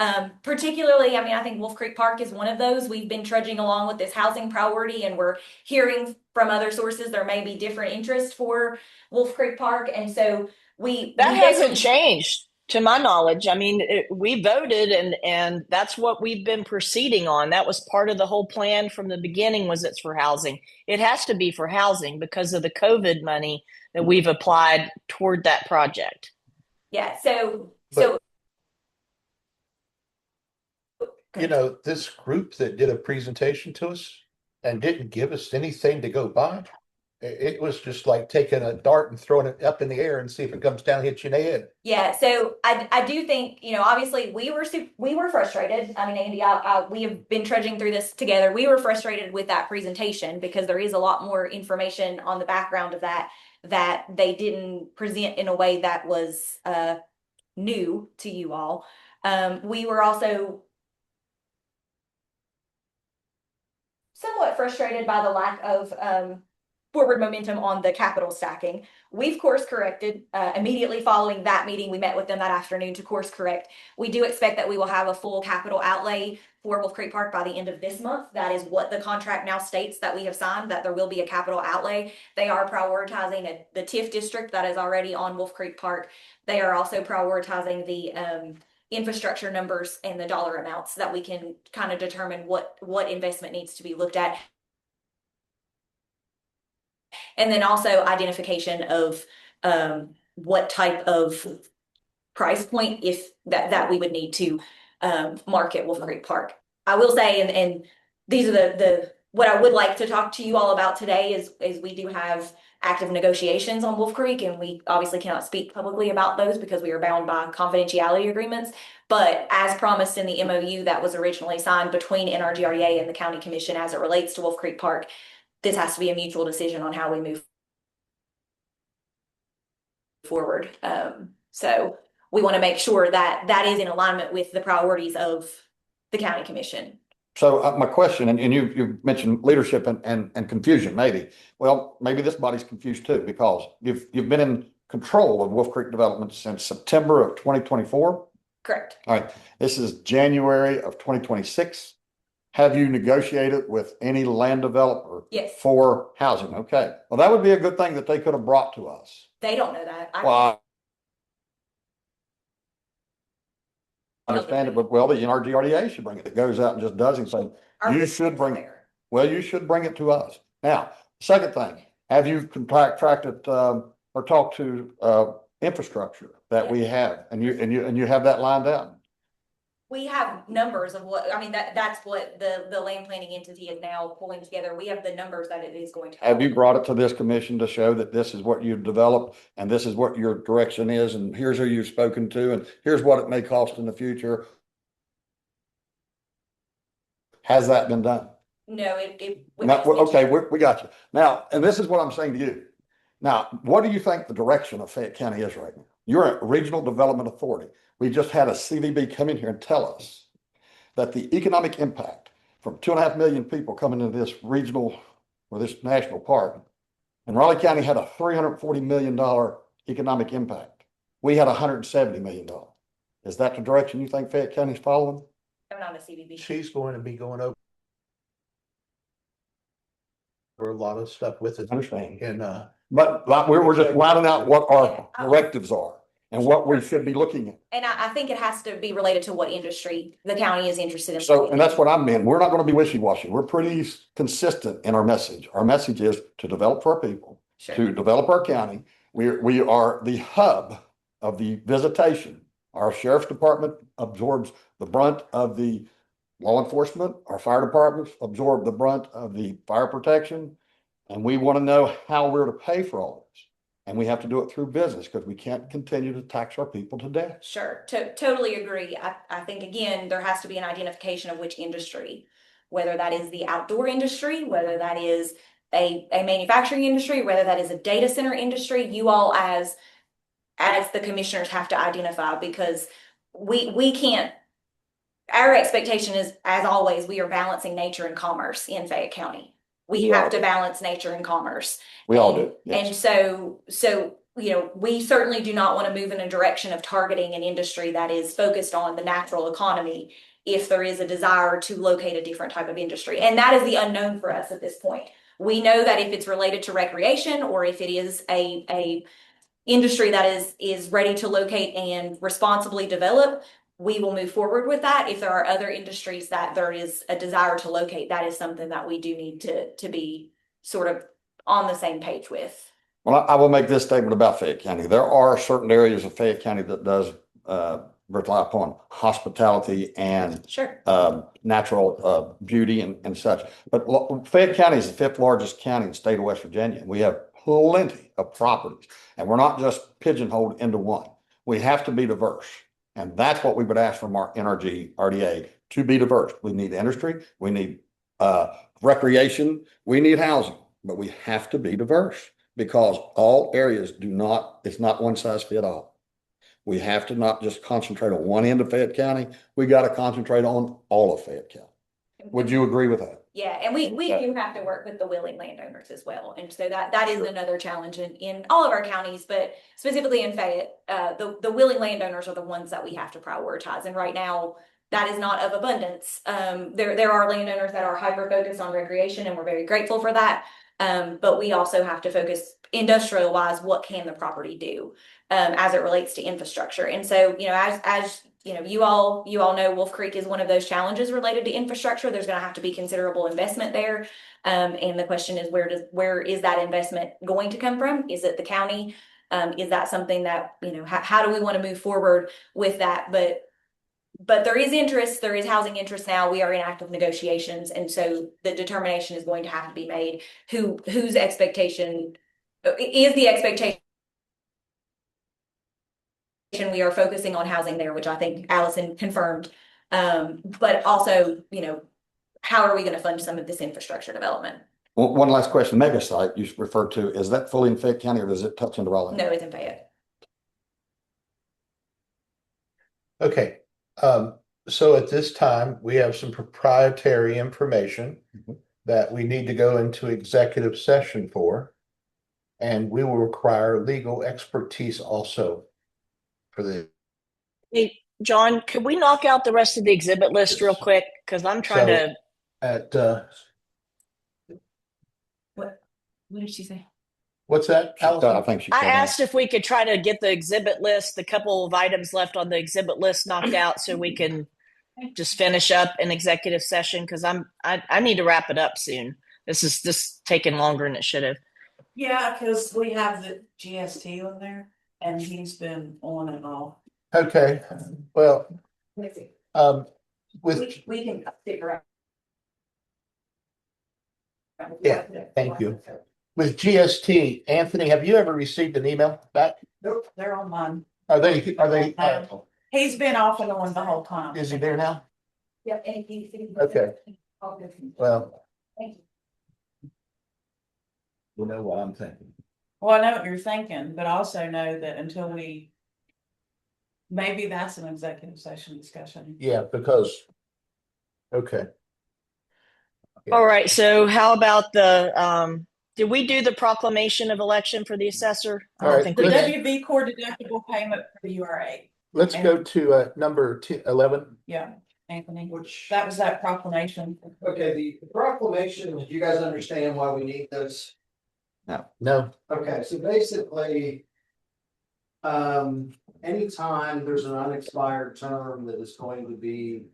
Speaker 16: Particularly, I mean, I think Wolf Creek Park is one of those. We've been trudging along with this housing priority, and we're hearing from other sources there may be different interest for Wolf Creek Park. And so
Speaker 4: that hasn't changed to my knowledge. I mean, we voted and that's what we've been proceeding on. That was part of the whole plan from the beginning, was it's for housing. It has to be for housing because of the COVID money that we've applied toward that project.
Speaker 16: Yeah. So
Speaker 1: this group that did a presentation to us and didn't give us anything to go by, it was just like taking a dart and throwing it up in the air and see if it comes down and hits you in the head.
Speaker 16: Yeah, so I do think, obviously we were frustrated. I mean, Andy, we have been trudging through this together. We were frustrated with that presentation because there is a lot more information on the background of that they didn't present in a way that was new to you all. We were also somewhat frustrated by the lack of forward momentum on the capital stacking. We've course corrected immediately following that meeting. We met with them that afternoon to course correct. We do expect that we will have a full capital outlay for Wolf Creek Park by the end of this month. That is what the contract now states, that we have signed, that there will be a capital outlay. They are prioritizing the TIF district that is already on Wolf Creek Park. They are also prioritizing the infrastructure numbers and the dollar amounts that we can kind of determine what investment needs to be looked at. And then also identification of what type of price point if that we would need to market Wolf Creek Park. I will say, and these are the what I would like to talk to you all about today is we do have active negotiations on Wolf Creek, and we obviously cannot speak publicly about those because we are bound by confidentiality agreements. But as promised in the MOU that was originally signed between NRGRDA and the County Commission as it relates to Wolf Creek Park, this has to be a mutual decision on how we move forward. So we want to make sure that is in alignment with the priorities of the County Commission.
Speaker 2: So my question, and you've mentioned leadership and confusion, maybe. Well, maybe this body's confused too, because you've been in control of Wolf Creek Development since September of 2024.
Speaker 16: Correct.
Speaker 2: All right. This is January of 2026. Have you negotiated with any land developer?
Speaker 16: Yes.
Speaker 2: For housing? Okay. Well, that would be a good thing that they could have brought to us.
Speaker 16: They don't know that.
Speaker 2: I understand it, but the NRGRDA should bring it. It goes out and just does anything. You should bring it. Well, you should bring it to us. Now, second thing, have you contracted or talked to infrastructure that we have, and you have that lined out?
Speaker 16: We have numbers of that's what the land planning entity is now pulling together. We have the numbers that it is going to.
Speaker 2: Have you brought it to this commission to show that this is what you've developed and this is what your direction is, and here's who you've spoken to, and here's what it may cost in the future? Has that been done?
Speaker 16: No,
Speaker 2: okay, we got you. Now, and this is what I'm saying to you. Now, what do you think the direction of Fayette County is right now? You're a regional development authority. We just had a CVB come in here and tell us that the economic impact from 2.5 million people coming into this regional or this national park, and Raleigh County had a $340 million economic impact. We had $170 million. Is that the direction you think Fayette County is following?
Speaker 16: I'm not a CVB.
Speaker 1: She's going to be going over a lot of stuff with it.
Speaker 2: I understand.
Speaker 1: And
Speaker 2: but we're just rounding out what our directives are and what we should be looking at.
Speaker 16: And I think it has to be related to what industry the county is interested in.
Speaker 2: So, and that's what I meant. We're not going to be wishy-washy. We're pretty consistent in our message. Our message is to develop for our people, to develop our county. We are the hub of the visitation. Our sheriff's department absorbs the brunt of the law enforcement. Our fire departments absorb the brunt of the fire protection. And we want to know how we're to pay for all this. And we have to do it through business because we can't continue to tax our people to death.
Speaker 16: Sure, totally agree. I think again, there has to be an identification of which industry, whether that is the outdoor industry, whether that is a manufacturing industry, whether that is a data center industry. You all as the commissioners have to identify, because we can't, our expectation is, as always, we are balancing nature and commerce in Fayette County. We have to balance nature and commerce.
Speaker 2: We all do. Yes.
Speaker 16: And so, you know, we certainly do not want to move in a direction of targeting an industry that is focused on the natural economy if there is a desire to locate a different type of industry. And that is the unknown for us at this point. We know that if it's related to recreation, or if it is a industry that is ready to locate and responsibly develop, we will move forward with that. If there are other industries that there is a desire to locate, that is something that we do need to be sort of on the same page with.
Speaker 2: Well, I will make this statement about Fayette County. There are certain areas of Fayette County that does rely upon hospitality and
Speaker 16: Sure.
Speaker 2: Natural beauty and such. But Fayette County is the 5th largest county in the state of West Virginia. We have plenty of properties, and we're not just pigeonholed into one. We have to be diverse. And that's what we would ask from our NRG RDA, to be diverse. We need industry, we need recreation, we need housing, but we have to be diverse, because all areas it's not one size fit all. We have to not just concentrate on one end of Fayette County. We got to concentrate on all of Fayette County. Would you agree with that?
Speaker 16: Yeah, and we do have to work with the willing landowners as well. And so that is another challenge in all of our counties, but specifically in Fayette, the willing landowners are the ones that we have to prioritize. And right now, that is not of abundance. There are landowners that are hyper focused on recreation, and we're very grateful for that. But we also have to focus industrial wise, what can the property do as it relates to infrastructure. And so, you know, as you know, you all know, Wolf Creek is one of those challenges related to infrastructure. There's going to have to be considerable investment there. And the question is, where is that investment going to come from? Is it the county? Is that something that, you know, how do we want to move forward with that? But there is interest, there is housing interest now. We are in active negotiations. And so the determination is going to have to be made whose expectation is the expectation. We are focusing on housing there, which I think Allison confirmed. But also, you know, how are we going to fund some of this infrastructure development?
Speaker 2: Well, one last question. Mega site you referred to, is that fully in Fayette County, or does it touch into Raleigh?
Speaker 16: No, it's in Fayette.
Speaker 1: Okay. So at this time, we have some proprietary information that we need to go into executive session for. And we will require legal expertise also for the.
Speaker 4: Hey, John, could we knock out the rest of the exhibit list real quick? Because I'm trying to.
Speaker 3: What did she say?
Speaker 1: What's that?
Speaker 2: I
Speaker 4: asked if we could try to get the exhibit list, the couple of items left on the exhibit list knocked out, so we can just finish up an executive session, because I need to wrap it up soon. This is taking longer than it should have.
Speaker 3: Yeah, because we have the GST on there, and he's been on and off.
Speaker 1: Okay, well,
Speaker 3: We can figure out.
Speaker 1: Yeah, thank you. With GST, Anthony, have you ever received an email back?
Speaker 3: Nope, they're on mine.
Speaker 1: Are they?
Speaker 3: He's been off and on the whole time.
Speaker 1: Is he there now?
Speaker 3: Yeah.
Speaker 1: Okay. Well, you know what I'm thinking.
Speaker 3: Well, I know what you're thinking, but also know that until maybe that's an executive session discussion.
Speaker 1: Yeah, because, okay.
Speaker 4: All right, so how about did we do the proclamation of election for the assessor? I don't think
Speaker 3: the
Speaker 4: we did.
Speaker 3: WV core deductible payment for the URA.
Speaker 1: Let's go to number 11.
Speaker 3: Yeah, Anthony, that was that proclamation.
Speaker 8: Okay, the proclamation, do you guys understand why we need this?
Speaker 1: No.
Speaker 8: Okay, so basically, anytime there's an unexpired term that is going to be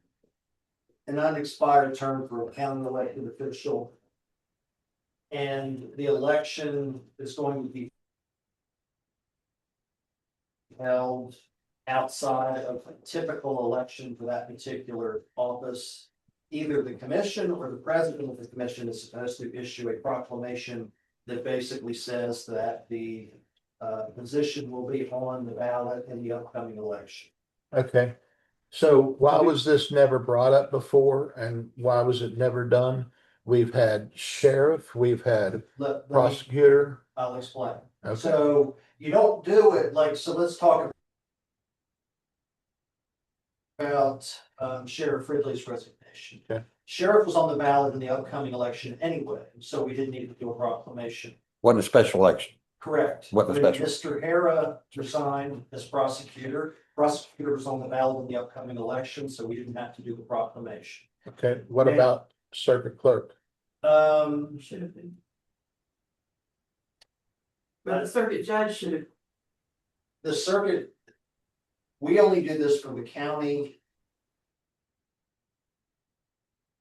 Speaker 8: an unexpired term for a county elected official, and the election is going to be held outside of a typical election for that particular office, either the commission or the president of the commission is supposed to issue a proclamation that basically says that the position will be on the ballot in the upcoming election.
Speaker 1: Okay. So why was this never brought up before and why was it never done? We've had sheriff, we've had
Speaker 8: Let me-
Speaker 1: prosecutor.
Speaker 8: I'll explain.
Speaker 1: Okay.
Speaker 8: So you don't do it like, so let's talk about Sheriff Ridley's resignation.
Speaker 1: Okay.
Speaker 8: Sheriff was on the ballot in the upcoming election anyway, so we didn't need to do a proclamation.
Speaker 2: Wasn't a special election.
Speaker 8: Correct.
Speaker 2: Wasn't
Speaker 8: When
Speaker 2: special.
Speaker 8: Mr. Hara resigned as prosecutor, prosecutor was on the ballot in the upcoming election, so we didn't have to do the proclamation.
Speaker 1: Okay, what
Speaker 8: Yeah.
Speaker 1: about circuit clerk?
Speaker 7: Should have been. But the circuit judge should have.
Speaker 8: The circuit, we only do this for the county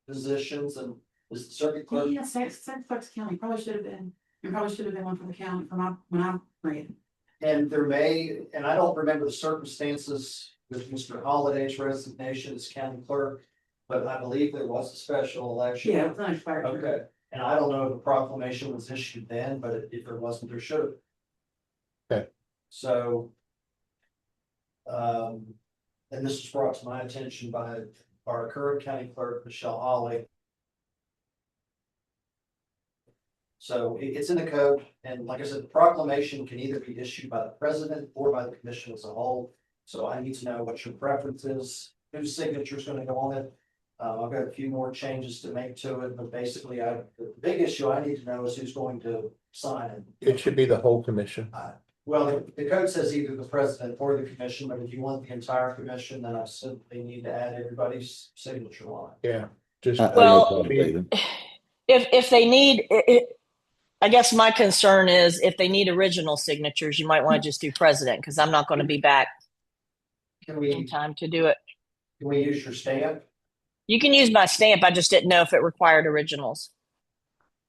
Speaker 8: positions, and is the circuit clerk?
Speaker 7: Yeah, St. Clark's County probably should have been, there probably should have been one for the county when I ran.
Speaker 8: And there may, and I don't remember the circumstances with Mr. Holliday's resignation as county clerk, but I believe there was a special election.
Speaker 7: Yeah, it was unexpired.
Speaker 8: Okay, and I don't know if a proclamation was issued then, but if there wasn't, there should have.
Speaker 1: Okay.
Speaker 8: So. And this was brought to my attention by our current county clerk, Michelle Holly. So it's in the code, and like I said, the proclamation can either be issued by the president or by the commission as a whole. So I need to know what your preference is, whose signature is gonna go on it. I've got a few more changes to make to it, but basically the big issue I need to know is who's going to sign it.
Speaker 1: It should be the whole commission.
Speaker 8: Well, the code says either the president or the commission, but if you want the entire commission, then I simply need to add everybody's signature line.
Speaker 1: Yeah, just.
Speaker 4: Well, if they need, I guess my concern is if they need original signatures, you might want to just do president, because I'm not going to be back
Speaker 8: Can we,
Speaker 4: in time to do it.
Speaker 8: can we use your stamp?
Speaker 4: You can use my stamp. I just didn't know if it required originals.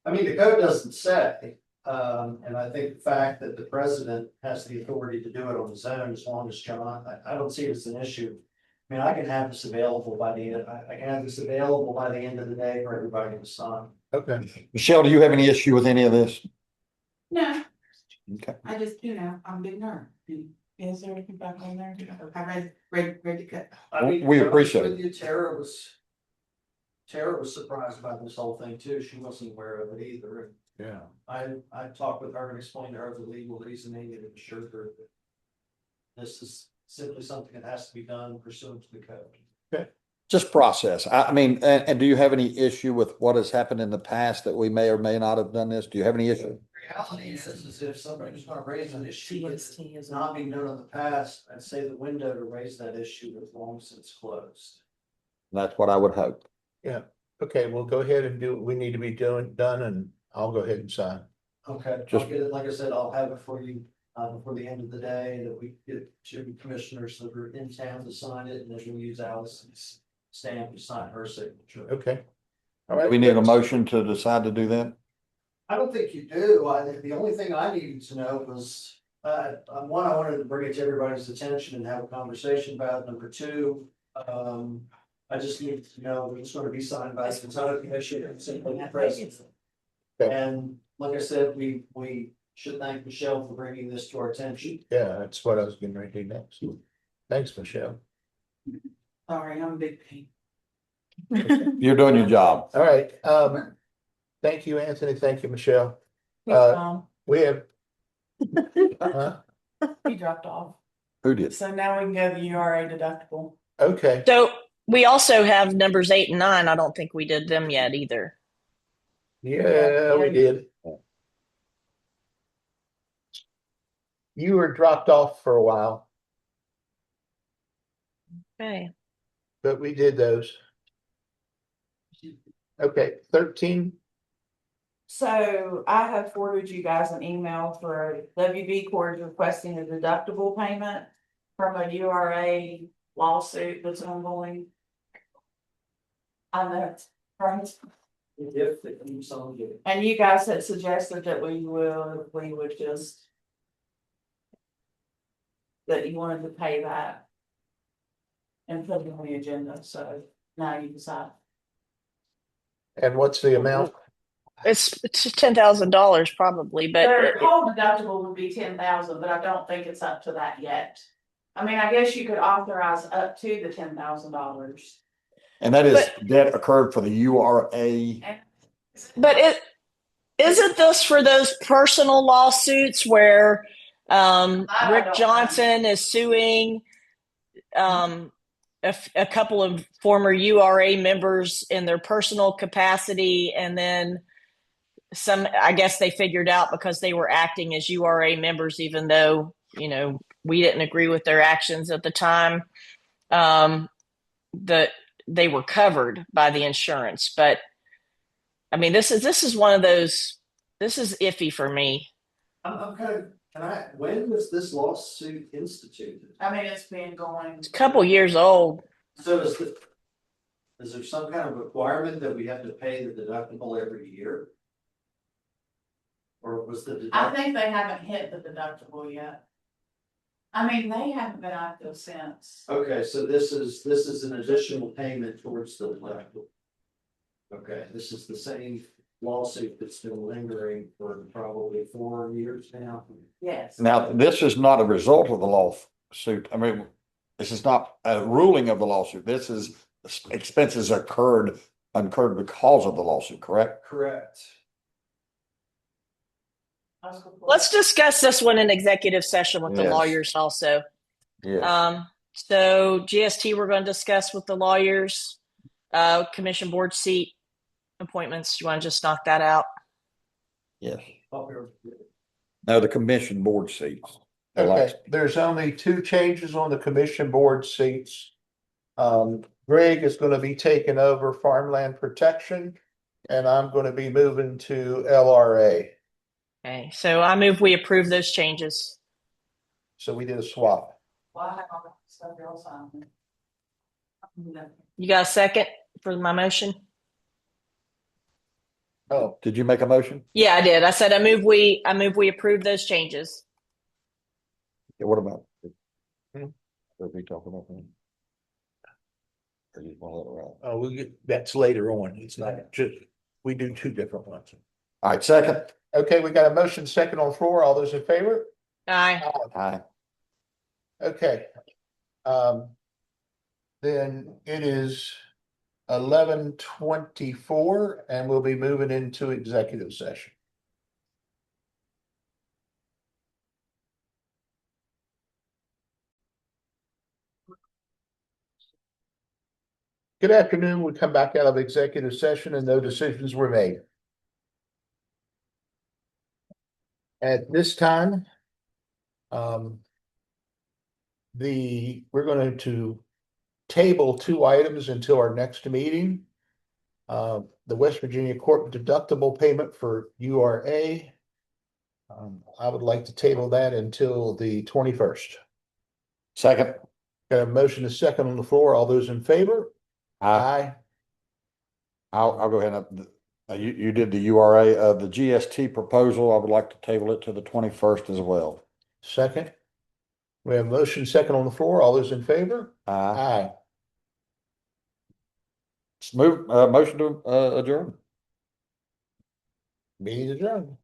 Speaker 8: I mean, the code doesn't say, and I think the fact that the president has the authority to do it on his own, as long as John, I don't see it as an issue. I mean, I can have this available by the end, I can have this available by the end of the day for everybody to sign.
Speaker 1: Okay.
Speaker 2: Michelle, do you have any issue with any of this?
Speaker 7: No,
Speaker 2: Okay.
Speaker 7: I just, I'm a big nerd. Is there anything back on there? I read to cut.
Speaker 8: I mean,
Speaker 2: We
Speaker 8: to be
Speaker 2: appreciate
Speaker 8: honest with you, Tara was surprised by this whole thing too. She wasn't aware of it either.
Speaker 1: Yeah.
Speaker 8: I talked with her and explained to her the legal reasoning and assured her that this is simply something that has to be done pursuant to the code.
Speaker 2: Just process. I mean, and do you have any issue with what has happened in the past that we may or may not have done this? Do you have any issue?
Speaker 8: Reality is if somebody's gonna raise an issue that's not being done in the past, I'd say the window to raise that issue is long since closed.
Speaker 2: That's what I would hope.
Speaker 1: Yeah, okay, we'll go ahead and do what we need to be done, and I'll go ahead and sign.
Speaker 8: Okay, I'll
Speaker 2: Just-
Speaker 8: get it, like I said, I'll have it for you, before the end of the day, that we get two commissioners that are in town to sign it, and then we'll use Allison's stamp to sign her signature.
Speaker 1: Okay. All
Speaker 2: Do
Speaker 1: right.
Speaker 2: we need a motion to decide to do that?
Speaker 8: I don't think you do. The only thing I needed to know was, one, I wanted to bring it to everybody's attention and have a conversation about it. Number two, I just needed to know that it's going to be signed by the entire commission and simply the president.
Speaker 1: Okay.
Speaker 8: And like I said, we should thank Michelle for bringing this to our attention.
Speaker 1: Yeah, that's what I was getting ready to do next. Thanks, Michelle.
Speaker 7: Sorry, I'm a big pain.
Speaker 2: You're doing your job.
Speaker 1: All right, thank you, Anthony. Thank you, Michelle. We have. Huh?
Speaker 3: He dropped off.
Speaker 2: Who did?
Speaker 3: So now we can go to the URA deductible.
Speaker 1: Okay,
Speaker 4: So we also have numbers 8 and 9. I don't think we did them yet either.
Speaker 1: yeah, we did. You were dropped off for a while,
Speaker 4: Okay.
Speaker 1: but we did those. Okay, 13.
Speaker 3: So I have forwarded you guys an email for WB Court requesting a deductible payment from a URA lawsuit that's ongoing. I know, right?
Speaker 8: If they keep on getting.
Speaker 3: And you guys had suggested that we would just. That you wanted to pay that. And put it on the agenda, so now you decide.
Speaker 1: And what's the amount?
Speaker 4: It's $10,000 probably, but
Speaker 3: Their whole deductible would be 10,000, but I don't think it's up to that yet. I mean, I guess you could authorize up to the $10,000.
Speaker 2: And that is, that occurred for the URA.
Speaker 4: But isn't this for those personal lawsuits where Rick Johnson is suing a couple of former URA members in their personal capacity, and then I guess they figured out because they were acting as URA members, even though, we didn't agree with their actions at the time, that they were covered by the insurance. But I mean, this is one of those, this is iffy for me.
Speaker 8: I'm kind of, when was this lawsuit instituted?
Speaker 3: I mean, it's been going.
Speaker 4: It's a couple years old.
Speaker 8: So is there some kind of requirement that we have to pay the deductible every year? Or was the
Speaker 3: I think they haven't hit the deductible yet. I mean, they haven't been active since.
Speaker 8: Okay, so this is an additional payment towards the deductible. Okay, this is the same lawsuit that's been lingering for probably 4 years now.
Speaker 3: Yes.
Speaker 2: Now, this is not a result of the lawsuit. I mean, this is not a ruling of the lawsuit. This is expenses incurred because of the lawsuit, correct?
Speaker 8: Correct.
Speaker 4: Let's discuss this one in executive session with the
Speaker 2: Yes.
Speaker 4: lawyers also.
Speaker 2: Yes.
Speaker 4: So GST, we're going to discuss with the lawyers, commission board seat appointments. You want to just knock that out?
Speaker 2: Yes. No, the commission board seats.
Speaker 1: Okay, there's only 2 changes on the commission board seats. Greg is going to be taking over farmland protection, and I'm going to be moving to LRA.
Speaker 4: Okay, so I move we approve those changes.
Speaker 1: So we did a swap.
Speaker 4: You got a second for my motion?
Speaker 1: Oh,
Speaker 2: did you make a motion?
Speaker 4: Yeah, I did. I said I move we approve those changes.
Speaker 2: Yeah, what about? Are we talking about that? Or you want to let it ride?
Speaker 1: Oh, that's later on. It's not just, we do 2 different ones.
Speaker 2: All right, second.
Speaker 1: Okay, we got a motion second on the floor. All those in favor?
Speaker 4: Aye.
Speaker 2: Aye.
Speaker 1: Okay. Then it is 11:24 and we'll be moving into executive session. Good afternoon. We come back out of executive session and no decisions were made. At this time, we're going to table 2 items until our next meeting. The West Virginia Court deductible payment for URA. I would like to table that until the 21st.
Speaker 2: Second.
Speaker 1: Got a motion, a second on the floor. All those in favor? Aye.
Speaker 2: I'll go ahead and you did the URA, the GST proposal. I would like to table it to the 21st as well.
Speaker 1: Second. We have motion second on the floor. All those in favor?
Speaker 2: Aye.
Speaker 1: Aye.
Speaker 2: Let's move, motion to adjourn.
Speaker 1: Meeting adjourned.